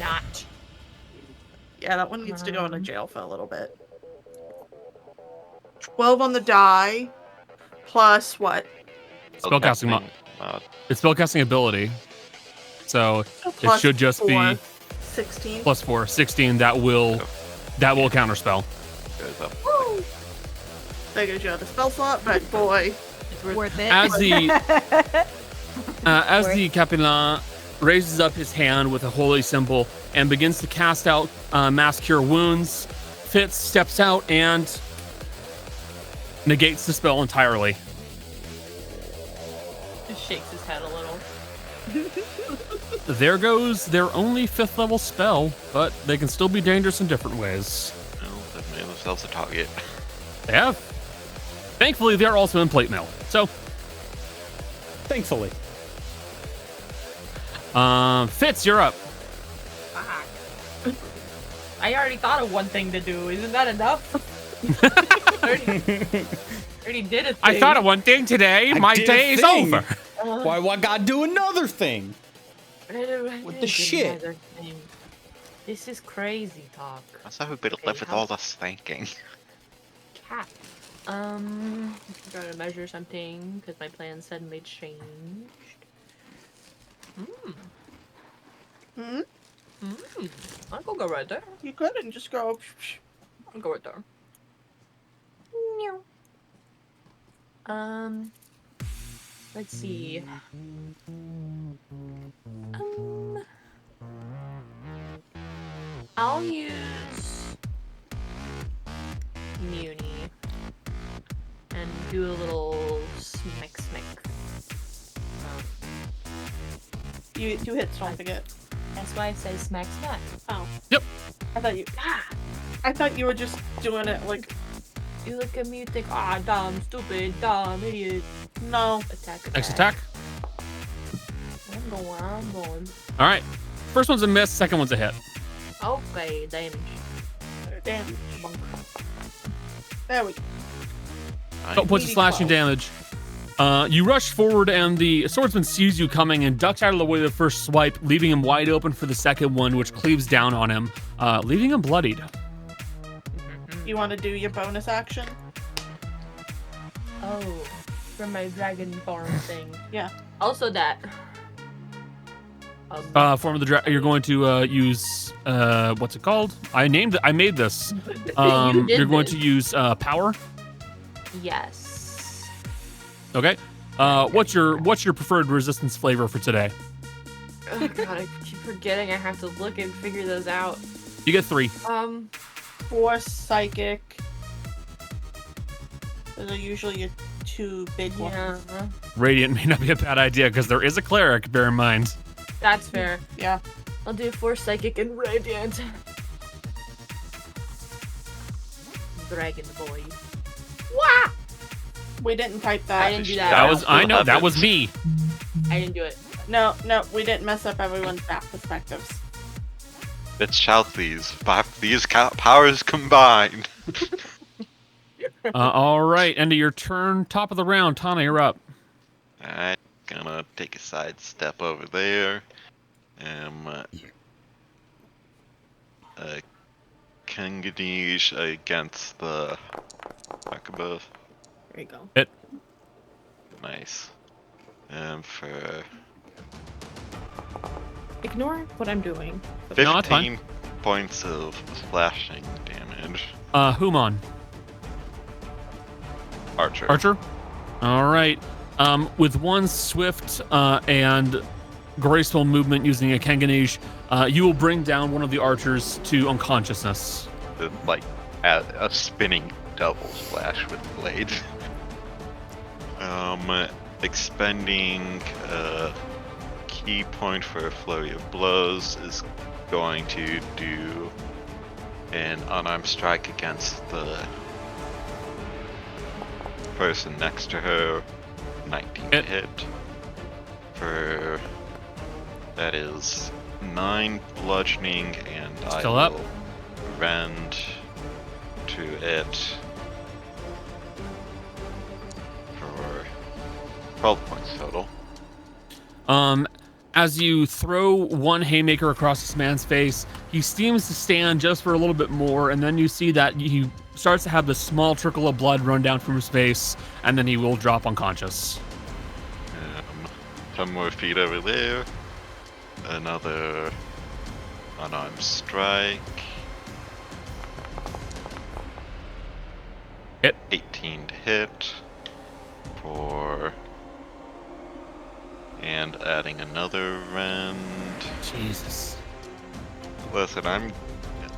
Not. Yeah, that one needs to go into jail for a little bit. 12 on the die. Plus what? Spellcasting it's spellcasting ability. So it Plus should just 4, be 16. plus 4, 16. That will counterspell. Goes up. Woo! That gives you the spell slot, but boy. It's Worth it. As the Capellan raises up his hand with a holy symbol and begins to cast out Mass Cure Wounds, Fitz steps out and negates the spell entirely. Just shakes his head a little. There goes their only 5th level spell, but they can still be dangerous in different ways. Well, they've made themselves a target. They have. Thankfully, they're also in plate mail. So, Thankfully. Fitz, you're up. Fuck. I already thought of one thing to do. Isn't that enough? already did a thing. I thought of one thing today. I My did a day is thing. over. Why gotta do another thing? What the shit? This is crazy talk. That's how we better Okay, live with how- all this thinking. Cat. I'm gotta measure something because my plan suddenly changed. I'll go right there. You could and just go. I'll go right there. Let's see. I'll use Muni and do a little smack. You hits, don't forget. That's why it says smack. Oh. Yep. I thought you were just doing it like. You look at me, you think, dumb, stupid, dumb, idiot. No. Attack. Next attack. I'm going. All right. First one's a miss. Second one's a hit. Okay, damage. Damage. There we go. Couple points of slashing damage. You rush forward, and the swordsman sees you coming and ducks out of the way of the first swipe, leaving him wide open for the second one, which cleaves down on him, leaving him bloodied. You want to do your bonus action? Oh, from my dragon form thing. Yeah. Also that. Form of the dragon. You're going to use what's it called? I made this. You're going to use power. Yes. Okay. What's your preferred resistance flavor for today? Oh god, I keep forgetting I have to look and figure those out. You get 3. 4 psychic. Those are usually your 2 big ones. Yeah, Radiant may not be a bad idea because there is a cleric. Bear in mind. that's fair. Yeah. I'll do 4 psychic and radiant. Dragon boy. Wah! We didn't type that. I didn't do that. That was me. I didn't do it. No, we didn't mess up everyone's map perspectives. Let's shout these powers combined. All right. End of your turn. Top of the round. Tana, you're up. Alright, gonna take a side step over there. Kangadij against the Arquebus. There you go. Hit. Nice. For Ignore what I'm doing. No, it's fine. 15 points of slashing damage. Human. Archer. Archer. All right. With one swift and graceful movement using a Kanganij, you will bring down one of the archers to unconsciousness. Like a spinning double slash with blades. Expending a key point for a flurry of blows is going to do an unarmed strike against the person next to her. 19 to hit. For that is 9 bludgeoning, and Still I up. will rend to it for 12 points total. As you throw one haymaker across this man's face, he seems to stand just for a little bit more, and then you see that he starts to have this small trickle of blood run down from his face, and then he will drop unconscious. 10 more feet over there. Another unarmed strike. Hit. 18 to hit. And adding another rend. Jesus. Listen,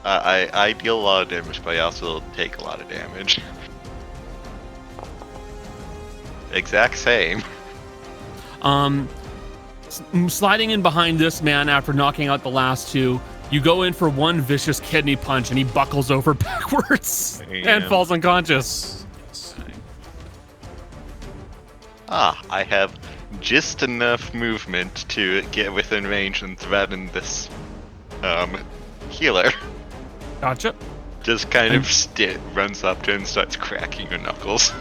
I deal a lot of damage, but I also take a lot of damage. Exact same. Sliding in behind this man after knocking out the last two, you go in for one vicious kidney punch, and he buckles over backwards and falls unconscious. I have just enough movement to get within range and threaten this healer. Gotcha. Just kind of runs up to him and starts cracking your knuckles.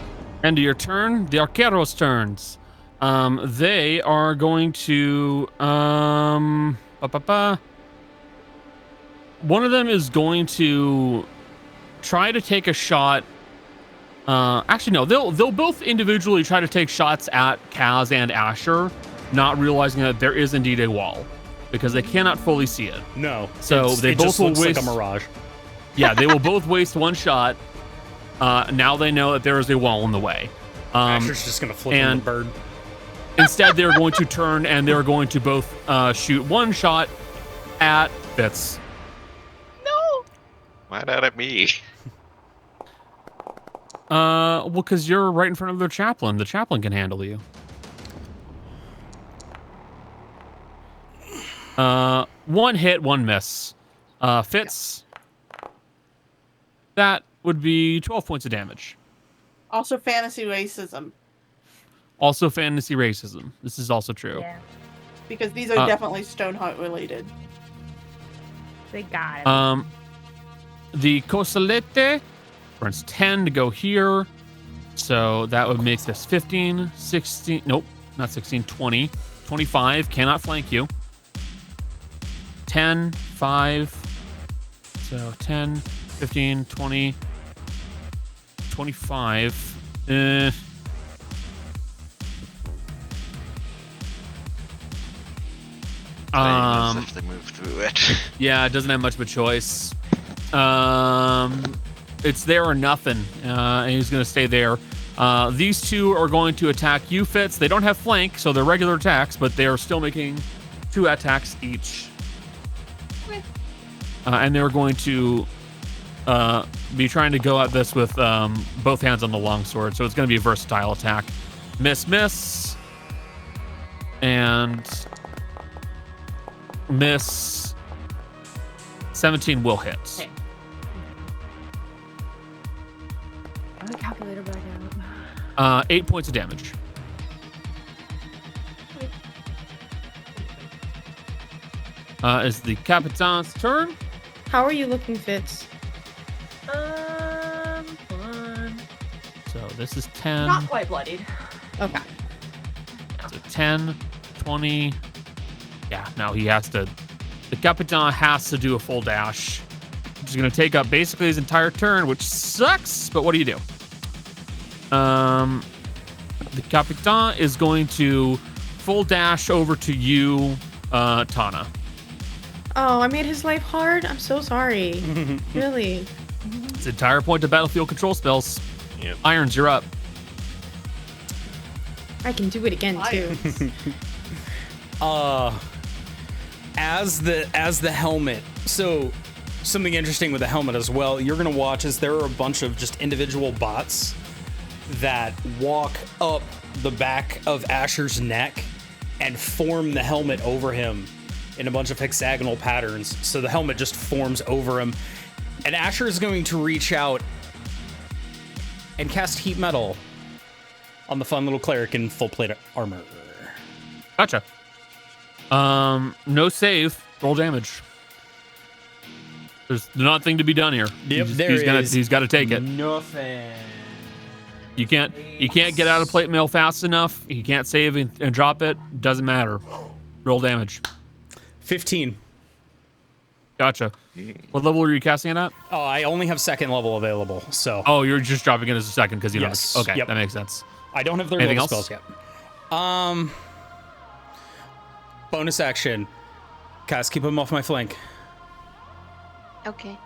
End of your turn. The Arqueros' turns. They are going to one of them is going to try to take a shot. Actually, no. They'll both individually try to take shots at Kaz and Asher, not realizing that there is indeed a wall because they cannot fully see it. No. So they both will looks waste like a mirage. Yeah, they will both waste one shot. Now they know that there is a wall in the way. Asher's just gonna flip him the bird. Instead, they're going to turn and they're going to both shoot one shot at Fitz. No. Why not at me? Well, because you're right in front of their chaplain. The chaplain can handle you. One hit, one miss. Fitz. That would be 12 points of damage. Also, fantasy racism. Also, fantasy racism. This is also true. Yeah, Because these are definitely Stoneheart related. they got it. The Cosalete burns 10 to go here. So that would make this 15, 16. Nope, not 16, 20. 25. Cannot flank you. 10, 5. So 10, 15, 20, 25. If they move through it. Yeah, it doesn't have much of a choice. It's there or nothing, and he's going to stay there. These two are going to attack you, Fitz. They don't have flank, so they're regular attacks, but they are still making 2 attacks each. And they're going to be trying to go at this with both hands on the longsword, so it's going to be a versatile attack. Miss, and miss. 17 will hit. Okay. The calculator back out. 8 points of damage. Is the Capitan's turn. How are you looking, Fitz? Fun. So this is 10. Not quite bloodied. Okay. So 10, 20. Yeah, now he has to. The Capitan has to do a full dash, which is going to take up basically his entire turn, which sucks. But what do you do? The Capitan is going to full dash over to you, Tana. Oh, I made his life hard? I'm so sorry. Really? It's an entire point of battlefield control spells. Yep. Irons, you're up. I can do it again, too. As the helmet. So something interesting with the helmet as well, you're gonna watch is there are a bunch of just individual bots that walk up the back of Asher's neck and form the helmet over him in a bunch of hexagonal patterns. So the helmet just forms over him. And Asher is going to reach out and cast Heat Metal on the fun little cleric in full plate armor. Gotcha. No save. Roll damage. There's nothing to be done here. Yep, He's got to take it. Nothing. You can't get out of plate mail fast enough. You can't save and drop it. Doesn't matter. Roll damage. 15. Gotcha. What level are you casting it at? Oh, I only have second level available, so. Oh, you're just dropping it as a second because you Yes. don't. Okay, Yep. that makes sense. I don't have third Anything level else? spells yet. Bonus action. Guys, keep him off my flank. Okay.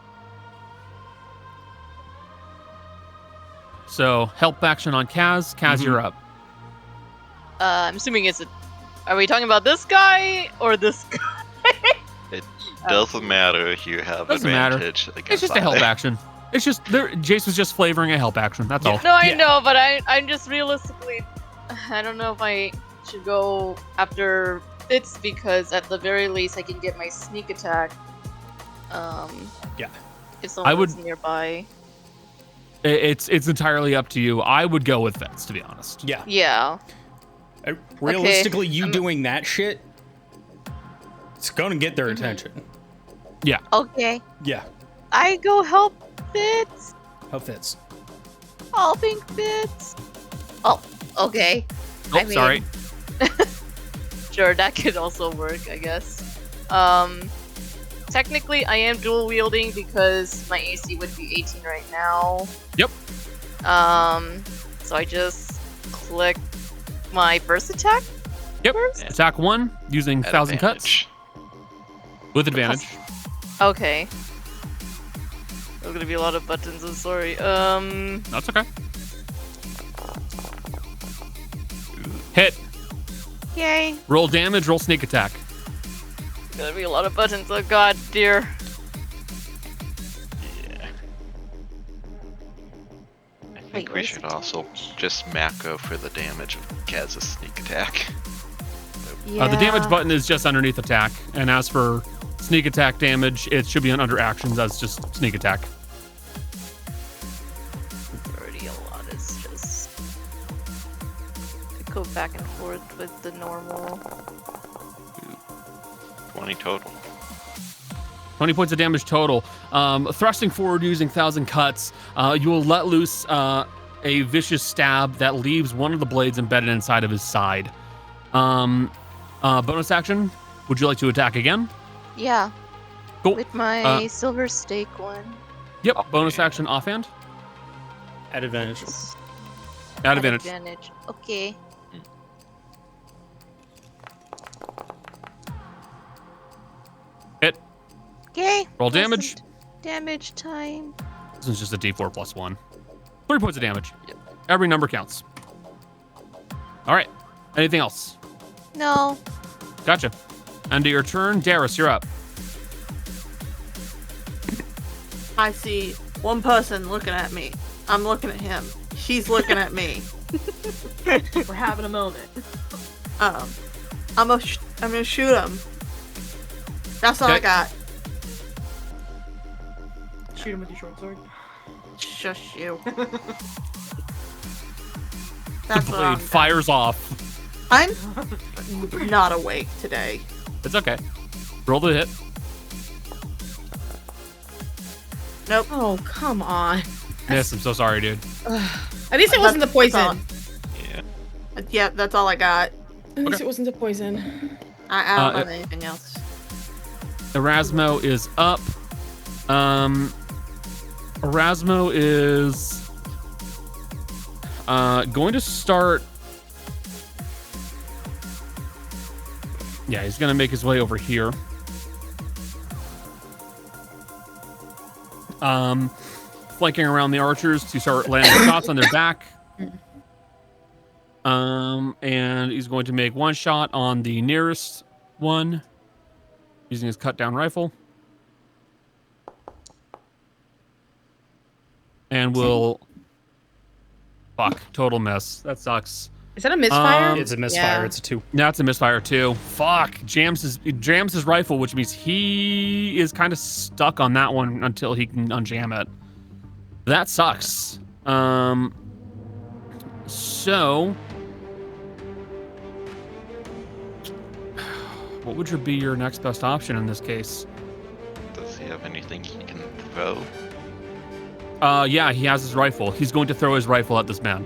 So help action on Kaz. Kaz, you're up. I'm assuming it's a. Are we talking about this guy or this guy? It doesn't matter if you have Doesn't matter. advantage against It's just a help either. action. It's just Jace was just flavoring a help action. That's all. No, I Yeah. know, but I'm just realistically. I don't know if I should go after Fitz because at the very least I can get my sneak attack. Yeah. If someone I would- is nearby. It's entirely up to you. I would go with Fitz, to be honest. Yeah. Yeah. Realistically, you I'm- doing that shit, it's gonna get their attention. Yeah. Okay. Yeah. I go help Fitz. How fits. Helping Fitz. Oh, okay. Oh, I mean- sorry. Sure, that could also work, I guess. Technically, I am dual wielding because my AC would be 18 right now. Yep. So I just click my first attack. Yep. First? Attack 1 using At 1,000 cuts advantage. with advantage. Okay. There's gonna be a lot of buttons. I'm sorry. That's okay. Hit. Yay. Roll damage. Roll sneak attack. Gonna be a lot of buttons. Oh god, dear. Yeah. I think Wait, we where's should the also just macro for the damage of Kaz's sneak attack. Yeah. The damage button is just underneath attack, and as for sneak attack damage, it should be under actions. That's just sneak attack. Already a lot. It's just to go back and forth with the normal. 20 total. 20 points of damage total. Thrusting forward using 1,000 cuts, you will let loose a vicious stab that leaves one of the blades embedded inside of his side. Bonus action, would you like to attack again? Yeah. Cool. With my silver stake one. Yep, bonus action offhand. At advantage. At advantage. Advantage. Okay. Hit. Okay. Roll damage. Damage time. This is just a d4 plus 1. 3 points of damage. Yep. Every number counts. All right. Anything else? No. Gotcha. End of your turn. Darius, you're up. I see one person looking at me. I'm looking at him. She's looking at me. We're having a moment. I'm gonna shoot him. That's all I Okay. got. Shoot him with your short sword. Shush you. The That's what I'm blade fires off. I'm not awake today. It's okay. Roll the hit. Nope. Oh, come on. Miss. I'm so sorry, dude. At least it wasn't the poison. Yeah. Yeah, that's all I got. At least Okay. it wasn't the poison. I don't Uh, have anything else. Erasmo is up. Erasmo is going to start. Yeah, he's going to make his way over here. Flanking around the archers to start landing shots on their back. And he's going to make one shot on the nearest one using his cut down rifle. And will total miss. That sucks. Is that a misfire? It's a misfire. Yeah. It's a 2. That's a misfire too. Fuck. Jams his rifle, which means he is kind of stuck on that one until he can unjam it. That sucks. So what would be your next best option in this case? Does he have anything he can throw? Yeah, he has his rifle. He's going to throw his rifle at this man.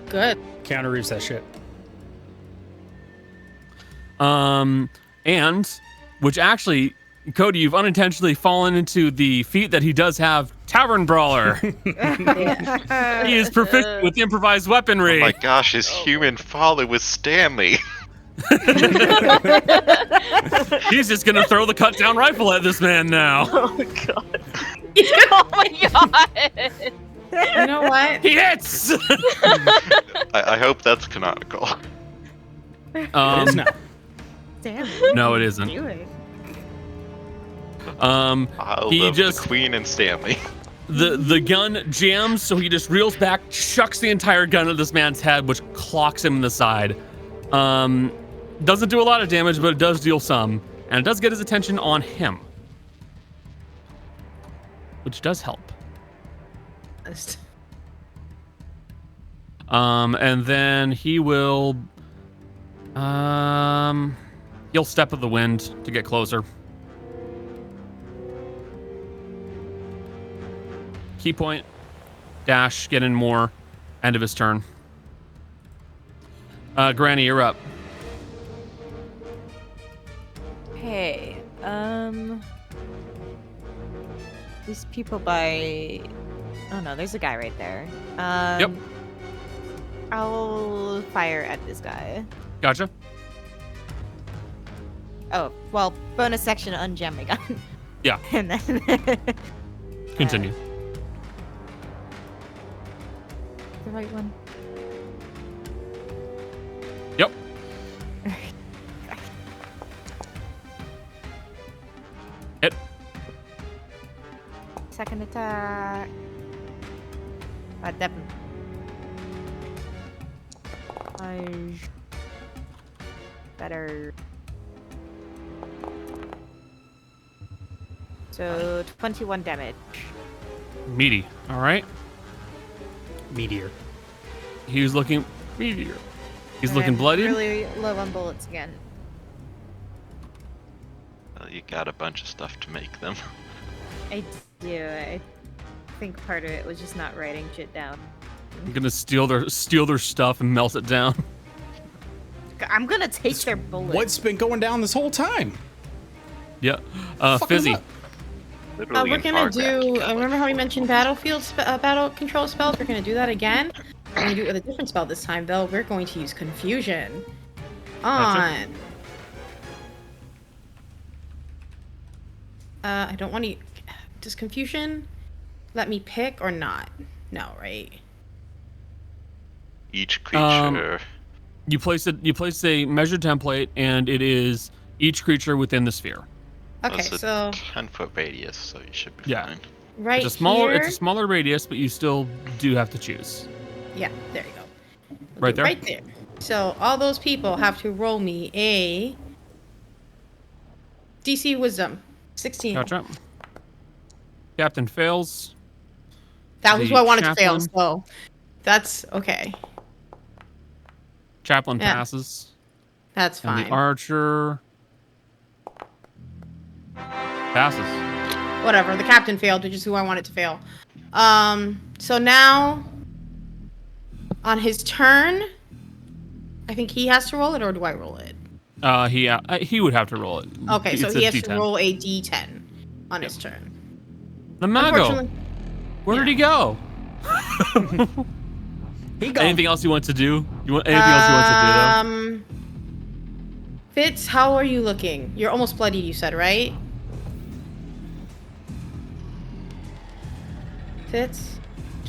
Good. Counter Reeves that shit. And which actually, Cody, you've unintentionally fallen into the feat that he does have, Tavern Brawler. He is proficient with improvised weaponry. Oh my gosh, his human folly was Stanley. He's just gonna throw the cut down rifle at this man now. Oh god. Oh my god. You know what? He hits. I hope that's canonical. It is now. Damn. No, it isn't. Doing. I He love just- the Queen and Stanley. The gun jams, so he just reels back, chucks the entire gun at this man's head, which clocks him in the side. Doesn't do a lot of damage, but it does deal some, and it does get his attention on him, which does help. And then he will, he'll step of the wind to get closer. Key point, dash, get in more, end of his turn. Granny, you're up. Hey, these people by... Oh no, there's a guy right there. Yep. I'll fire at this guy. Gotcha. Oh, well, bonus section, ungem my gun. Yeah. And then... Continue. The right one. Yep. Hit. Second attack. Definitely. Better. So 21 damage. Meaty. All right. Meteor. He's looking meteor. He's looking I'm bloodied. Really low on bullets again. Well, you got a bunch of stuff to make them. I do. I think part of it was just not writing shit down. I'm gonna steal their stuff and melt it down. I'm gonna take their bullets. What's been going down this whole time? Yeah. Fuck Fizzy. is up? Literally We're an gonna Hargrak. do. Remember how we mentioned battlefield battle control spells? We're gonna do that again. We're gonna do it with a different spell this time, though. We're going to use confusion on. I don't want to. Does confusion let me pick or not? No, right? Each creature. You place a measured template, and it is each creature within the sphere. Okay, That's a so 10-foot radius, so you should be Yeah. fine. right It's a here. smaller radius, but you still do have to choose. Yeah, there you go. Right there? Right there. So all those people have to roll me a DC Wisdom 16. Gotcha. Captain fails. That was The what I wanted to fail, chaplain. so that's okay. Chaplain Yeah. passes. That's And fine. the archer passes. Whatever. The captain failed, which is who I wanted to fail. So now on his turn, I think he has to roll it, or do I roll it? He would have to roll it. Okay, so It's he a has to D10. roll a D10 on his turn. The Mago. Unfortunately, Where did he go? He gone. Anything else you want to do? Anything else you want to do Fitz, how are you looking? You're almost bloodied, you said, right? Fitz?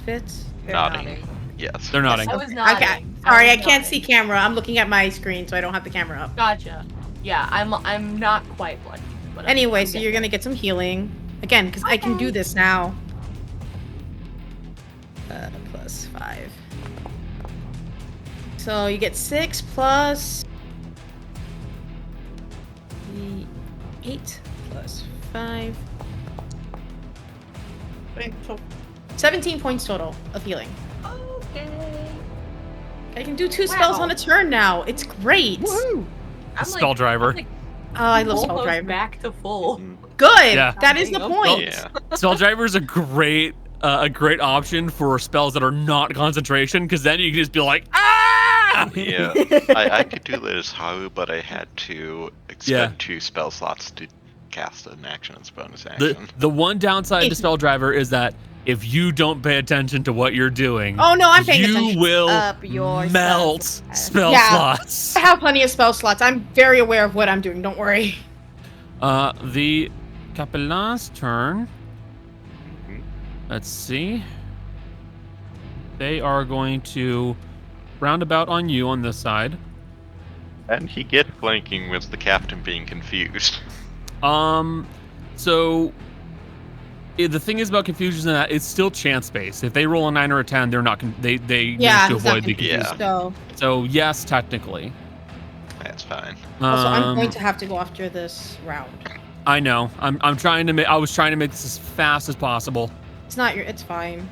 They're Nodding. Yes. They're nodding. I was nodding. Okay. Sorry, I can't see camera. I'm looking at my screen, so I don't have the camera up. Gotcha. Yeah, I'm not quite bloody. But Anyway, I'm so getting you're gonna get some healing. Again, because I can do this now. Plus 5. So you get 6 plus 8 plus 5. 17 points total of healing. Okay. I can do 2 spells Wow. on a turn now. It's great. I'm Spell driver. I'm Oh, I love spell almost driver. back to full. Good. Yeah. That is the point. Yeah. Spelldriver is a great option for spells that are not concentration, because then you can just be like, ah! Yeah. I could do this Haru, but I had to expend 2 spell slots to cast an action as bonus action. The one downside to Spelldriver is that if you don't pay attention to what you're doing, Oh no, I'm paying attention. you will Up your melt spell Yeah. slots. I have plenty of spell slots. I'm very aware of what I'm doing. Don't worry. The Capellan's turn. Mhm. Let's see. They are going to roundabout on you on this side. And he get flanking with the captain being confused. So the thing is about confusion is that it's still chance based. If they roll a 9 or a 10, they're not. They Yeah, need to he's not avoid the confused. confusion. So yes, technically. That's fine. Also, I'm Um, going to have to go after this round. I know. I'm trying to make. I was trying to make this as fast as possible. It's not your. It's fine.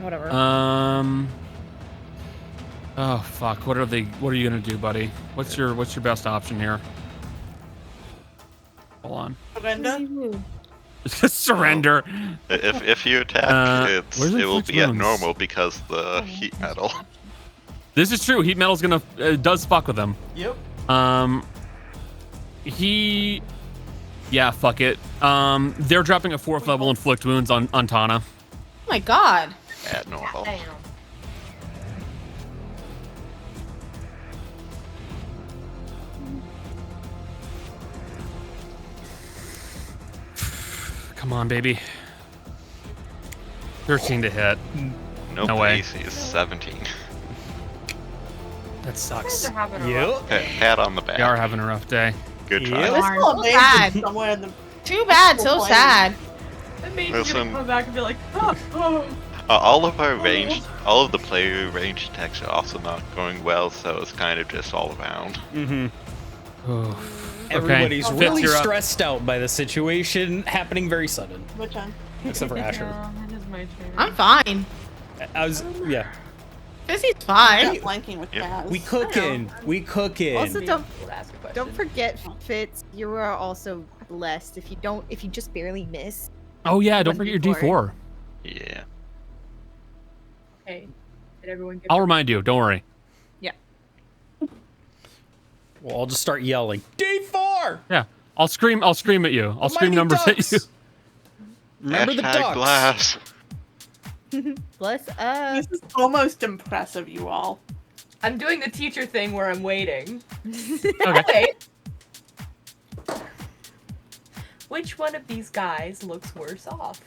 Whatever. Oh fuck! What are you gonna do, buddy? What's your best option here? Hold on. Surrender. Surrender. If you attack, it where's the will fixed be at wounds? normal because the heat metal. This is true. Heat metal's gonna does fuck with him. Yep. Yeah, fuck it. They're dropping a 4th level inflict wounds on Tana. Oh my god. At normal. Damn. Come on, baby. 13 to hit. Nope, No way. AC is 17. That sucks. They're having a Yep. Pat on the back. They are having a rough day. Good Yep. try. There's still a maze Bad. somewhere in the. Too bad. So Complain. sad. That made Listen. you come back and be like, oh. All of our range, all of the player range attacks are also not going well, so it's kind of just all around. Mm-hmm. Oh. Everybody's Fitz, really you're up. stressed out by the situation happening very sudden, Which one? except for Asher. It is my turn. I'm fine. I was, yeah. Fissy's fine. Not flanking with Yeah. Kaz. We cooking. We cooking. Also, don't Ask a question. don't forget, Fitz. You are also blessed if you just barely miss. Oh yeah, don't One forget your D4. D4. Yeah. Okay. Did everyone get I'll remind you. Don't worry. Well, I'll just start yelling. D4. Yeah, I'll scream at you. I'll scream Mighty numbers at Ducks! you. Remember the Hashtag ducks. glass. Bless us. This is almost impressive, you all. I'm doing the teacher thing where I'm waiting. Okay. Okay. Which one of these guys looks worse off?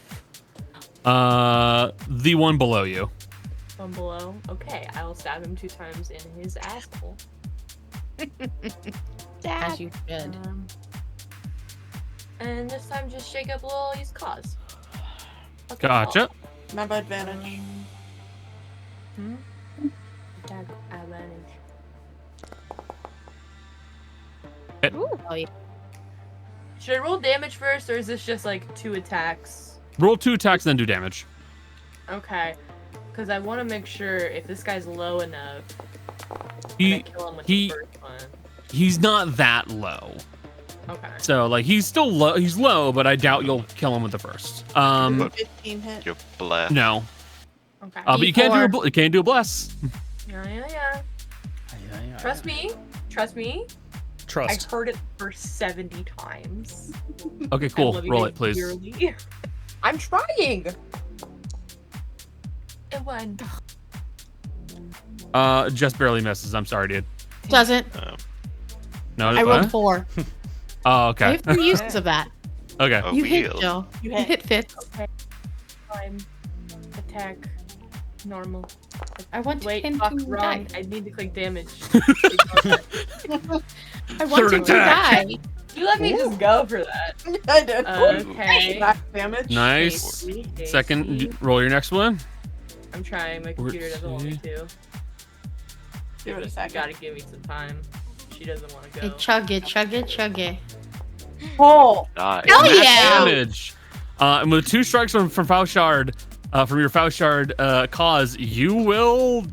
The one below you. One below? Okay, I will stab him 2 times in his asshole. As you should. And this time just shake up a little use cause. Okay, Gotcha. Remember advantage. Attack advantage. Oh, yeah. Should I roll damage first, or is this just like 2 attacks? Roll 2 attacks, then do damage. Okay. Because I want to make sure if this guy's low enough, He I kill him with he- the first one. he's not that low. Okay. So like he's still low. He's low, but I doubt you'll kill him with the first. 15 hit. You're blessed. No. Okay. But you can't do D4. you can't do a bless. Yeah. Trust me. Trust me. I Trust. heard it for 70 times. Okay, I'm cool. living Roll it, please. dearly. I'm trying. It won. Just barely misses. I'm sorry, dude. Doesn't. No, I what? rolled 4. Oh, I okay. have 3 uses of that. Okay. Oh, You hit, wheel. Joe. You You hit. hit Fitz. Okay. Time. Attack. Normal. I want Wait, him fuck, to wrong. die. I need to click damage. I want Third him to attack. die. You let me just go for that. I did. Okay. Back damage. Nice. Hasty. Second, roll your next one. I'm trying. My computer doesn't want me to. Give it a You second. gotta give me some time. She doesn't want to Hey, go. chug it, chug it, chug it. Oh. Nice. Hell Max yeah! damage. And with 2 strikes from Fauchard, from your Fauchard cause, you will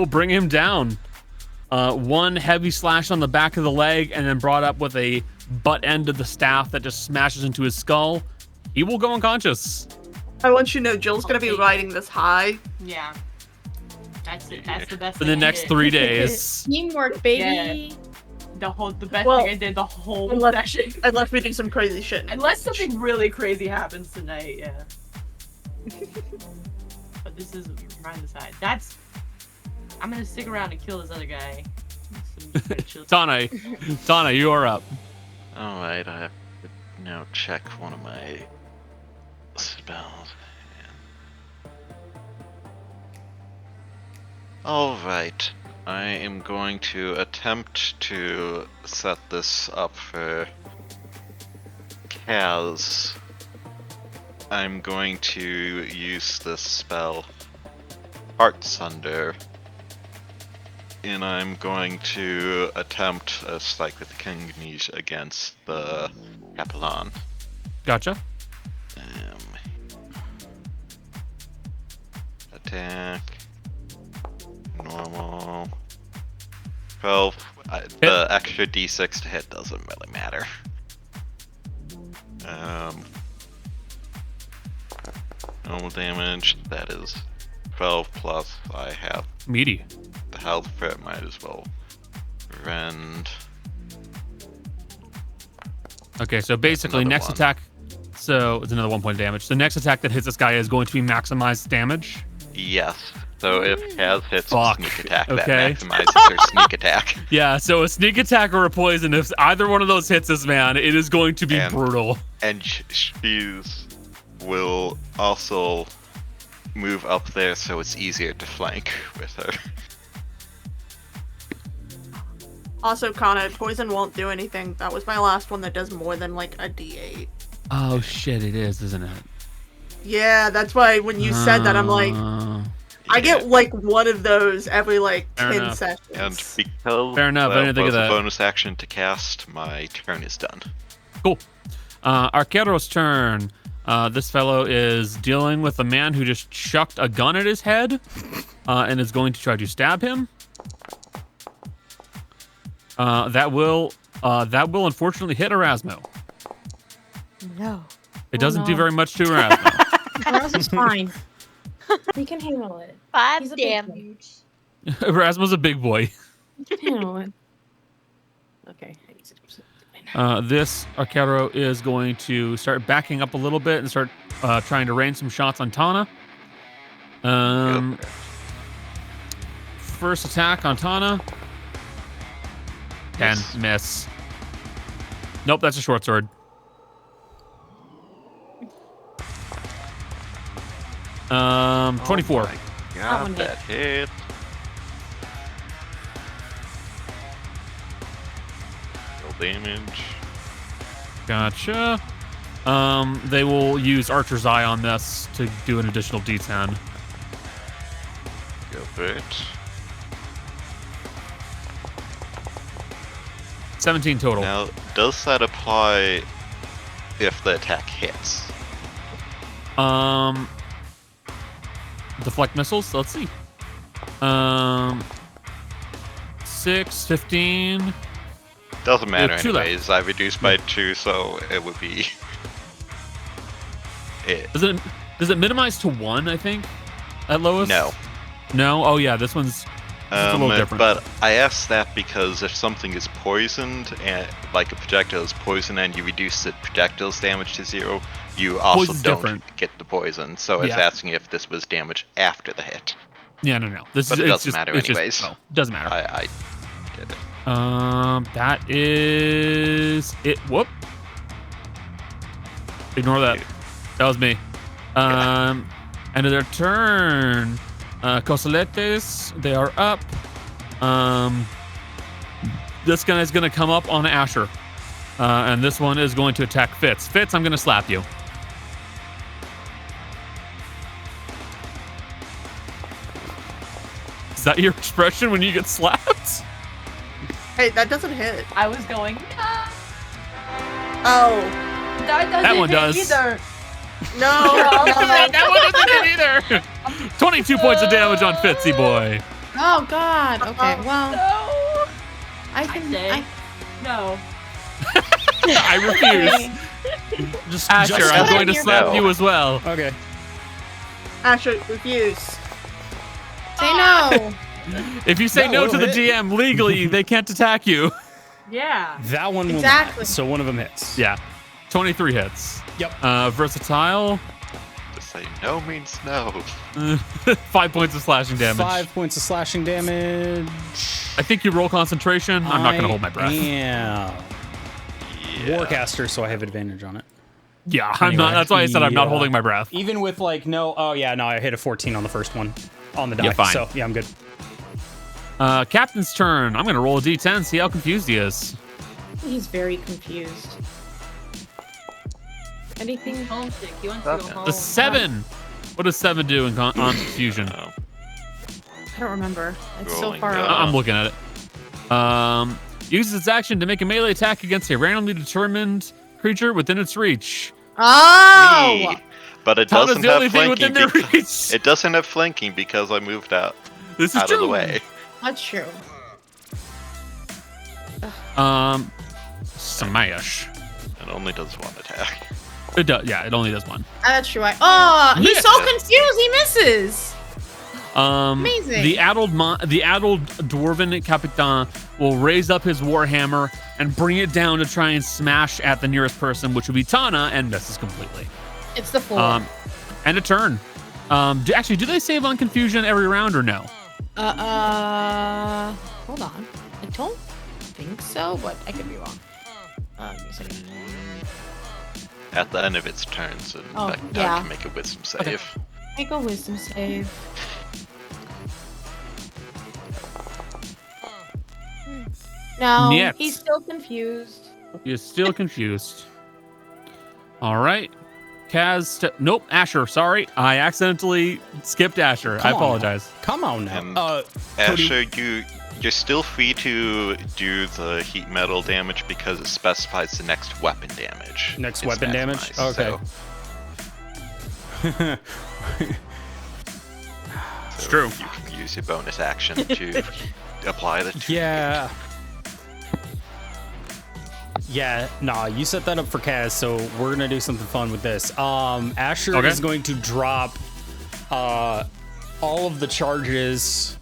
bring him down. 1 heavy slash on the back of the leg, and then brought up with a butt end of the staff that just smashes into his skull, he will go unconscious. I want you to know Jill's gonna be riding this high. Yeah. That's it. That's the best For thing the I next did. 3 days. Teamwork, baby. The best Well, thing I did the whole unless- session. Unless we do some crazy shit. Unless something really crazy happens tonight, yeah. But this is right aside. I'm gonna stick around and kill this other guy. Tana, you are up. Alright, I have to now check one of my spells. Alright, I am going to attempt to set this up for Kaz. I'm going to use this spell, Heart Sunder, and I'm going to attempt a strike with the King Niche against the Capellan. Gotcha. Attack. Normal. 12. The extra d6 to hit doesn't really matter. Normal damage, that is 12 plus I have Meaty. the health for it, might as well rend. Okay, so basically Another next one. attack, so it's another 1 point of damage. So next attack that hits this guy is going to be maximized damage. Yes. So if Kaz hits a Fuck. sneak attack, Okay. that maximizes her sneak attack. Yeah, so a sneak attack or a poison, if either one of those hits this man, it is going to be And- brutal. And she's will also move up there so it's easier to flank with her. Also, Kana, poison won't do anything. That was my last one that does more than like a d8. Oh shit, it is, isn't it? Yeah, that's why when you said that, I'm like, I get like one of those every like Fair 10 enough. sessions. And because Fair enough, I that didn't think of was a that. bonus action to cast, my turn is done. Cool. Arquero's turn. This fellow is dealing with a man who just chucked a gun at his head and is going to try to stab him. That will unfortunately hit Erasmo. No. It doesn't do no. very much to Erasmo. Erasmo's fine. He can handle it. 5 He's a big damage. Erasmo's a big boy. He can handle it. Okay. This Arquero is going to start backing up a little bit and start trying to rain some shots on Tana. First attack on Tana. 10, miss. Nope, that's a short sword. Um, 24. Oh my god, that hit. Roll damage. Gotcha. They will use Archer's Eye on this to do an additional D10. Go for it. 17 total. Now, does that apply if the attack hits? Deflect missiles. Let's see. 6, 15. Doesn't matter have two left. anyways. I reduced by 2, so it would be. Does it minimize to 1? I think at lowest. No. No. Oh yeah, this one's a little different. But I asked that because if something is poisoned, and like a projectile is poisoned, and you reduce the projectile's damage to 0, you also Poison's don't different. get the poison. So it's Yeah. asking if this was damage after the hit. Yeah, no. This But is it it's doesn't just, matter it's just- anyways. oh, doesn't matter. I did it. That is it. Whoop. Ignore that. That was me. End of their turn. Cosaletes, they are up. This guy is going to come up on Asher. And this one is going to attack Fitz. Fitz, I'm going to slap you. Is that your expression when you get slapped? Hey, that doesn't hit. I was going, no, Oh, that doesn't That one hit does. either. no. That one doesn't hit either. 22 points of damage on Fitzy boy. Oh God. Okay. Well, No. I can. say. No. I refuse. Just Asher, I'm put it going in to your slap mouth. you as well. Okay. Asher, refuse. Say no. If you say That no will to the hit. DM legally, they can't attack you. Yeah. That one will Exactly. not. So one of them hits. Yeah. 23 hits. Yep. Versatile. To say no means no. 5 points of slashing damage. 5 points of slashing damage. I think you roll concentration. I'm not going to hold my breath. Yeah. Yeah. Warcaster, so I have advantage on it. Yeah, I'm Anyway, not. That's why I said I'm not yeah. holding my breath. Even with like no. Oh yeah, no, I hit a 14 on the first one on the die. Yeah, fine. So yeah, I'm good. Captain's turn. I'm going to roll a d10, see how confused he is. He's very confused. Anything? Homesick. He wants to go home. The 7. What does 7 do on confusion? Oh. I don't remember. It's so Rolling far down. out. I'm looking at it. Uses its action to make a melee attack against a randomly determined creature within its reach. Oh! Me. But it Tana's doesn't the have only thing flanking. within their Because, reach. it doesn't have flanking because I moved out This is out true. of the way. That's true. Smash. It only does one attack. It does. Yeah, it only does one. That's true. He's Yeah. so confused. He misses. Amazing. The addled dwarven Capitan will raise up his warhammer and bring it down to try and smash at the nearest person, which would be Tana, and misses completely. It's the 4. And a turn. Do they save on confusion every round or no? Hold on. I don't think so, but I could be wrong. Give me a second. At the end of its turn, so Oh, that yeah. can make a wisdom save. Make a wisdom save. No, Niet. he's still confused. You're still confused. All right. Kaz, nope, Asher, sorry. I accidentally skipped Asher. Come I on apologize. Come on now. And Cody- Asher, you're still free to do the heat metal damage because it specifies the next weapon damage. Next is weapon damage? maximized, Okay. It's true. You can use your bonus action to apply the. Yeah. Yeah, nah, you set that up for Kaz, so we're gonna do something fun with this. Asher Okay. is going to drop all of the charges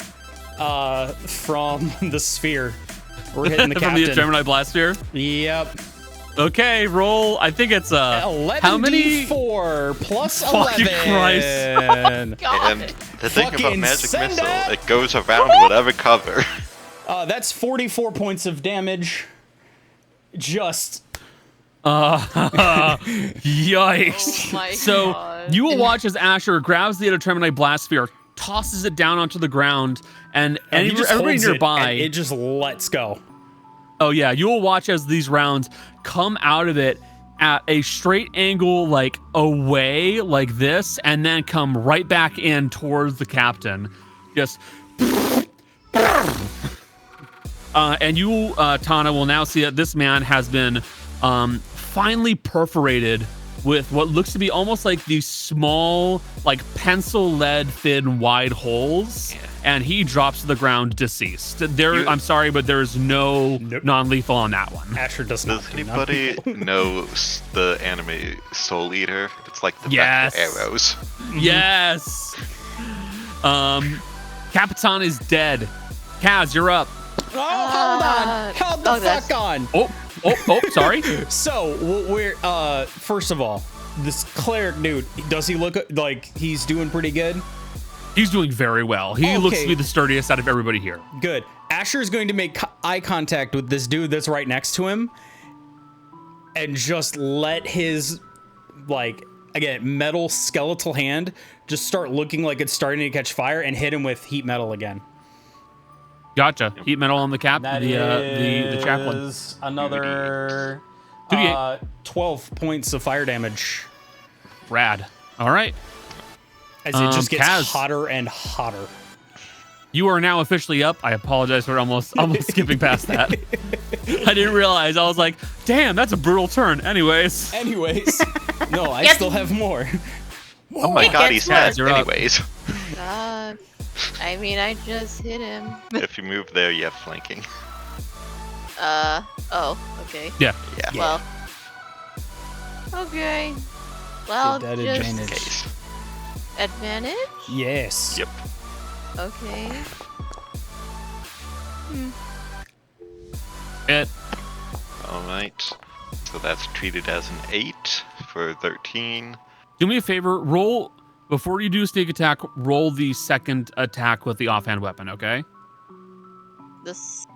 from the sphere. We're hitting the From the captain. Gemini Blasphere. Yep. Okay, roll. I think it's 11 how many? D4 plus Fucking 11. And the thing about Fucking magic send missile, it! it goes around whatever cover. That's 44 points of damage. Just Yikes. Oh my So God. you will watch as Asher grabs the Termini Blast Sphere, tosses it down onto the ground, and he just everybody holds it, nearby. and it just lets go. Oh yeah, you will watch as these rounds come out of it at a straight angle, like away, like this, and then come right back in towards the captain. Just. And you, Tana, will now see that this man has been finely perforated with what looks to be almost like these small, like pencil lead thin wide holes, and he drops to the ground deceased. I'm sorry, but there is no non-lethal on that one. Asher does not. Does anybody know the anime Soul Eater? It's like the vector arrows. Yes. Capitan is dead. Kaz, you're up. Oh, hold on. Hold the fuck on. Oh, sorry. So, we're, first of all, this cleric dude, does he look like he's doing pretty good? He's doing very well. He looks to be the sturdiest out of everybody here. Good. Asher is going to make eye contact with this dude that's right next to him and just let his, like, again, metal skeletal hand just start looking like it's starting to catch fire and hit him with heat metal again. Gotcha. Heat metal on the cap. That the chaplain. is another 2d8. 12 points of fire damage. Rad. All right. As it just gets Kaz, hotter and hotter. you are now officially up. I apologize for almost skipping past that. I didn't realize. I was like, damn, that's a brutal turn. Anyways. No, I still have more. Oh my god, he's Kaz, dead. you're up. Anyways, I mean, I just hit him. if you move there, you have flanking. Oh, okay. Yeah. Yeah. Well, Okay. Well, Get that just advantage. Case. advantage? Yes. Yep. Okay. It. Alright. So that's treated as an 8 for 13. Do me a favor. Roll before you do a sneak attack. Roll the second attack with the offhand weapon. Okay. This.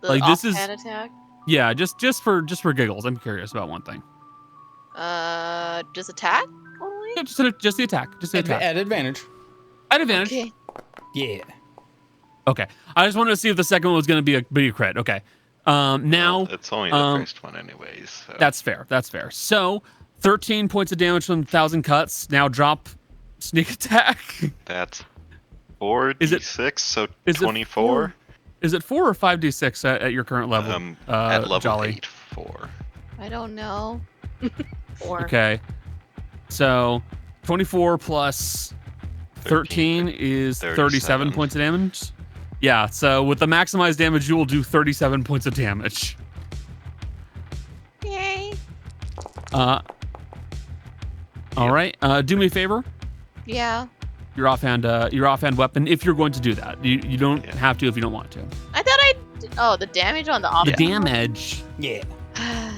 Like, this is- offhand attack. Yeah. Just for giggles. I'm curious about one thing. Just attack only. Yeah, just the attack. Just the attack. At advantage. At advantage. Okay. Yeah. Okay. I just wanted to see if the second one was going to be a crit. Okay. Now Well, it's only the first one anyways. So. that's fair. That's fair. So 13 points of damage from 1,000 cuts. Now drop sneak attack. That's 4d6, so is it 24. Is it 4 or 5d6 at your current level? At level Jolly? 8, 4. I don't know. Or Okay. So 24 plus 13 is 37 37. points of damage. Yeah, so with the maximized damage, you will do 37 points of damage. Yay. All right. Do me a favor. Yeah. Your offhand weapon, if you're going to do that. You don't have to if you don't want to. I thought I. Oh, the damage on the The offhand. damage. Yeah.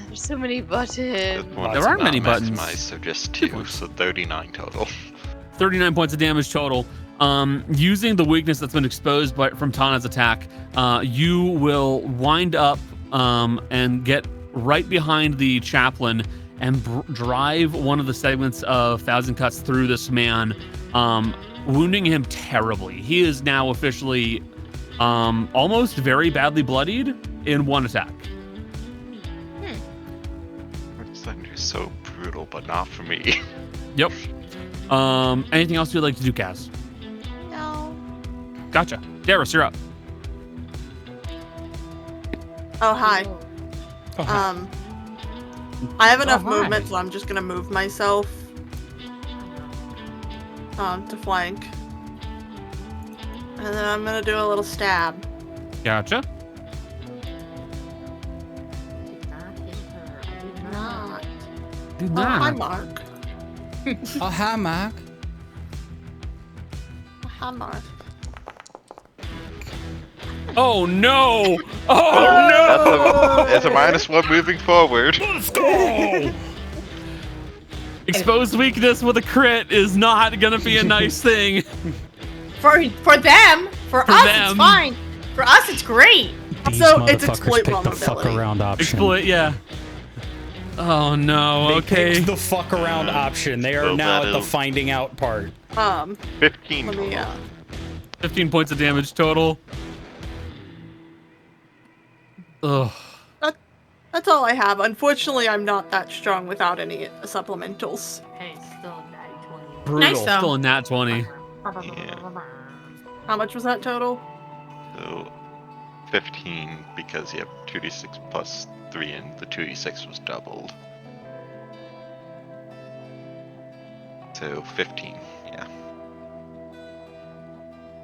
There's so many buttons. This one's There aren't not many buttons. maximized, so just 2, so 39 total. 39 points of damage total. Using the weakness that's been exposed from Tana's attack, you will wind up and get right behind the chaplain and drive one of the segments of 1,000 cuts through this man, wounding him terribly. He is now officially almost very badly bloodied in one attack. Thunder is so brutal, but not for me. Yep. Anything else you'd like to do, Kaz? No. Gotcha. Darius, you're up. Oh, hi. Oh, hi. I have enough hi. movement, so I'm just gonna move myself to flank. And then I'm gonna do a little stab. Gotcha. Not. Do Oh, hi, that. Mark. Oh, hi, Mark. Oh, hi, Mark. Oh no! Oh That's a -1 moving forward. Let's go! Exposed weakness with a crit is not gonna be a nice thing. for them, for us, them. it's fine. For us, it's great. These So, it's motherfuckers exploit picked the fuck vulnerability. around option. Exploit, yeah. Oh no, They okay. picked the fuck around option. They are So now that at the is- finding out part. 15 Let me, total. 15 points of damage total. Ugh. That's all I have. Unfortunately, I'm not that strong without any supplementals. Hey, still a nat 20. Brutal. Nice, though. Still a nat 20. Yeah. How much was that total? So 15 because you have 2d6 plus 3 and the 2d6 was doubled. So 15, yeah.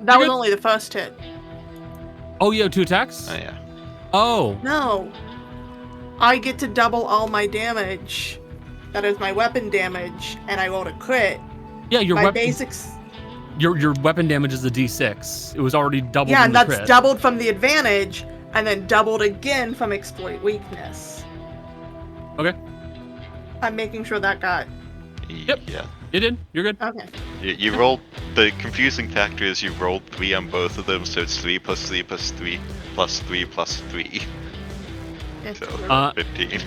That was good. only the first hit. Oh, you have 2 attacks? Oh yeah. Oh. No. I get to double all my damage. That is my weapon damage, and I rolled a crit. Yeah, your My weapon basics. your weapon damage is a d6. It was already doubled Yeah, in and the that's crit. doubled from the advantage, and then doubled again from exploit weakness. Okay. I'm making sure that got. Yep. Yeah. You did. You're good. Okay. You rolled, the confusing factor is you rolled 3 on both of them, so it's 3 plus 3 plus 3 plus 3 plus 3. So 15.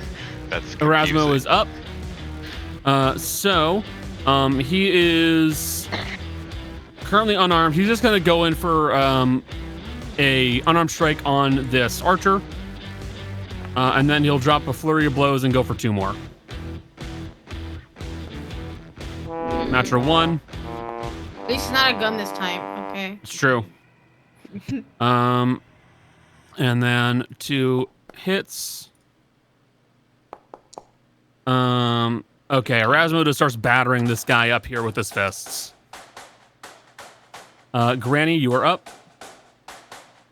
That's confusing. Erasmo is up. So he is currently unarmed. He's just gonna go in for a unarmed strike on this archer, and then he'll drop a flurry of blows and go for 2 more. Natural 1. At least it's not a gun this time. Okay. It's true. And then 2 hits. Okay, Erasmo just starts battering this guy up here with his fists. Granny, you are up.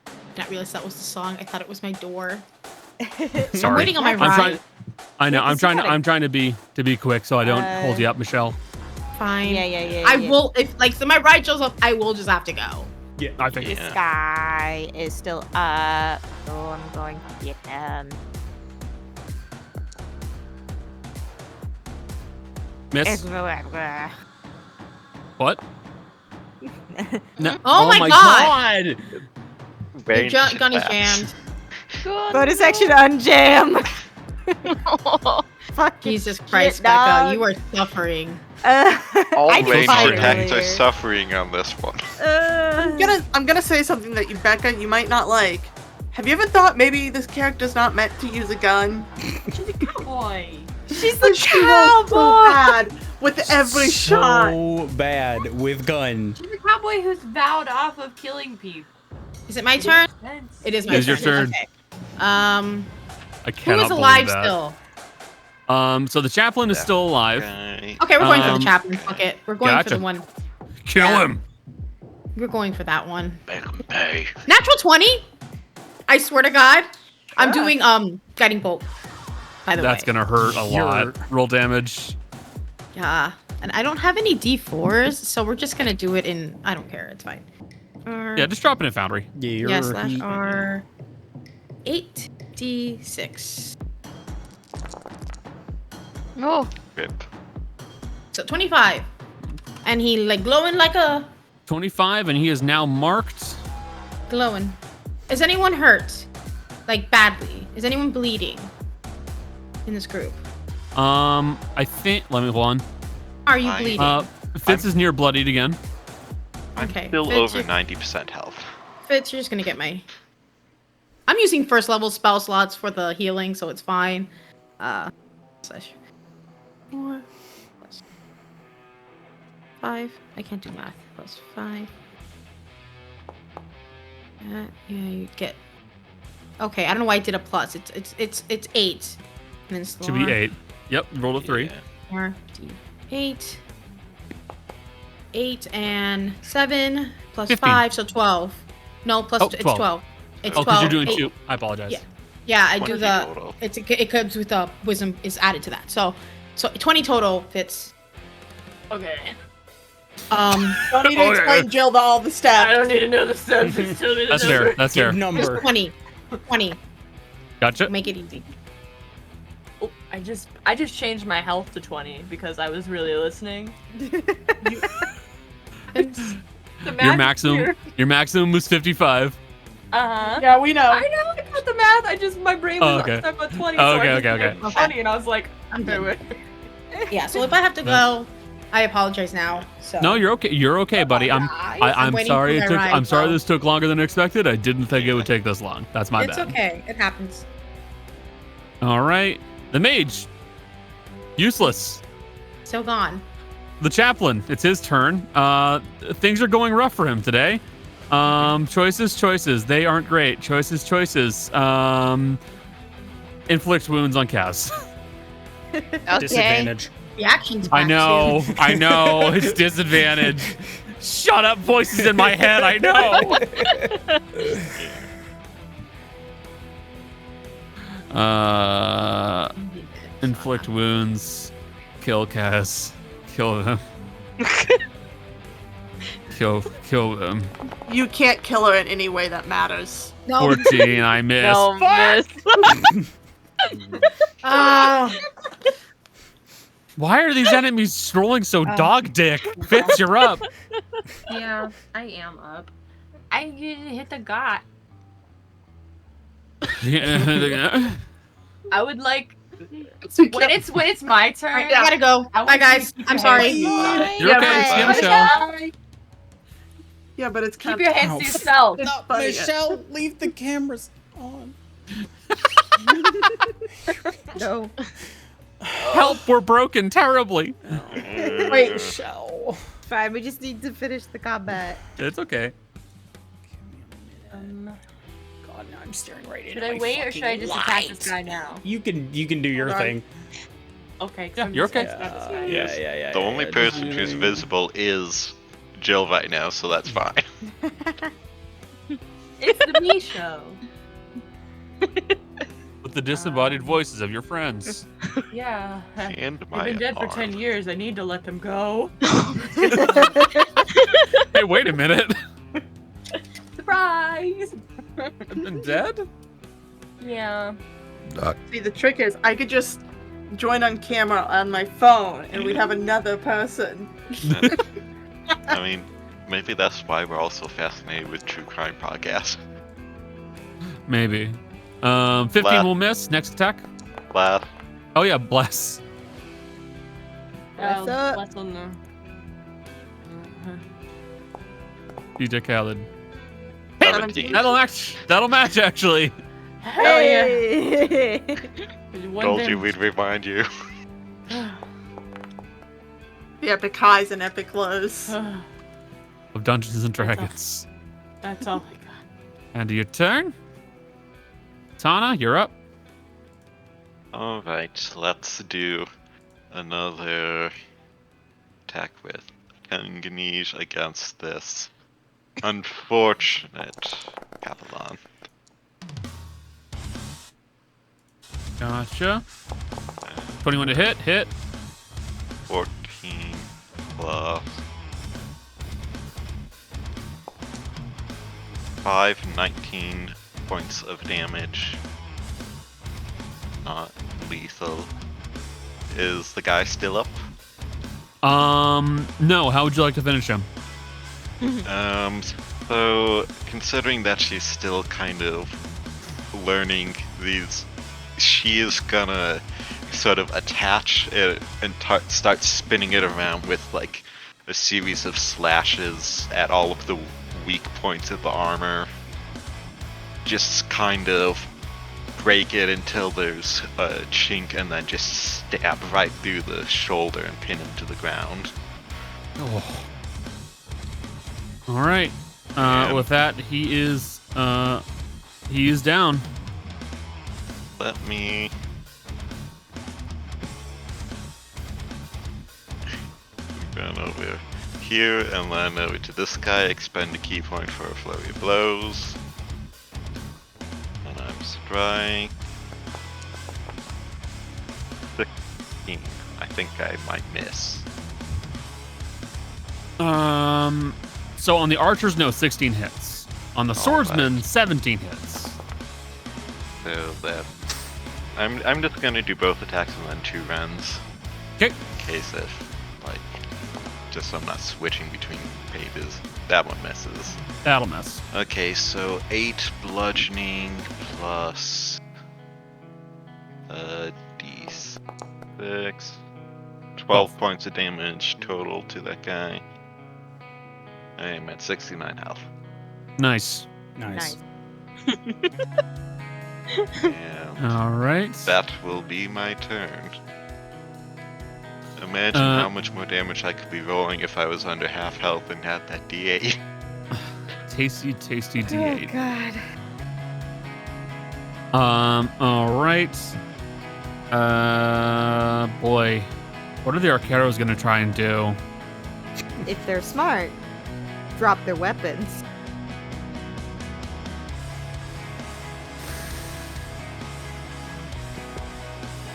Did not realize that was the song. I thought it was my door. Sorry. waiting on my I'm ride. trying. I know. Yeah, I'm 'cause you trying. gotta- I'm trying to be quick so I don't hold you up, Michelle. Fine. Yeah. I will, if like, so my ride shows up, I will just have to go. Yeah. I think. Yeah. Sky is still up. So I'm going to get him. Miss. What? No. Oh my God. Very Gunny's fast. jammed. Bonus action unjam. Fuck Jesus Christ, shit, Becca, dog. you are suffering. All I ranged tried attacks are earlier. suffering on this one. I'm gonna say something that you, Becca, you might not like. Have you ever thought maybe this character's not meant to use a gun? Boy. She's But the she rolls so cowboy. bad with every shot. So bad with gun. She's a cowboy who's vowed off of killing people. Is it my turn? Sense. It is my It is turn. your turn. Okay. I Who cannot is alive believe that. still? So the chaplain is still alive. Okay. Okay, we're going for Um, the chaplain. Fuck it. We're going for gotcha. the one. Kill Yeah. him. We're going for that one. Make 'em pay. Natural 20? I swear to God. I'm Yeah. doing guiding bolt. By the That's way. gonna hurt a lot. You're- Roll damage. Yeah. And I don't have any D4s, so we're just gonna do it in. I don't care. It's fine. Yeah, just drop it in Foundry. Yeah, Yeah, slash R. 8d6. Oh, Rip. So 25. And he like glowing like a 25, and he is now marked. glowing. Is anyone hurt? Like badly? Is anyone bleeding in this group? I think. Let me hold on. Are you I- bleeding? Fitz is near bloodied again. I'm Okay, still Fitz, over you- 90% health. Fitz, you're just gonna get my. I'm using first level spell slots for the healing, so it's fine. Slash 4 plus 5. I can't do math. Plus 5. Yeah, you get. Okay, I don't know why I did a plus. It's 8. And then Should be 8. Yep, roll a 3. Yeah. 4 d8. 8 and 7 plus 15. 5, so 12. No, plus Oh, it's 12. 12. It's Oh, 12. because you're doing Eight- 2. I apologize. Yeah. Yeah, I What do is the. it total? It comes with the wisdom is added to that. So 20 total fits. Okay. Don't need to Okay. explain Jill all the I steps. don't need to know the steps. I still need to That's know fair. the- That's Give fair. Just number. 20. 20. Gotcha. Make it easy. Oh, I just changed my health to 20 because I was really listening. Your maximum was 55. Uh-huh. Yeah, we know. I know, I got the math. My brain was okay. stuck on 20. Oh, so okay, I okay, just okay. did 20, and I was like, I'm okay, good. wait. Yeah. So if I have to go, I apologize now. So. No, you're okay. You're okay, buddy. I'm I'm waiting sorry for it my took. ride, I'm sorry so- this took longer than expected. I didn't think it would take this long. That's my It's bad. okay. It happens. All right. The mage. Useless. Still gone. The chaplain. It's his turn. Things are going rough for him today. Choices. They aren't great. Choices. Inflict wounds on Kaz. okay. Disadvantage. The action's I back, know. too. I know. It's disadvantage. Shut up, voices in my head. I know. Inflict wounds. Kill Kaz. Kill them. Kill them. You can't kill her in any way that matters. No. 14. I missed. No, miss. Ah. Why are these enemies strolling so dog dick? Fitz, you're up. Yeah, I am up. I hit the got. I would like when it's my turn. Alright, I gotta go. I Bye, want guys. you to I'm keep sorry. your hands- You're okay. See you, Michelle. Yeah, but it's Keep your hands to yourself. No, funny. Michelle, leave the cameras on. No. Help, we're broken terribly. Wait, Michelle. Fine, we just need to finish the combat. It's okay. God, now I'm staring right Should into I my wait or should I fucking just attack light. this guy now? You can do your Hold on. thing. Okay. 'cause Yeah, I'm you're just gonna okay. attack this guy. Yes. Yeah. The only person who's visible is Jill right now, so that's fine. It's the me show. But the disembodied voices of your friends. Yeah. And They've my been dead for arm. 10 years. I need to let them go. Hey, wait a minute. Surprise! I've been dead? Yeah. See, the trick is I could just join on camera on my phone, and we'd have another person. I mean, maybe that's why we're all so fascinated with true crime podcasts. Maybe. 15 Blast. will miss. Next attack. Laugh. Oh yeah, bless. What's up? Bless on the... DJ Khaled. 17. That'll match actually. Hell yeah. Hey! Told you we'd remind you. The epic highs and epic lows. Of Dungeons and Dragons. That's all I got. And your turn. Tana, you're up. Alright, let's do another attack with Kanganij against this unfortunate Capellan. Gotcha. 21 to hit. 14 plus 5, 19 points of damage. Not lethal. Is the guy still up? No. How would you like to finish him? So considering that she's still kind of learning these, she is gonna sort of attach it and start spinning it around with like a series of slashes at all of the weak points of the armor. Just kind of break it until there's a chink and then just stab right through the shoulder and pin him to the ground. Oh. All right. Yeah. With that, he is down. Let me run over here and then over to this guy, expend a key point for a flurry of blows. And I'm strike 16. I think I might miss. So on the archers, no, 16 hits. On the swordsman, 17 hits. So that I'm just gonna do both attacks and then 2 runs. Okay. In case if like just so I'm not switching between pages. That one misses. That'll miss. Okay, so 8 bludgeoning plus d6. 12 points of damage total to that guy. I am at 69 health. Nice. Nice. And All right. that will be my turn. Imagine how much more damage I could be rolling if I was under half health and had that D8. Tasty, tasty D8. God. All right. Boy, what are the Arqueros gonna try and do? If they're smart, drop their weapons.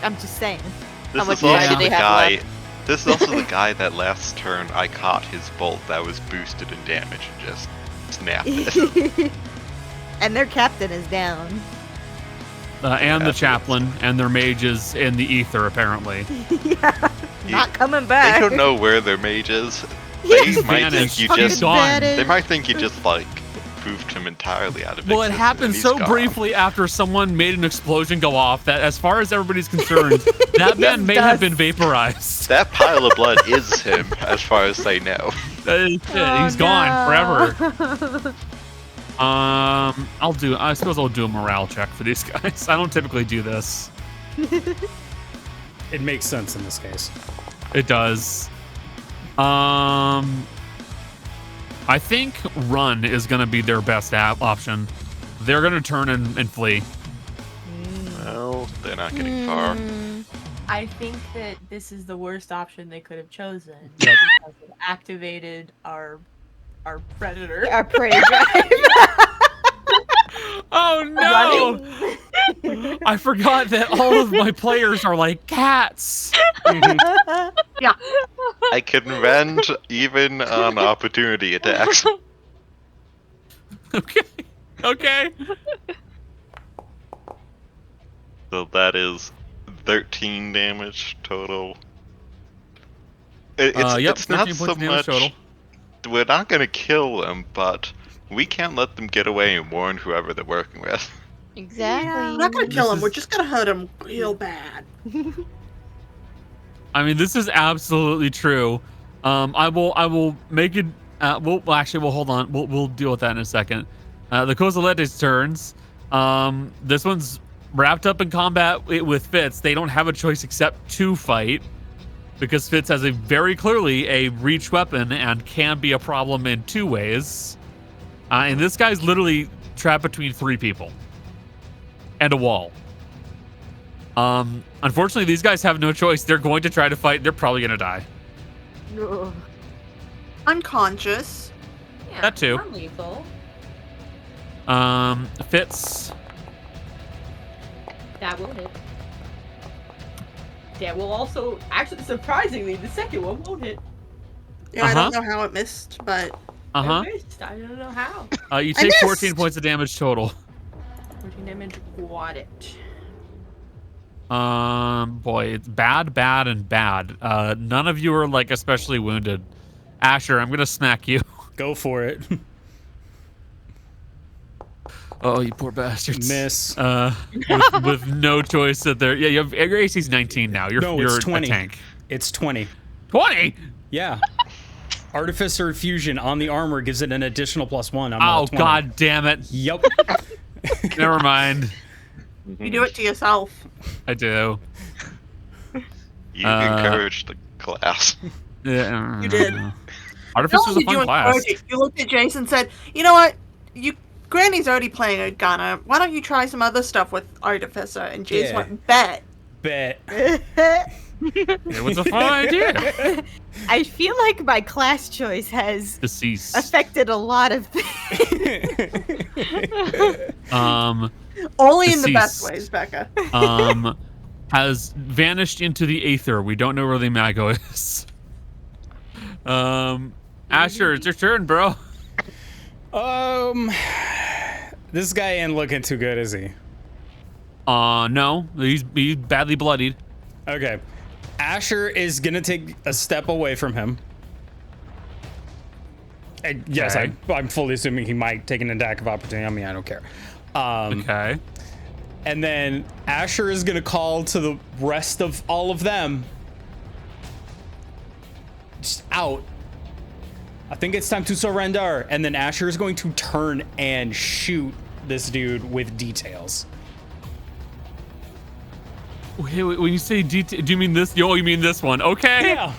I'm just saying. This much is also time do the they have guy. left? This is also the guy that last turn I caught his bolt that was boosted in damage and just snapped it. And their captain is down. And the chaplain and their mages in the ether, apparently. Yeah. Not coming back. They don't know where their mage is. Yes. They might think Vanished. you Fucking just. gone. They might think you just like poofed him entirely out of Well, it existence happened and he's so gone. briefly after someone made an explosion go off that, as far as everybody's concerned, that man may have been vaporized. That pile of blood is him, as far as they know. He's gone forever. I suppose I'll do a morale check for these guys. I don't typically do this. It makes sense in this case. It does. I think run is going to be their best option. They're going to turn and flee. Well, they're not getting far. I think that this is the worst option they could have chosen. Yep. Because it activated our predator. Our prey drive. Oh no! I forgot that all of my players are like cats. I can rend even on opportunity attacks. Okay. So that is 13 damage total. It's not 13 so points of damage much. total. We're not gonna kill them, but we can't let them get away and warn whoever they're working with. Exactly. We're not gonna kill This him. We're is- just gonna hurt him real bad. I mean, this is absolutely true. I will make it. We'll hold on. We'll deal with that in a second. The Cosalete's turns. This one's wrapped up in combat with Fitz. They don't have a choice except to fight because Fitz has very clearly a reach weapon and can be a problem in two ways. And this guy's literally trapped between 3 people and a wall. Unfortunately, these guys have no choice. They're going to try to fight. They're probably going to die. Ugh. Unconscious. Yeah, That too. non-lethal. Fitz. That will hit. That will also, actually, surprisingly, the second one won't hit. Yeah, I don't know how it missed, but I missed. I don't know how. You take 14 points of damage total. 14 damage, got it. Boy, it's bad, and bad. None of you are like especially wounded. Asher, I'm gonna smack you. Go for it. Oh, you poor bastards. Miss. With no choice that they're. Yeah, your AC's 19 now. You're it's 20. a tank. It's 20. 20. Yeah. Artificer Fusion on the armor gives it an additional +1. Oh, god damn it. Yep. Never mind. you do it to yourself. I do. You encouraged the class. Yeah. You did. Artificer's a Not only did fun you class. encourage it, you looked at Jason and said, "You know what? Granny's already playing a gunner. Why don't you try some other stuff with Artificer?" And Jason went, "Bet." It was a fun idea. I feel like my class choice has Deceased. affected a lot of things. Only in the best Deceased. ways, Becca. Has vanished into the aether. We don't know where the Mago is. Asher, it's your turn, bro. This guy ain't looking too good, is he? No, he's badly bloodied. Okay. Asher is gonna take a step away from him. And yes, Okay. I'm fully assuming he might take an attack of opportunity on me. I don't care. Okay. And then Asher is gonna call to the rest of all of them. Just out. I think it's time to surrender. And then Asher is going to turn and shoot this dude with details. Wait, when you say detail, do you mean this? Oh, you mean this one? Okay. Yeah.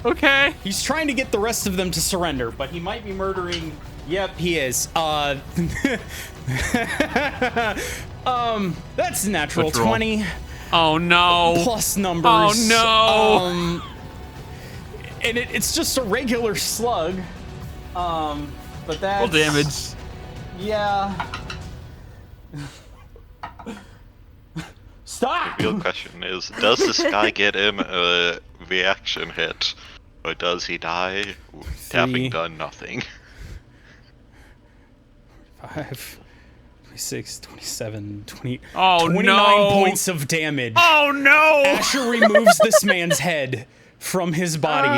Okay. He's trying to get the rest of them to surrender, but he might be murdering. Yep, he is. That's natural Let's roll. 20. Oh no. Plus numbers. Oh no. And it's just a regular slug. But that's Full damage. Yeah. Stop. The real question is, does this guy get him a reaction hit? Or does he die having done nothing? 5, 26, 27, 20. Oh 29 no. points of damage. Oh no. Asher removes this man's head from his body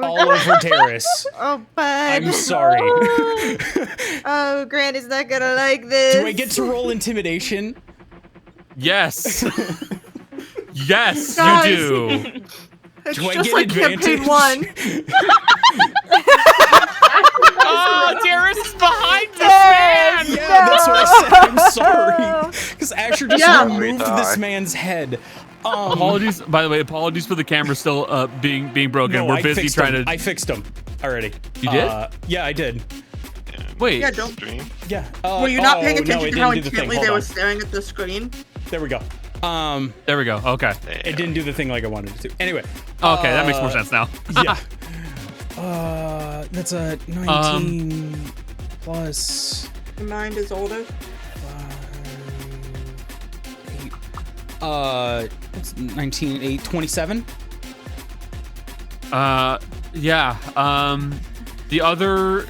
all over Terrace. Oh, bud. I'm sorry. Oh, Granny's not gonna like this. Do I get to roll intimidation? Yes. Yes, Guys. you do. It's Do I just get like campaign advantage? 1. Oh, Darius is behind this man. Yeah, that's what I said. I'm sorry. Because Asher just removed Die. this man's head. Apologies, by the way. Apologies for the camera still being broken. No, We're busy fixed trying him. to. I fixed him already. You did? Yeah, I did. Wait. Yeah, don't. Stream? Yeah. Were you not paying no, attention it to how didn't do the thing. intently Hold they on. were staring at the screen? There we go. There we go. Okay. It didn't do the thing like I wanted it to. Anyway. Okay, that makes more sense now. Yeah. That's a 19 plus Your mind is older. 5, It's 19, 27. Yeah. The other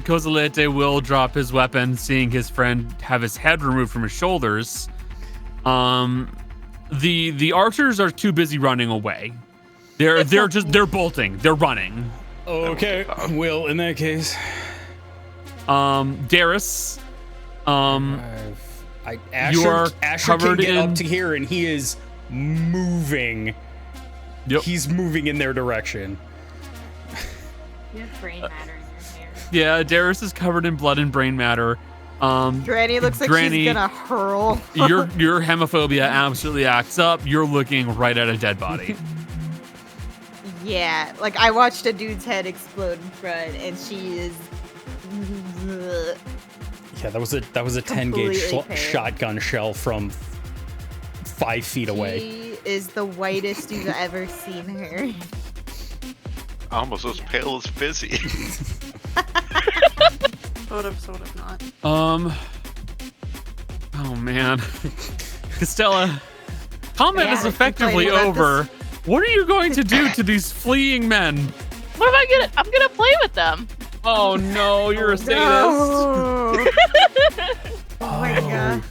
Kozalete will drop his weapon, seeing his friend have his head removed from his shoulders. The archers are too busy running away. They're bolting. They're running. Okay, Will, in that case. Darius. Asher can get up to here, and he is moving. Yep. He's moving in their direction. You have brain matter in your hair. Yeah, Darius is covered in blood and brain matter. Granny looks like she's gonna hurl. your hemophobia absolutely acts up. You're looking right at a dead body. Yeah, like I watched a dude's head explode in front, and she is. Yeah, that was a 10 gauge shotgun shell from 5 feet away. She is the whitest you've ever seen her. Almost as pale as Fizzy. Sort of not. Oh man, Costella, combat is effectively over. What are you going to do to these fleeing men? What am I gonna? I'm gonna play with them. Oh no, you're a sadist. No. Oh my god.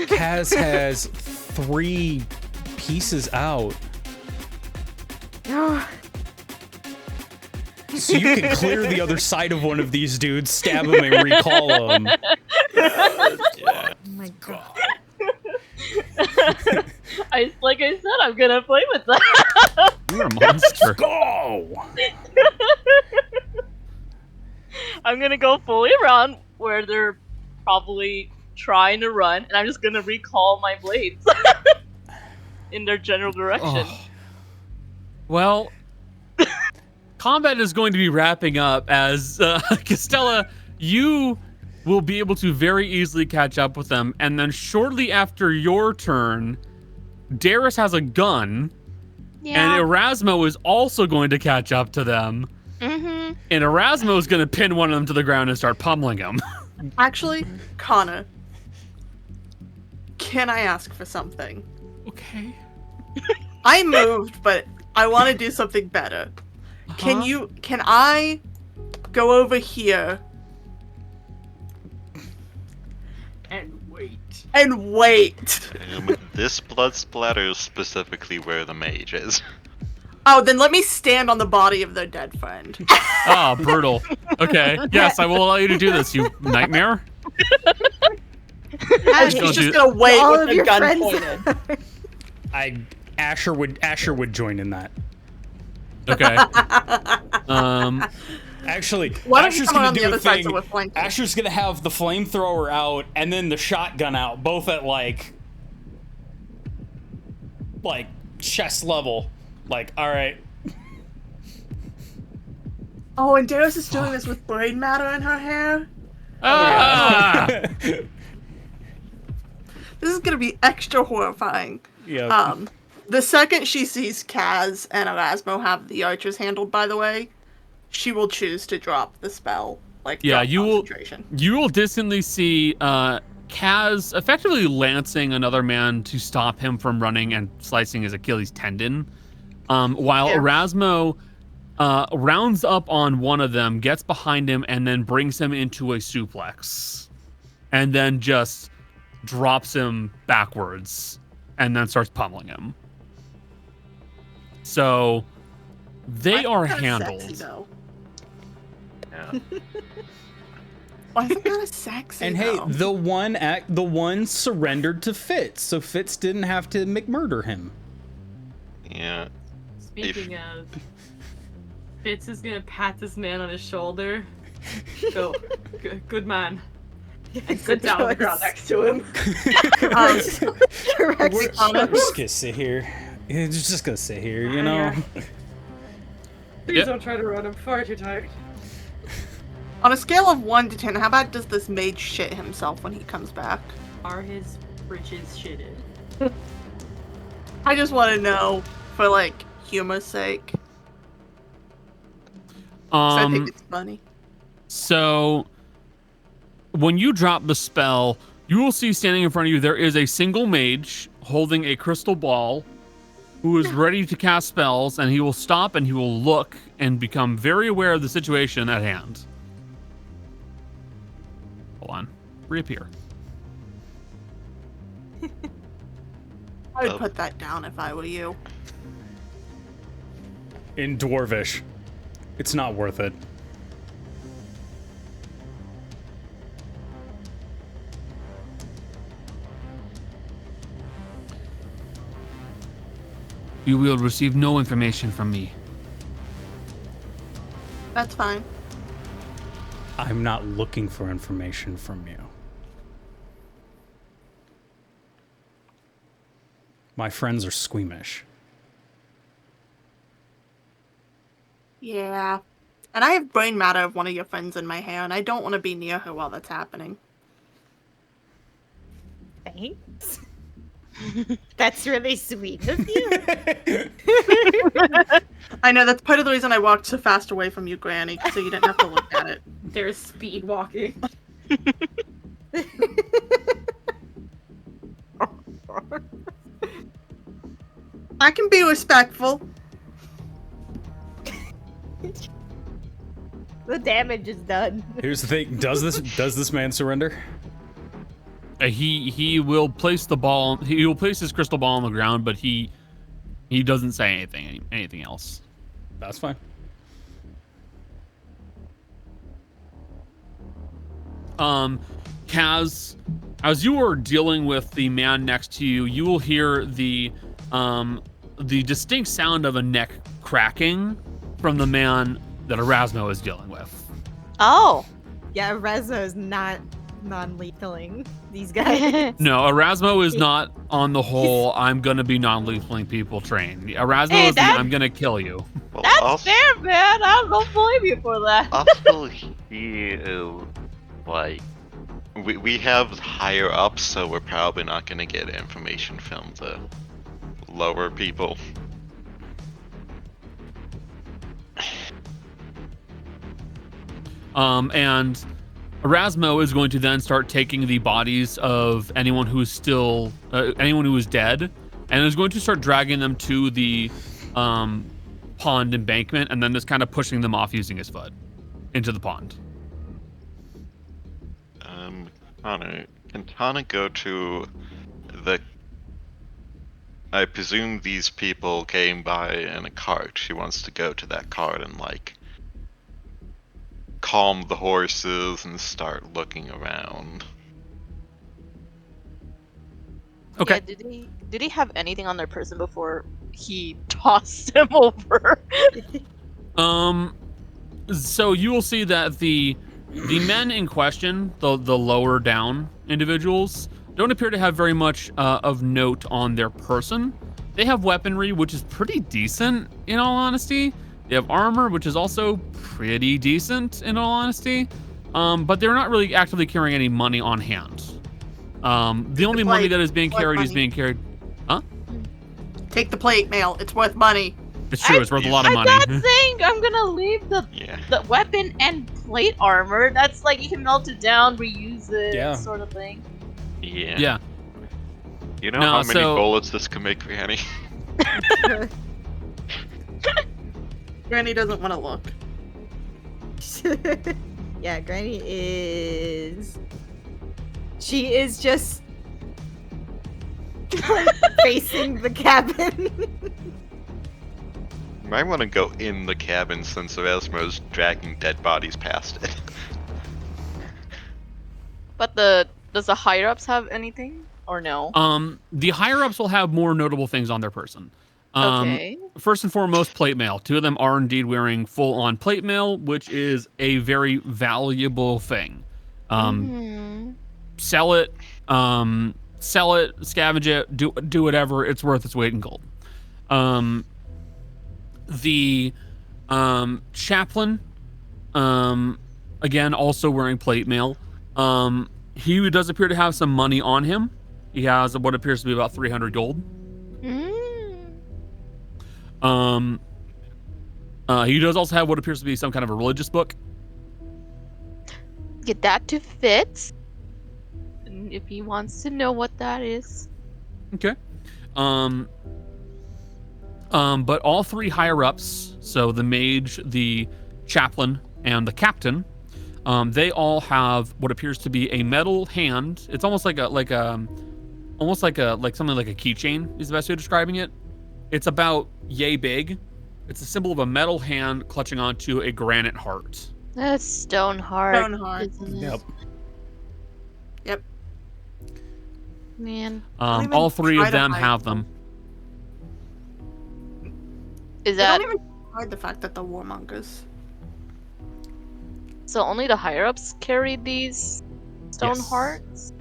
Kaz has 3 pieces out. So you can clear the other side of one of these dudes, stab him, and recall him. Oh my god. Like I said, I'm gonna play with them. You're a monster. Go! I'm gonna go fully around where they're probably trying to run, and I'm just gonna recall my blades in their general direction. Oh. Well, combat is going to be wrapping up as Costella, you will be able to very easily catch up with them, and then shortly after your turn, Darius has a gun, and Erasmo is also going to catch up to them. Mm-hmm. And Erasmo is going to pin one of them to the ground and start pummeling him. Actually, Connor, can I ask for something? Okay. I moved, but I want to do something better. Can I go over here and wait? This blood splatter is specifically where the mage is. Oh, then let me stand on the body of their dead friend. Oh, brutal. Okay. Yes, I will allow you to do this, you nightmare. He's just gonna wait All with of the your gun friends pointed. Asher would join in that. Okay. Actually, Why don't you Asher's come gonna around do the a other side thing. so we're flanking? Asher's gonna have the flamethrower out and then the shotgun out, both at like chest level. Like, all right. Oh, and Darius is doing this with brain matter in her hair. Ah! This is gonna be extra horrifying. Yeah. The second she sees Kaz and Erasmo have the archers handled, by the way, she will choose to drop the spell. Drop concentration. You will distantly see Kaz effectively lancing another man to stop him from running and slicing his Achilles tendon, while Erasmo rounds up on one of them, gets behind him, and then brings him into a suplex, and then just drops him backwards, and then starts pummeling him. So they are handled. Sexy, though. Yeah. Why is it kind of sexy? And hey, though? the one surrendered to Fitz, so Fitz didn't have to McMurder him. Yeah. Speaking of, Fitz is gonna pat this man on his shoulder. Go, good man. And sit down on the ground next to him. We're just gonna sit here. Yeah, just gonna sit here, you know. Please don't try to run. I'm far too tired. On a scale of 1 to 10, how about does this mage shit himself when he comes back? Are his britches shitted? I just want to know, for humor's sake. I think it's funny. So when you drop the spell, you will see standing in front of you there is a single mage holding a crystal ball who is ready to cast spells, and he will stop and he will look and become very aware of the situation at hand. Hold on. Reappear. I would put that down if I were you. In Dwarvish. It's not worth it. You will receive no information from me. That's fine. I'm not looking for information from you. My friends are squeamish. Yeah. And I have brain matter of one of your friends in my hair, and I don't want to be near her while that's happening. Thanks. That's really sweet of you. I know, that's part of the reason I walked so fast away from you, Granny, so you didn't have to look at it. There's speed walking. I can be respectful. The damage is done. Here's the thing. Does this man surrender? He will place the ball. He will place his crystal ball on the ground, but he doesn't say anything else. That's fine. Kaz, as you are dealing with the man next to you, you will hear the distinct sound of a neck cracking from the man that Erasmo is dealing with. Oh. Yeah, Erasmo is not non-lethaling these guys. No, Erasmo is not on the whole I'm gonna be non-lethaling people trained. Erasmo Hey, is the that- I'm gonna kill you. Well, That's also, fair, man. I don't blame you for that. also he is like we have higher ups, so we're probably not gonna get information from the lower people. And Erasmo is going to then start taking the bodies of anyone who is still, anyone who is dead, and is going to start dragging them to the pond embankment, and then just kind of pushing them off using his foot into the pond. Tana, can Tana go to the? I presume these people came by in a cart. She wants to go to that cart and like calm the horses and start looking around. Okay. Yeah, did he have anything on their person before he tossed them over? So you will see that the men in question, the lower down individuals, don't appear to have very much of note on their person. They have weaponry, which is pretty decent, in all honesty. They have armor, which is also pretty decent, in all honesty. But they're not really actively carrying any money on hand. The only money that is being carried is being carried. Huh? Take the plate mail. It's worth money. It's true. It's worth a lot of money. I'm not saying I'm gonna leave the weapon and plate armor. That's like you can melt it down, reuse it, sort of thing. Yeah. Yeah. You know how many bullets this can make, Granny? Granny doesn't want to look. Yeah, Granny is... She is just... like, facing the cabin. You might want to go in the cabin since Erasmo's dragging dead bodies past it. But does the higher ups have anything or no? The higher ups will have more notable things on their person. Okay. First and foremost, plate mail. Two of them are indeed wearing full-on plate mail, which is a very valuable thing. Sell it, scavenge it, do whatever. It's worth its weight in gold. The chaplain, again, also wearing plate mail. He does appear to have some money on him. He has what appears to be about 300 gold. He does also have what appears to be some kind of a religious book. Get that to Fitz. If he wants to know what that is. Okay. But all three higher ups, so the mage, the chaplain, and the captain, they all have what appears to be a metal hand. It's almost like something like a keychain is the best way of describing it. It's about yay big. It's a symbol of a metal hand clutching onto a granite heart. That's Stoneheart. Stoneheart. Isn't it? Yep. Yep. Man. Don't even All three try of to them hide have them. Is They that don't even hide the fact that the warmongers. So only the higher ups carried these stone Yes. hearts?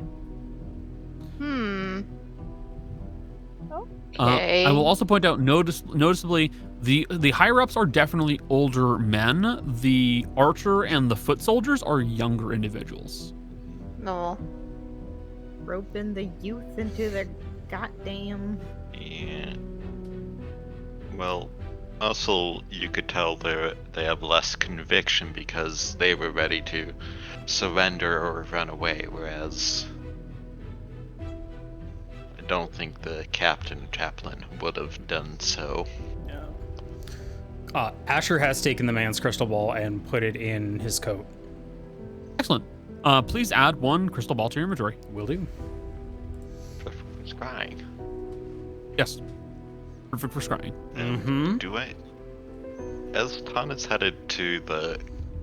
Okay. I will also point out noticeably the higher ups are definitely older men. The archer and the foot soldiers are younger individuals. No. Roping the youth into their goddamn. Yeah. Well, also you could tell they have less conviction because they were ready to surrender or run away, whereas I don't think the captain chaplain would have done so. Asher has taken the man's crystal ball and put it in his coat. Excellent. Please add 1 crystal ball to your inventory. Will do. For scrying. Yes. Perfect for scrying. Mm-hmm. Do I? As Tan is headed to the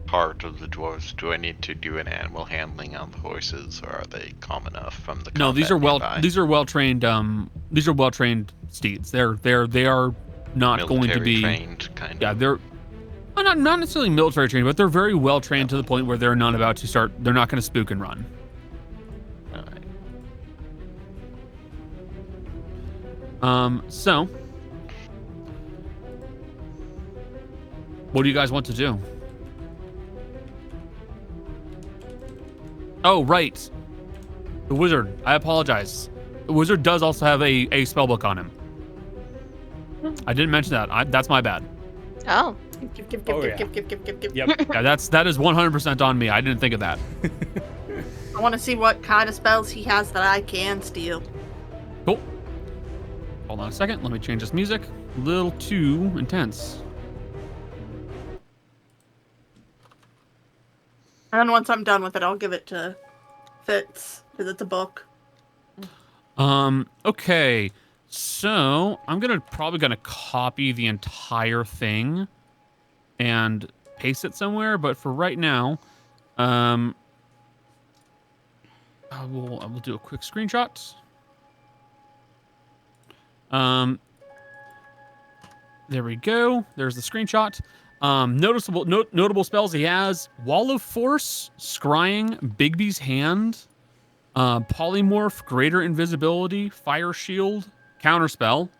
heart of the dwarves, do I need to do an animal handling on the horses, or are they calm enough from the No, these are combat nearby? well trained steeds. They are not going to Military be trained, kind Yeah, of. they're not necessarily military trained, but they're very well trained to the point where they're not about to start. They're not going to spook and run. Alright. So what do you guys want to do? Oh, right. The wizard. I apologize. The wizard does also have a spellbook on him. I didn't mention that. That's my bad. Oh. Give. Oh, yeah. Yep. Yep. Yeah, that is 100% on me. I didn't think of that. I want to see what kind of spells he has that I can steal. Cool. Hold on a second. Let me change this music. A little too intense. And then once I'm done with it, I'll give it to Fitz, because it's a book. Okay. So I'm probably gonna copy the entire thing and paste it somewhere, but for right now, I will do a quick screenshot. There we go. There's the screenshot. Notable spells he has: Wall of Force, Scrying, Bigby's Hand, Polymorph, Greater Invisibility, Fire Shield, Counterspell.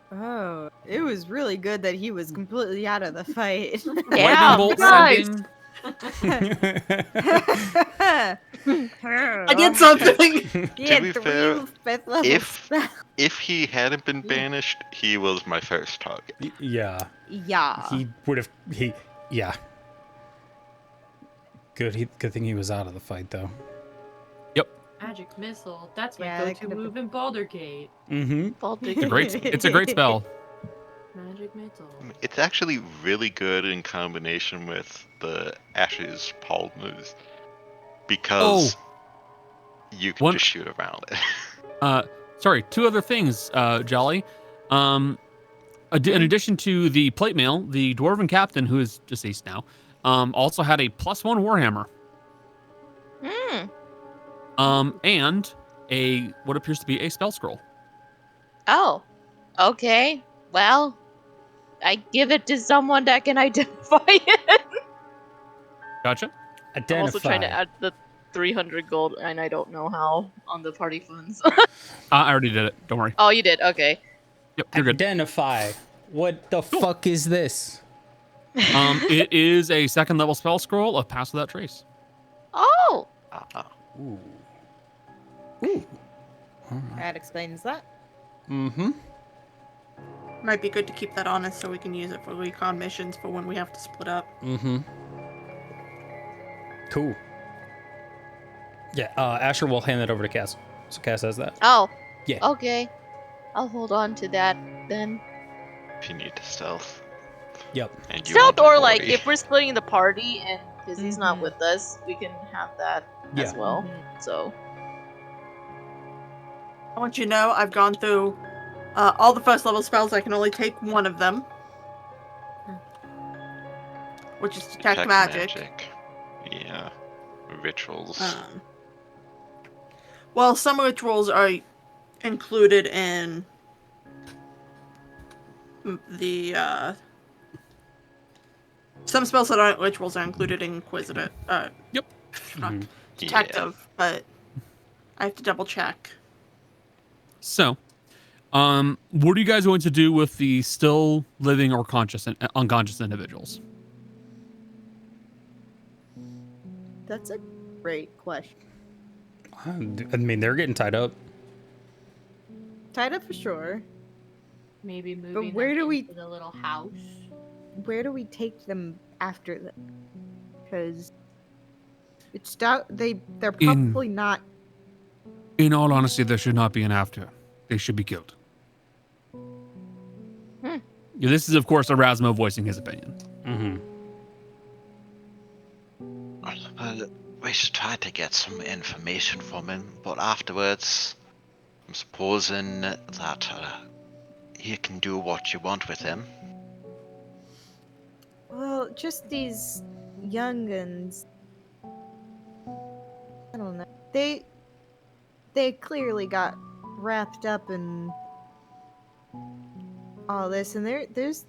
Oh, it was really good that he was completely out of the fight. Yeah, Lightning Bolt nice. Sending. I did something! Yeah, be 3 fair, 5th level if- spells. If he hadn't been banished, he was my first target. Yeah. Yeah. He would have. Yeah. Good thing he was out of the fight, though. Magic missile. That's my Yeah, that go-to could've move in Baldur Gate. Mm-hmm. It's a great spell. Magic missile. It's actually really good in combination with the Ashes Palmers because you can just shoot around it. Sorry, 2 other things, Jolly. In addition to the plate mail, the dwarven captain, who is deceased now, also had a +1 warhammer. And what appears to be a spell scroll. Oh. Okay. Well, I give it to someone that can identify it. Gotcha. Identify. I'm also trying to add the 300 gold, and I don't know how on the party funds. I already did it. Don't worry. Oh, you did? Okay. Yep, you're good. Identify. What the fuck is this? It is a 2nd level spell scroll of Pass Without Trace. Oh. Ooh. Ooh. That explains that. Mm-hmm. Might be good to keep that on us so we can use it for recon missions for when we have to split up. Mm-hmm. Cool. Yeah, Asher will hand that over to Cass. So Cass has that. Oh. Yeah. Okay. I'll hold on to that then. If you need to stealth. Yep. And you Stealth, want a or like 40. if we're splitting the party and because he's not Mhm. with us, we can have that Yeah. as well. Mhm. So I want you to know I've gone through all the first level spells. I can only take one of them, which is detect magic. Yeah. Rituals. Well, some rituals are included in the some spells that aren't rituals are included in Inquisitive. Yep. Not Mhm. detective, but I have to double check. So, what are you guys going to do with the still living or unconscious individuals? That's a great question. I mean, they're getting tied up. Tied up for sure. Maybe moving where them do we- into the little house. Where do we take them after that? Because they're probably not. In all honesty, there should not be an after. They should be killed. Hmm. Yeah, this is, of course, Erasmo voicing his opinion. Mm-hmm. Well, we should try to get some information from him, but afterwards, I'm supposing that you can do what you want with him. Well, just these young'uns. I don't know. They clearly got wrapped up in all this, and there's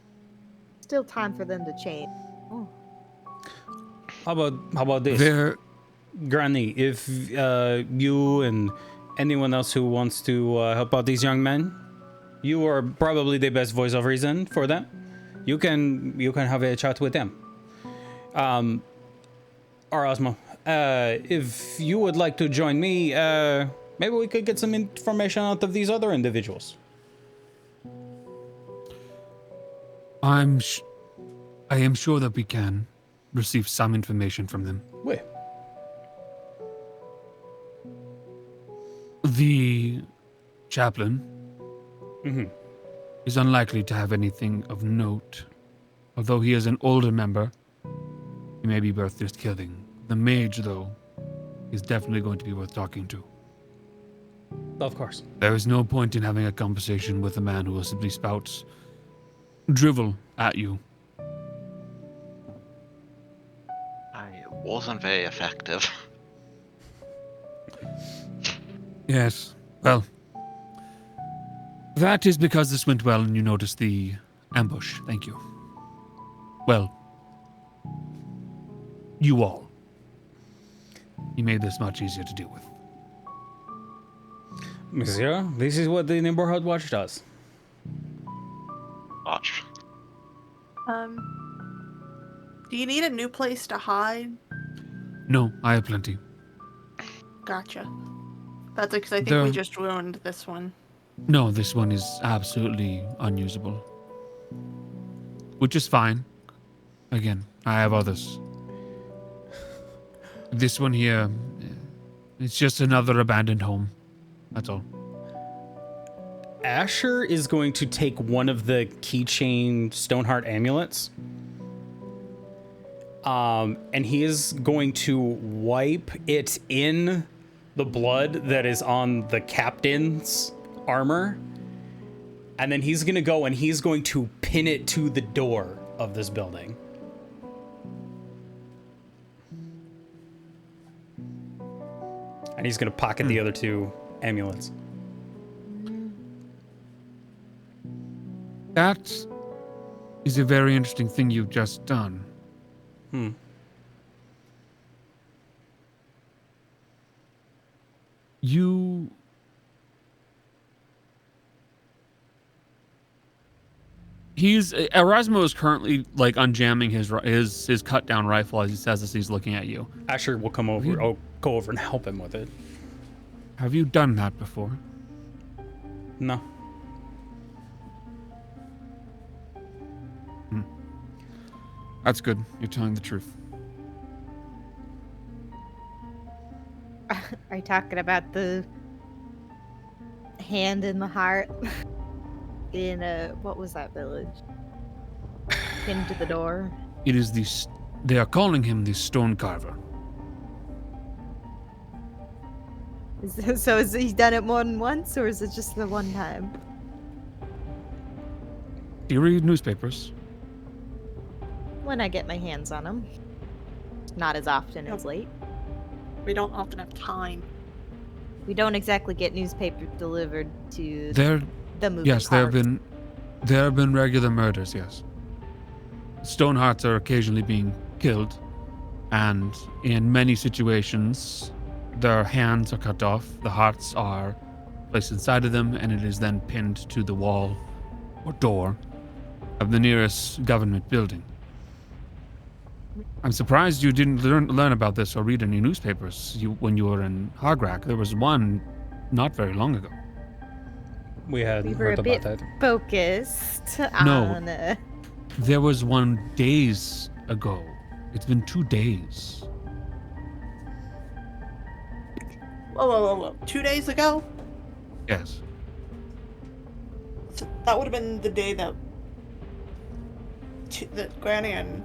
still time for them to change. Oh. How about this, There, Granny? If you and anyone else who wants to help out these young men, you are probably the best voice of reason for them. You can have a chat with them. Erasmo, if you would like to join me, maybe we could get some information out of these other individuals. I am sure that we can receive some information from them. Wait. The chaplain is unlikely to have anything of note. Although he is an older member, he may be worth just killing. The mage, though, is definitely going to be worth talking to. Of course. There is no point in having a conversation with a man who will simply spout drivel at you. It wasn't very effective. Yes, well, that is because this went well and you noticed the ambush. Thank you. Well, you all. You made this much easier to deal with. Monsieur, this is what the neighborhood watch does. Watch. Do you need a new place to hide? No, I have plenty. Gotcha. That's because I think we just ruined this one. No, this one is absolutely unusable. Which is fine. Again, I have others. This one here, it's just another abandoned home. That's all. Asher is going to take one of the keychain Stoneheart amulets. And he is going to wipe it in the blood that is on the captain's armor. And then he's going to go and he's going to pin it to the door of this building. And he's going to pocket the other two amulets. That is a very interesting thing you've just done. Erasmo is currently like unjamming his cut down rifle as he says as he's looking at you. Asher will come over. Go over and help him with it. Have you done that before? No. That's good. You're telling the truth. Are you talking about the hand in the heart? in what was that village? Pinned to the door. It is they are calling him the stone carver. So is he done it more than once, or is it just the one time? Do you read newspapers? When I get my hands on him. Not as often as Nope. late. We don't often have time. We don't exactly get newspaper delivered to There, the moving yes, there cart. have been regular murders. Yes, Stonehearts are occasionally being killed, and in many situations, their hands are cut off. The hearts are placed inside of them, and it is then pinned to the wall or door of the nearest government building. I'm surprised you didn't learn about this or read any newspapers when you were in Hargrak. There was one not very long ago. We hadn't We were heard a about bit that. focused No. on... There was one days ago. It's been 2 days. Whoa. 2 days ago? Yes. So that would have been the day that Granny and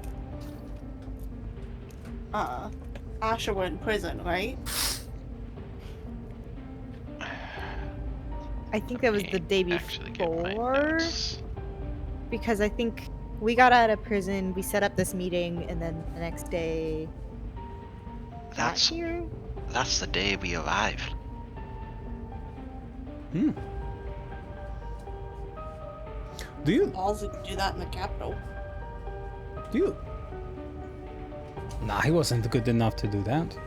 Asha were in prison, right? I think that was the day Actually get my before. notes. Because I think we got out of prison, we set up this meeting, and then the next day got That's here. that's the day we arrived. Do you? Ballsy could do that in the capital. Do you? Nah, he wasn't good enough to do that.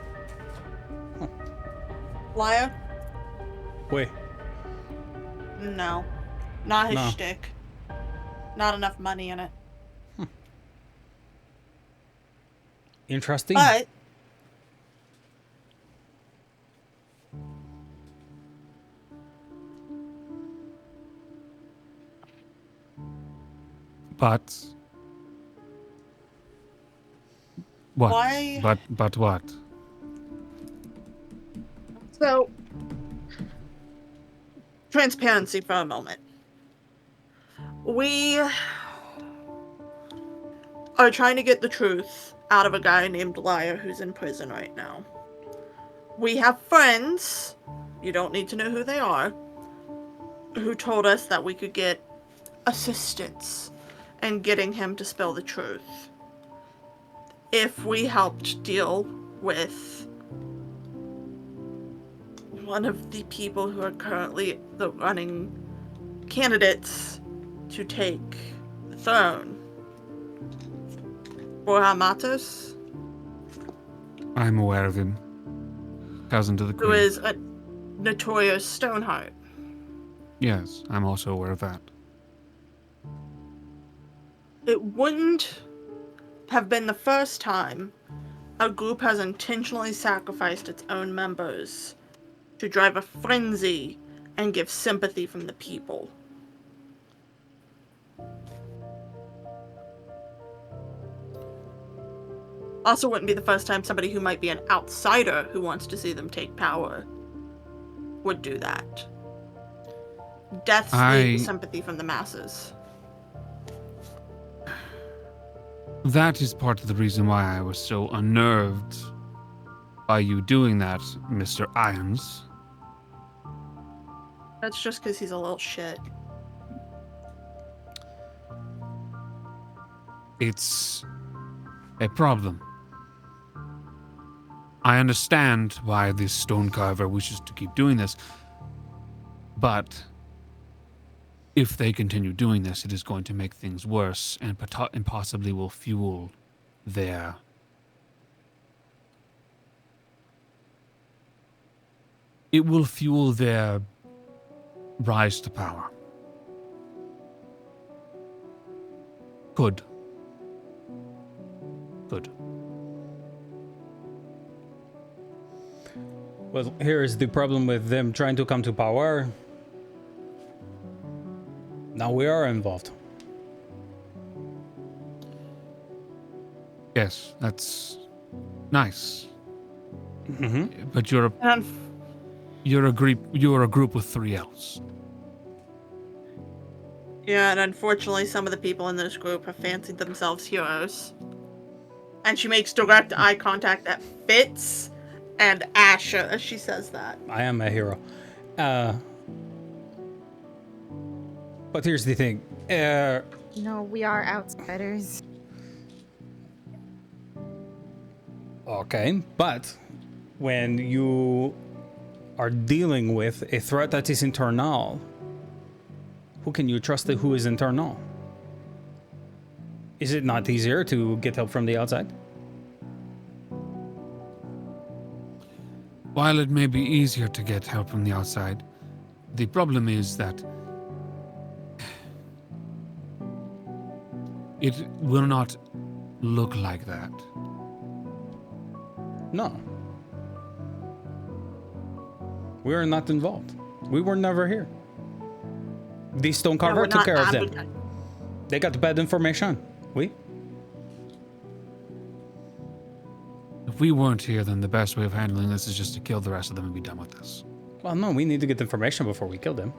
Liar? Wait. No. Not his No. shtick. Not enough money in it. Interesting. But But what? Why- But what? so transparency for a moment. We are trying to get the truth out of a guy named Liar who's in prison right now. We have friends, you don't need to know who they are, who told us that we could get assistance in getting him to spill the truth if we helped deal with one of the people who are currently the running candidates to take the throne. Borja Matos, I'm aware of him. Cousin to the who queen. is a notorious Stoneheart. Yes, I'm also aware of that. It wouldn't have been the first time a group has intentionally sacrificed its own members to drive a frenzy and give sympathy from the people. Also wouldn't be the first time somebody who might be an outsider who wants to see them take power would do that. Deaths need sympathy from the masses. That is part of the reason why I was so unnerved by you doing that, Mr. Irons. That's just because he's a little shit. It's a problem. I understand why this stone carver wishes to keep doing this, but if they continue doing this, it is going to make things worse and possibly will fuel their rise to power. Good. Well, here is the problem with them trying to come to power. Now we are involved. Yes, that's nice. Mm-hmm. But you're a group with 3 L's. Yeah, and unfortunately, some of the people in this group have fancied themselves heroes. And she makes direct eye contact at Fitz and Asha as she says that. I am a hero. But here's the thing. No, we are outsiders. Okay, but when you are dealing with a threat that is internal, who can you trust who is internal? Is it not easier to get help from the outside? While it may be easier to get help from the outside, the problem is that it will not look like that. No. We are not involved. We were never here. The stone carver took care of them. They got bad information. If we weren't here, then the best way of handling this is just to kill the rest of them and be done with this. Well, no, we need to get information before we kill them.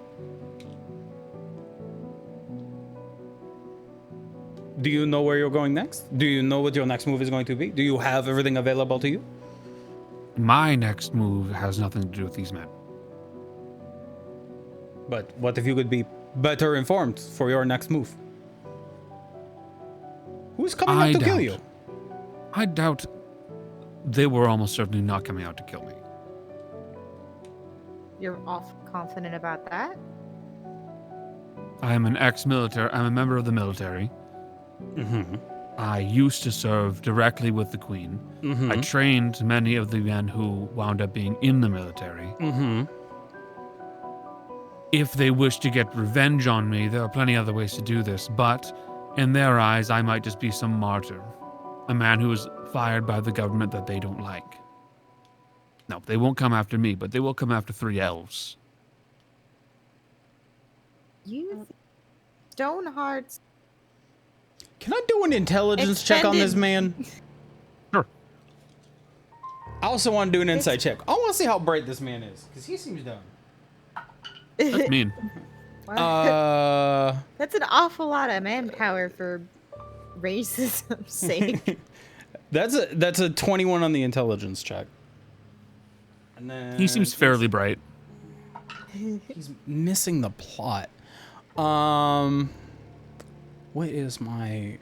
Do you know where you're going next? Do you know what your next move is going to be? Do you have everything available to you? My next move has nothing to do with these men. But what if you could be better informed for your next move? Who's coming out to kill you? I doubt they were almost certainly not coming out to kill me. You're awful confident about that? I am an ex-military. I'm a member of the military. Mm-hmm. I used to serve directly with the Queen. Mm-hmm. I trained many of the men who wound up being in the military. Mm-hmm. If they wish to get revenge on me, there are plenty of other ways to do this, but in their eyes, I might just be some martyr. A man who was fired by the government that they don't like. No, they won't come after me, but they will come after 3 elves. You Stoneheart's Can I do an intelligence check on this man? Sure. I also want to do an insight check. I want to see how bright this man is, because he seems dumb. That's mean. That's an awful lot of manpower for racism's sake. That's a 21 on the intelligence check. And then He seems fairly bright. he's missing the plot. What is my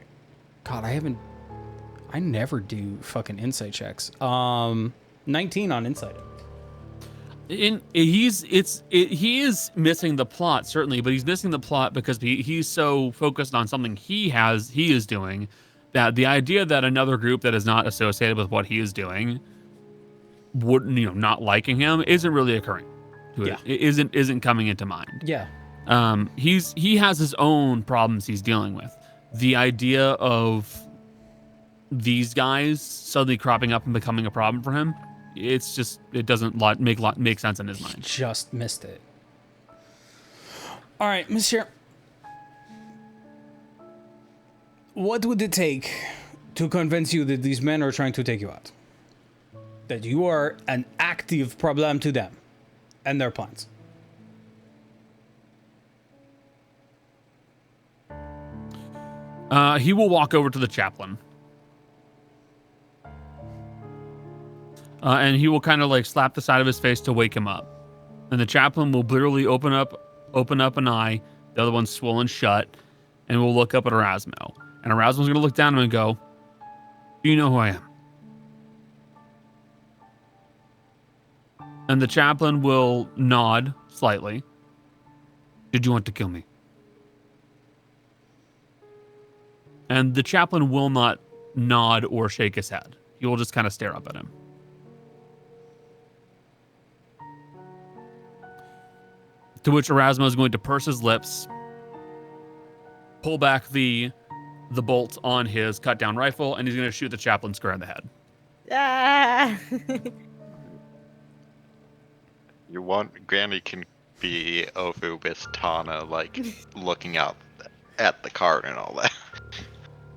God, I never do fucking insight checks. 19 on insight. He is missing the plot, certainly, but he's missing the plot because he's so focused on something he is doing that the idea that another group that is not associated with what he is doing wouldn't, not liking him isn't really occurring to it. It isn't coming into mind. Yeah. He has his own problems he's dealing with. The idea of these guys suddenly cropping up and becoming a problem for him, it doesn't make sense in his mind. Just missed it. All right, monsieur. What would it take to convince you that these men are trying to take you out? That you are an active problem to them and their plans? He will walk over to the chaplain. And he will kind of like slap the side of his face to wake him up. And the chaplain will literally open up an eye, the other one's swollen shut, and will look up at Erasmo. And Erasmo's going to look down at him and go, "Do you know who I am?" And the chaplain will nod slightly. "Did you want to kill me?" And the chaplain will not nod or shake his head. He will just kind of stare up at him. To which Erasmo is going to purse his lips, pull back the bolt on his cut-down rifle, and he's going to shoot the chaplain square in the head. Ah! You want Granny can be over with Tana, like looking out at the cart and all that.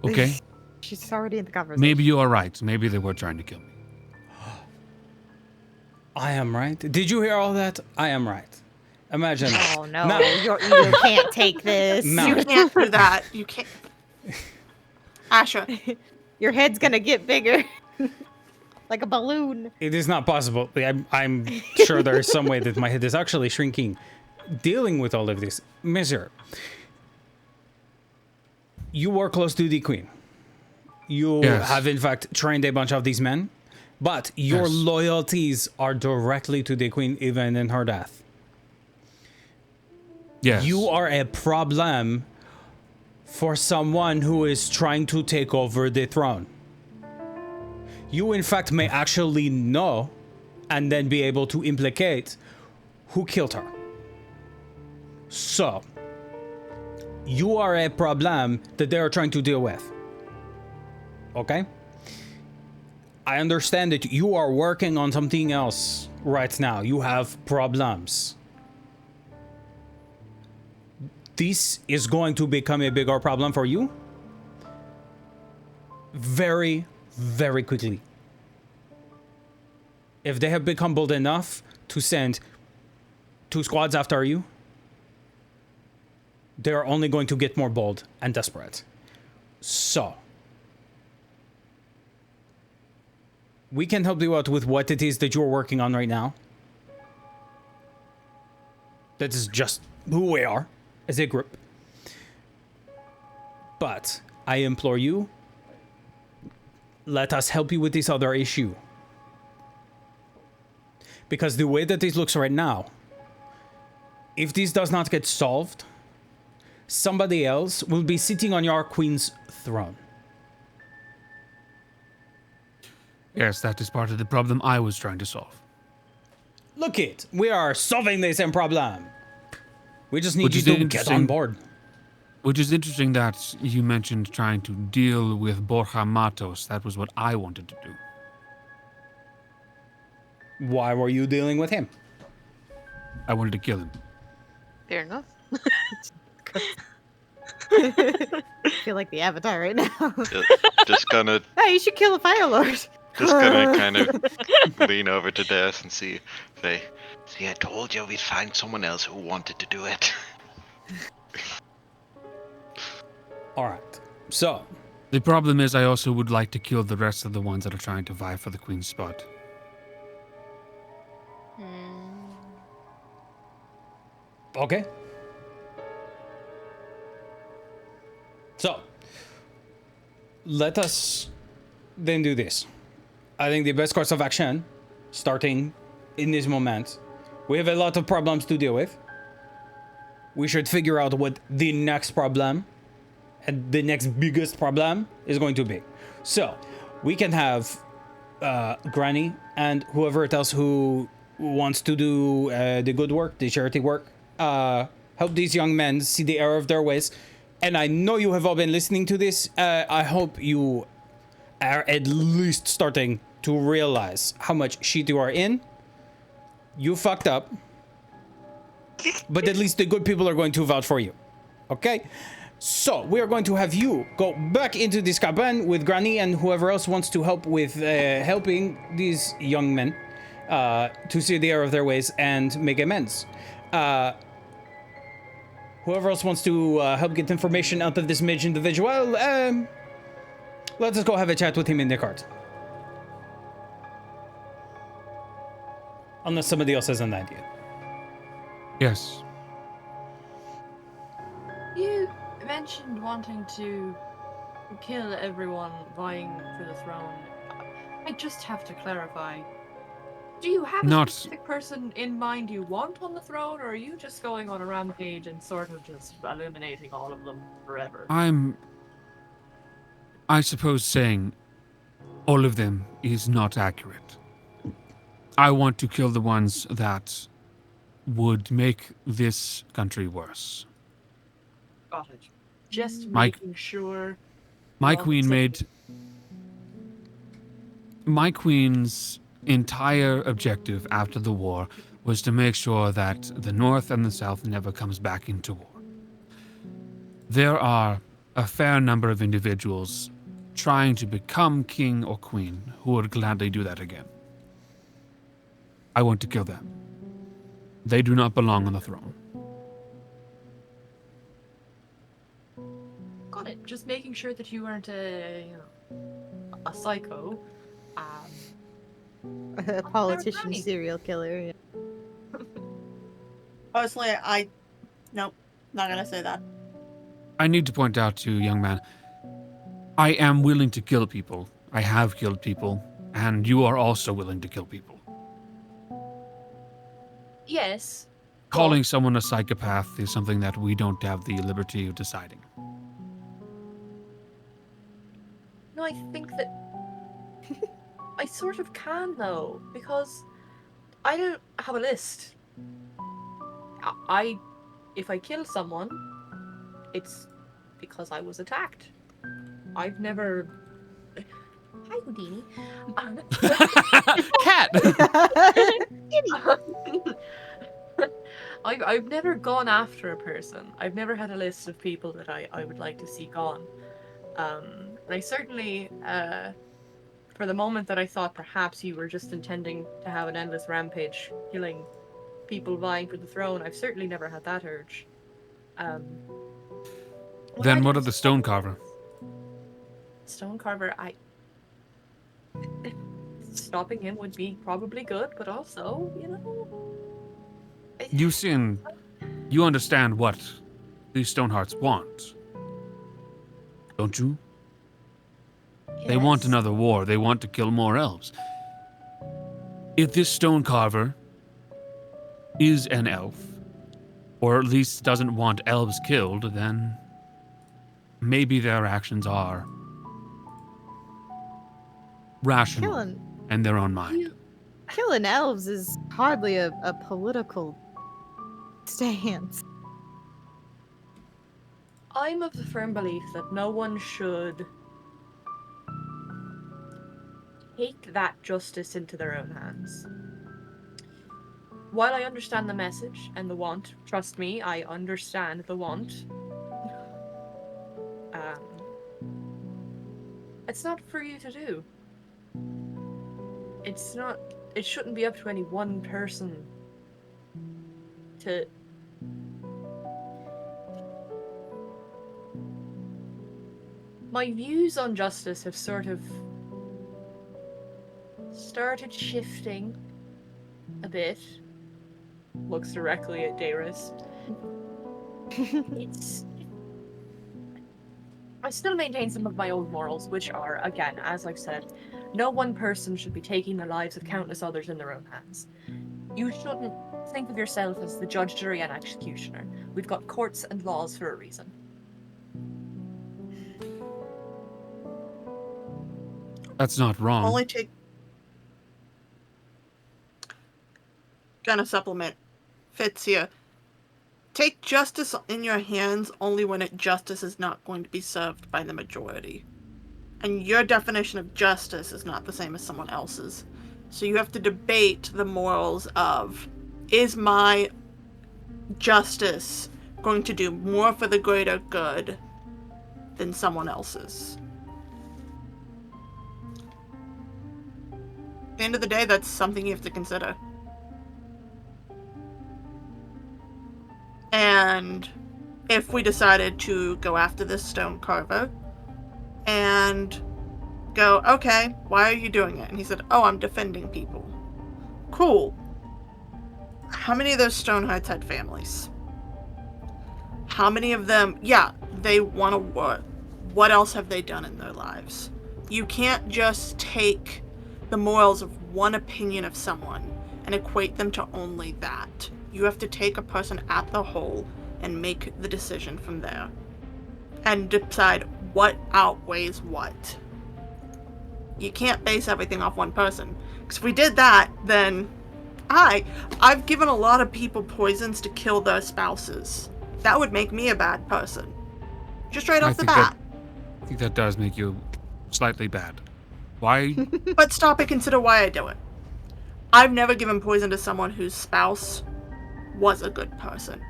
Okay. She's already in the conversation. Maybe you are right. Maybe they were trying to kill me. I am right. Did you hear all that? I am right. Imagine. Oh no, No. your ego can't take this. No. You can't do that. You can't. Asha. Your head's gonna get bigger. Like a balloon. It is not possible. I'm sure there is some way that my head is actually shrinking. Dealing with all of this. Monsieur, you were close to the queen. You have, in fact, trained a bunch of these men. But your loyalties are directly to the queen, even in her death. Yes. You are a problem for someone who is trying to take over the throne. You, in fact, may actually know and then be able to implicate who killed her. So, you are a problem that they are trying to deal with. Okay? I understand that you are working on something else right now. You have problems. This is going to become a bigger problem for you very, very quickly. If they have become bold enough to send 2 squads after you, they are only going to get more bold and desperate. So, we can help you out with what it is that you're working on right now. That is just who we are as a group. But I implore you, let us help you with this other issue. Because the way that this looks right now, if this does not get solved, somebody else will be sitting on your queen's throne. Yes, that is part of the problem I was trying to solve. Look it, we are solving the same problem. We just need you to get on board. Which is interesting that you mentioned trying to deal with Borja Matos. That was what I wanted to do. Why were you dealing with him? I wanted to kill him. Fair enough. I feel like the Avatar right now. Just gonna Hey, you should kill a Fire Lord. Just gonna kind of lean over to Des and see See, I told you we'd find someone else who wanted to do it. Alright, so. The problem is I also would like to kill the rest of the ones that are trying to vie for the queen's spot. Okay. So, let us then do this. I think the best course of action, starting in this moment, we have a lot of problems to deal with. We should figure out what the next problem and the next biggest problem is going to be. So, we can have Granny and whoever else who wants to do the good work, the charity work, help these young men see the error of their ways. And I know you have all been listening to this. I hope you are at least starting to realize how much shit you are in. You fucked up. But at least the good people are going to vouch for you. Okay? So, we are going to have you go back into this cabin with Granny and whoever else wants to help with helping these young men to see the error of their ways and make amends. Whoever else wants to help get information out of this mage individual, let us go have a chat with him in the cart. Unless somebody else has an idea. Yes. You mentioned wanting to kill everyone vying for the throne. I just have to clarify. Do you have a specific person in mind you want on the throne, or are you just going on a rampage and sort of just eliminating all of them forever? I suppose saying all of them is not accurate. I want to kill the ones that would make this country worse. Got it. Just making sure. My queen's entire objective after the war was to make sure that the North and the South never comes back into war. There are a fair number of individuals trying to become king or queen who would gladly do that again. I want to kill them. They do not belong on the throne. Got it. Just making sure that you weren't a psycho. A politician, Right. serial killer. Yeah. Personally, nope, not gonna say that. I need to point out to you, young man, I am willing to kill people. I have killed people, and you are also willing to kill people. Yes. Calling someone a psychopath is something that we don't have the liberty of deciding. No, I think that I sort of can though, because I don't have a list. If I kill someone, it's because I was attacked. I've never. Hi, Houdini. Cat! I've never gone after a person. I've never had a list of people that I would like to see gone. And I certainly, for the moment that I thought perhaps you were just intending to have an endless rampage, killing people vying for the throne, I've certainly never had that urge. Then what of the stone carver? Stonecarver, stopping him would be probably good, but also, You understand what these Stonehearts want, don't you? They want Yes. another war. They want to kill more elves. If this stone carver is an elf, or at least doesn't want elves killed, then maybe their actions are rational Killing, in their own mind. killing elves is hardly a political stance. I'm of the firm belief that no one should take that justice into their own hands. While I understand the message and the want, trust me, I understand the want. It's not for you to do. It shouldn't be up to any one person to... My views on justice have sort of started shifting a bit. Looks directly at Darius. I still maintain some of my own morals, which are, again, as I've said, no one person should be taking the lives of countless others in their own hands. You shouldn't think of yourself as the judge, jury, and executioner. We've got courts and laws for a reason. That's not wrong. Only take. Gonna supplement. Fits here. Take justice in your hands only when justice is not going to be served by the majority. And your definition of justice is not the same as someone else's. So you have to debate the morals of, is my justice going to do more for the greater good than someone else's? At the end of the day, that's something you have to consider. And if we decided to go after this stone carver and go, okay, why are you doing it? And he said, oh, I'm defending people. Cool. How many of those Stonehearts had families? How many of them, yeah, they want to work. What else have they done in their lives? You can't just take the morals of one opinion of someone and equate them to only that. You have to take a person at the whole and make the decision from there. And decide what outweighs what. You can't base everything off one person. Because if we did that, then I've given a lot of people poisons to kill their spouses. That would make me a bad person. Just right off the bat. I think that does make you slightly bad. Why? But stop and consider why I do it. I've never given poison to someone whose spouse was a good person.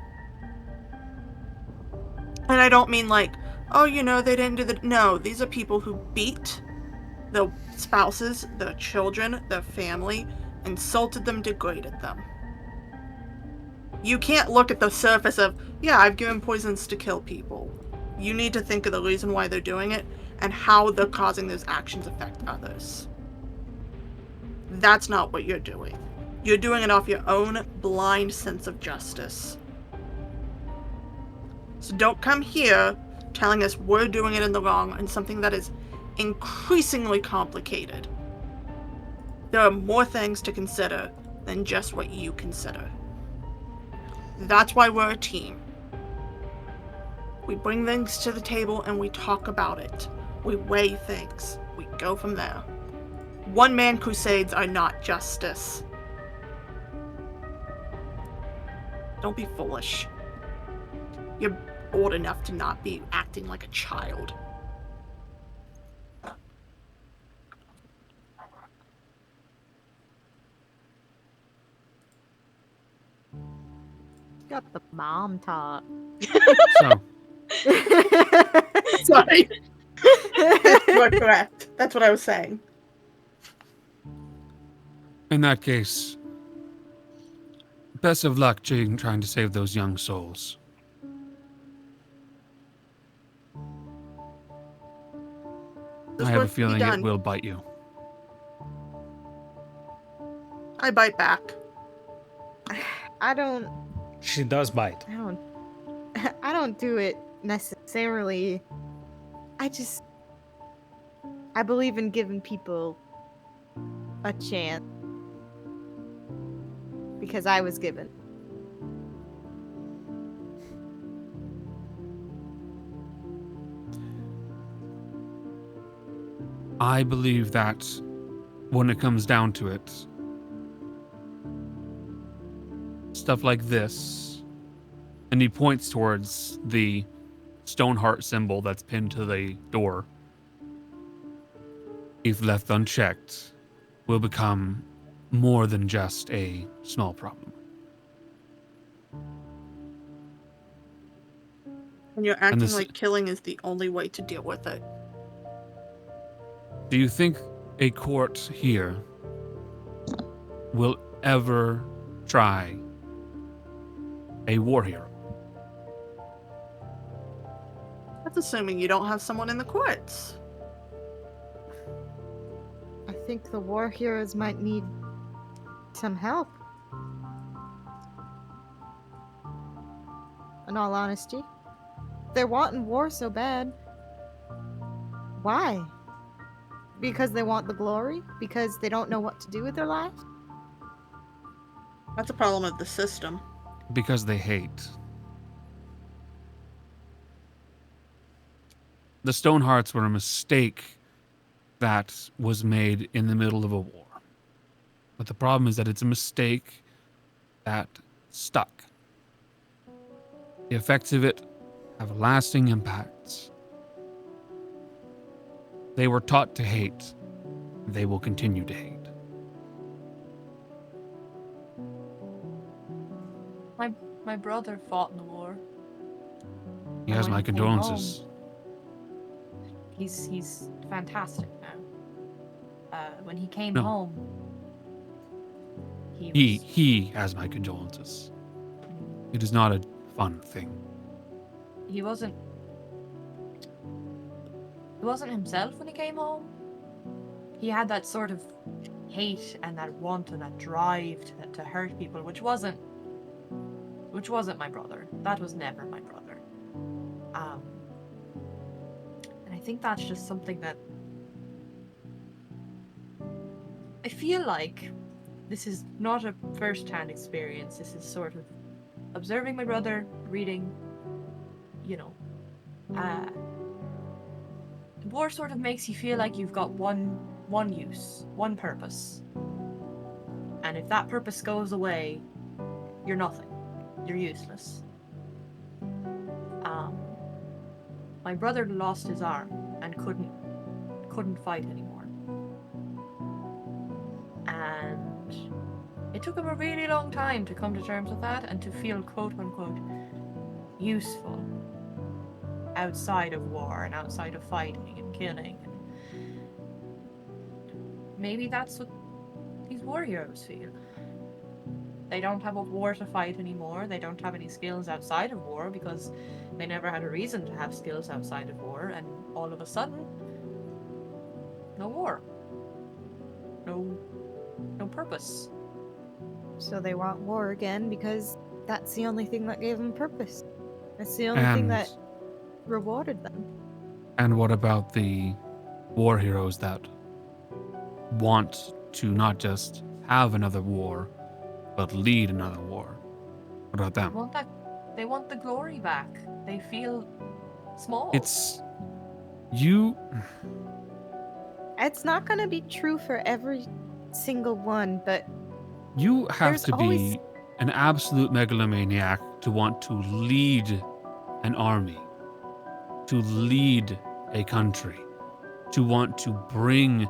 And I don't mean like, oh, they didn't do the... No, these are people who beat their spouses, their children, their family, insulted them, degraded them. You can't look at the surface of, yeah, I've given poisons to kill people. You need to think of the reason why they're doing it and how they're causing those actions affect others. That's not what you're doing. You're doing it off your own blind sense of justice. So don't come here telling us we're doing it in the wrong and something that is increasingly complicated. There are more things to consider than just what you consider. That's why we're a team. We bring things to the table and we talk about it. We weigh things. We go from there. One-man crusades are not justice. Don't be foolish. You're old enough to not be acting like a child. Got the mom talk. So, Sorry. You are correct. That's what I was saying. in that case, best of luck trying to save those young souls. There's I have a work to be feeling it done. will bite you. I bite back. I don't She does bite. I don't do it necessarily. I believe in giving people a chance. Because I was given. I believe that when it comes down to it, stuff like this, and he points towards the stone heart symbol that's pinned to the door, if left unchecked, will become more than just a small problem. And you're acting this- like killing is the only way to deal with it. Do you think a court here will ever try a war hero? That's assuming you don't have someone in the courts. I think the war heroes might need some help. In all honesty. They're wanting war so bad. Why? Because they want the glory? Because they don't know what to do with their lives? That's a problem of the system. Because they hate. The Stonehearts were a mistake that was made in the middle of a war. But the problem is that it's a mistake that stuck. The effects of it have lasting impacts. They were taught to hate. They will continue to hate. My brother fought in the war. He And has when my he came condolences. home, he's fantastic now. When he came No. home, He has my condolences. It is not a fun thing. he wasn't himself when he came home. He had that sort of hate and that want and that drive to hurt people, which wasn't my brother. That was never my brother. And I think that's just something that I feel like this is not a first-hand experience. This is sort of observing my brother, reading, war sort of makes you feel like you've got one use, one purpose. And if that purpose goes away, you're nothing. You're useless. My brother lost his arm and couldn't fight anymore. And it took him a really long time to come to terms with that and to feel quote-unquote useful outside of war and outside of fighting and killing. And maybe that's what these war heroes feel. They don't have a war to fight anymore. They don't have any skills outside of war because they never had a reason to have skills outside of war, and all of a sudden, no war. No purpose. So they want war again because that's the only thing that gave them purpose. That's the only thing that rewarded them. And what about the war heroes that want to not just have another war, but lead another war? What about them? They want the glory back. They feel small. It's you. It's not going to be true for every single one, but You have there's to always... be an absolute megalomaniac to want to lead an army, to lead a country, to want to bring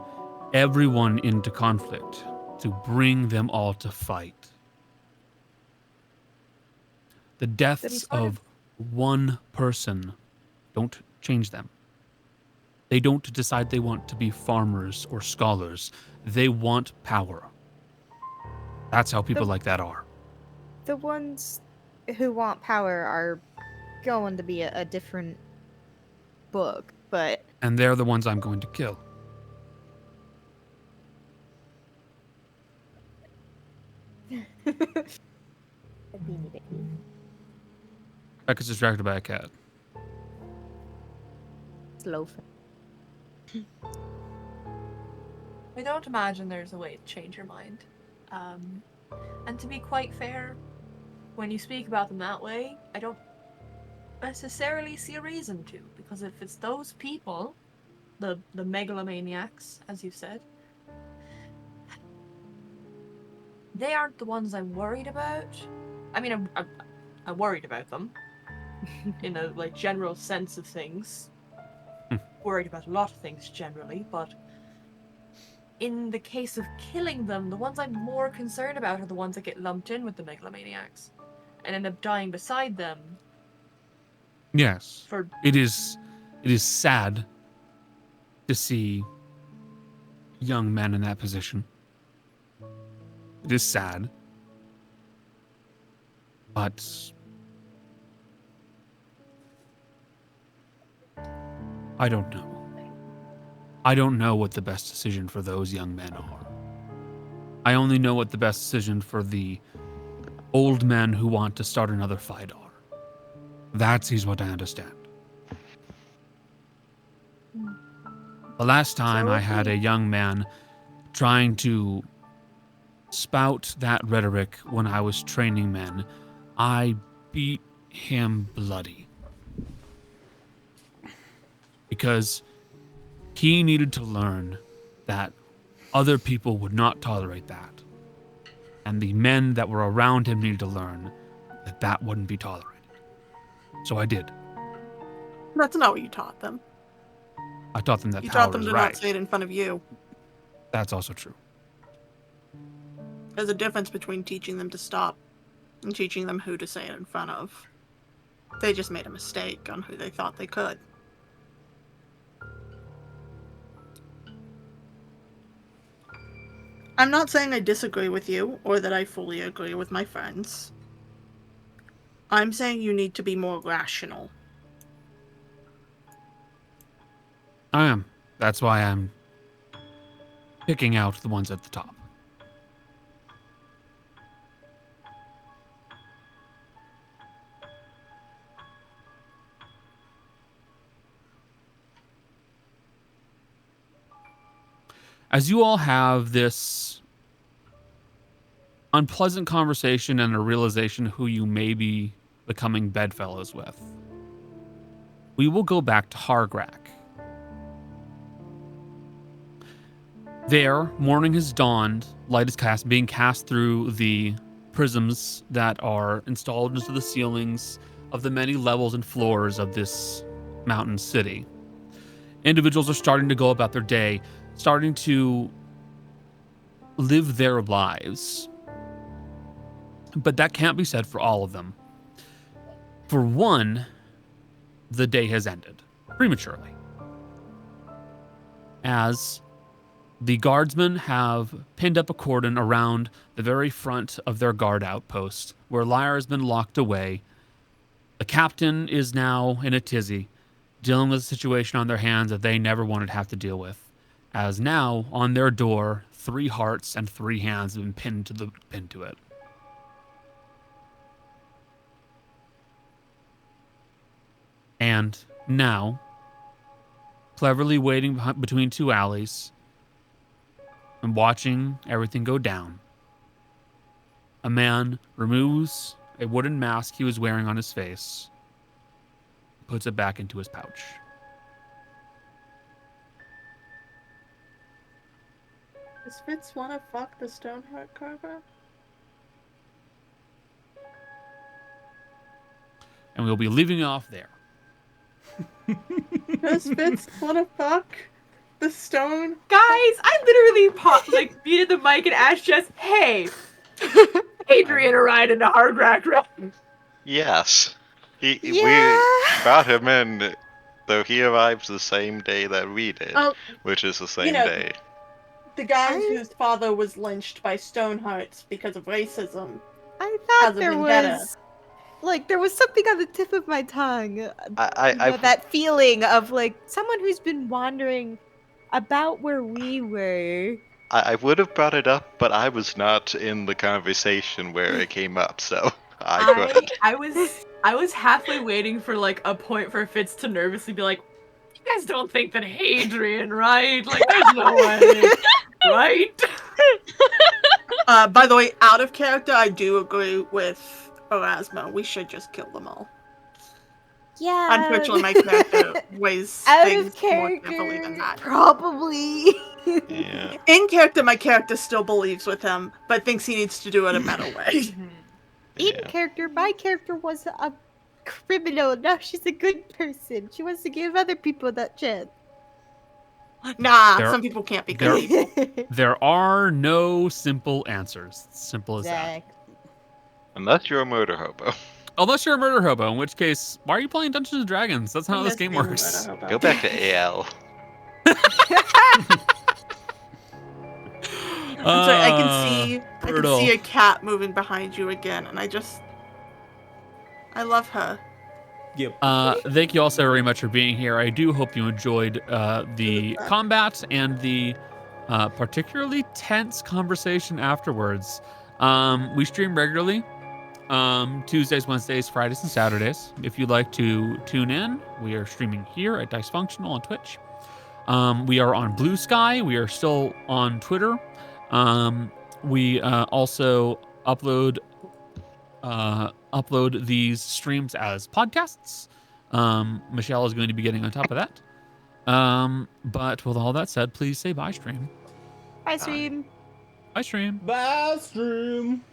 everyone into conflict, to bring them all to fight. The deaths of one person don't change them. They don't decide they want to be farmers or scholars. They want power. That's how people like that are. The ones who want power are going to be a different book, but... And they're the ones I'm going to kill. Becca's distracted by a cat. Slow. I don't imagine there's a way to change your mind. And to be quite fair, when you speak about them that way, I don't necessarily see a reason to, because if it's those people, the megalomaniacs, as you've said, they aren't the ones I'm worried about. I mean, I'm worried about them in a like general sense of things. Worried about a lot of things generally, but in the case of killing them, the ones I'm more concerned about are the ones that get lumped in with the megalomaniacs and end up dying beside them. Yes. It is sad to see young men in that position. It is sad. But I don't know. I don't know what the best decision for those young men are. I only know what the best decision for the old men who want to start another fight are. That is what I understand. The last time I had a young man trying to spout that rhetoric when I was training men, I beat him bloody. Because he needed to learn that other people would not tolerate that. And the men that were around him needed to learn that that wouldn't be tolerated. So I did. That's not what you taught them. I taught them that You power taught them is to right. not say it in front of you. That's also true. There's a difference between teaching them to stop and teaching them who to say it in front of. They just made a mistake on who they thought they could. I'm not saying I disagree with you, or that I fully agree with my friends. I'm saying you need to be more rational. I am. That's why I'm picking out the ones at the top. As you all have this unpleasant conversation and a realization who you may be becoming bedfellows with, we will go back to Hargrak. There, morning has dawned, light is being cast through the prisms that are installed into the ceilings of the many levels and floors of this mountain city. Individuals are starting to go about their day, starting to live their lives. But that can't be said for all of them. For one, the day has ended prematurely. As The guardsmen have pinned up a cordon around the very front of their guard outpost, where Lyra has been locked away. The captain is now in a tizzy, dealing with a situation on their hands that they never wanted to have to deal with. As now, on their door, 3 hearts and 3 hands have been pinned to it. And now, cleverly waiting between 2 alleys and watching everything go down, a man removes a wooden mask he was wearing on his face, puts it back into his pouch. Does Fitz want to fuck the Stoneheart carver? And we'll be leaving off there. Does Fitz want to fuck the stone? Guys, I literally muted the mic and asked Jess, "Hey, Adrian a ride into Hargrak, right?" Yes. We Yeah. brought him in, though he arrives the same day that we did, Oh, which is the same know, day. the guy whose father was lynched by Stonehearts because of racism. I thought Has a there vendetta. was like there was something on the tip of my tongue. I That feeling of like someone who's been wandering about where we were. I would have brought it up, but I was not in the conversation where it came up, so I couldn't. I was halfway waiting for like a point for Fitz to nervously be like, "You guys don't think that Adrian, right? Like, there's no way, right?" By the way, out of character, I do agree with Erasmo. We should just kill them all. Yeah. Unfortunately, my character weighs Out things of more character, carefully than that. probably. Yeah. In character, my character still believes with him, but thinks he needs to do it a better way. In Yeah. character, my character was a criminal. Now she's a good person. She wants to give other people that chance. Nah, There- some people can't be good people. There are no simple answers. Simple as that. Exactly. Unless you're a murder hobo. Unless you're a murder hobo, in which case, why are you playing Dungeons and Dragons? That's how this game works. Go back to AL. I'm sorry, I can see a cat moving behind you again, and I love her. Yep. Thank you all so very much for being here. I do hope you enjoyed the combat and the particularly tense conversation afterwards. We stream regularly. Tuesdays, Wednesdays, Fridays, and Saturdays. If you'd like to tune in, we are streaming here at Dicefunctional on Twitch. We are on Blue Sky. We are still on Twitter. We also upload these streams as podcasts. Michelle is going to be getting on top of that. But with all that said, please say bye, stream. Bye, stream. Bye, stream. Bye, stream.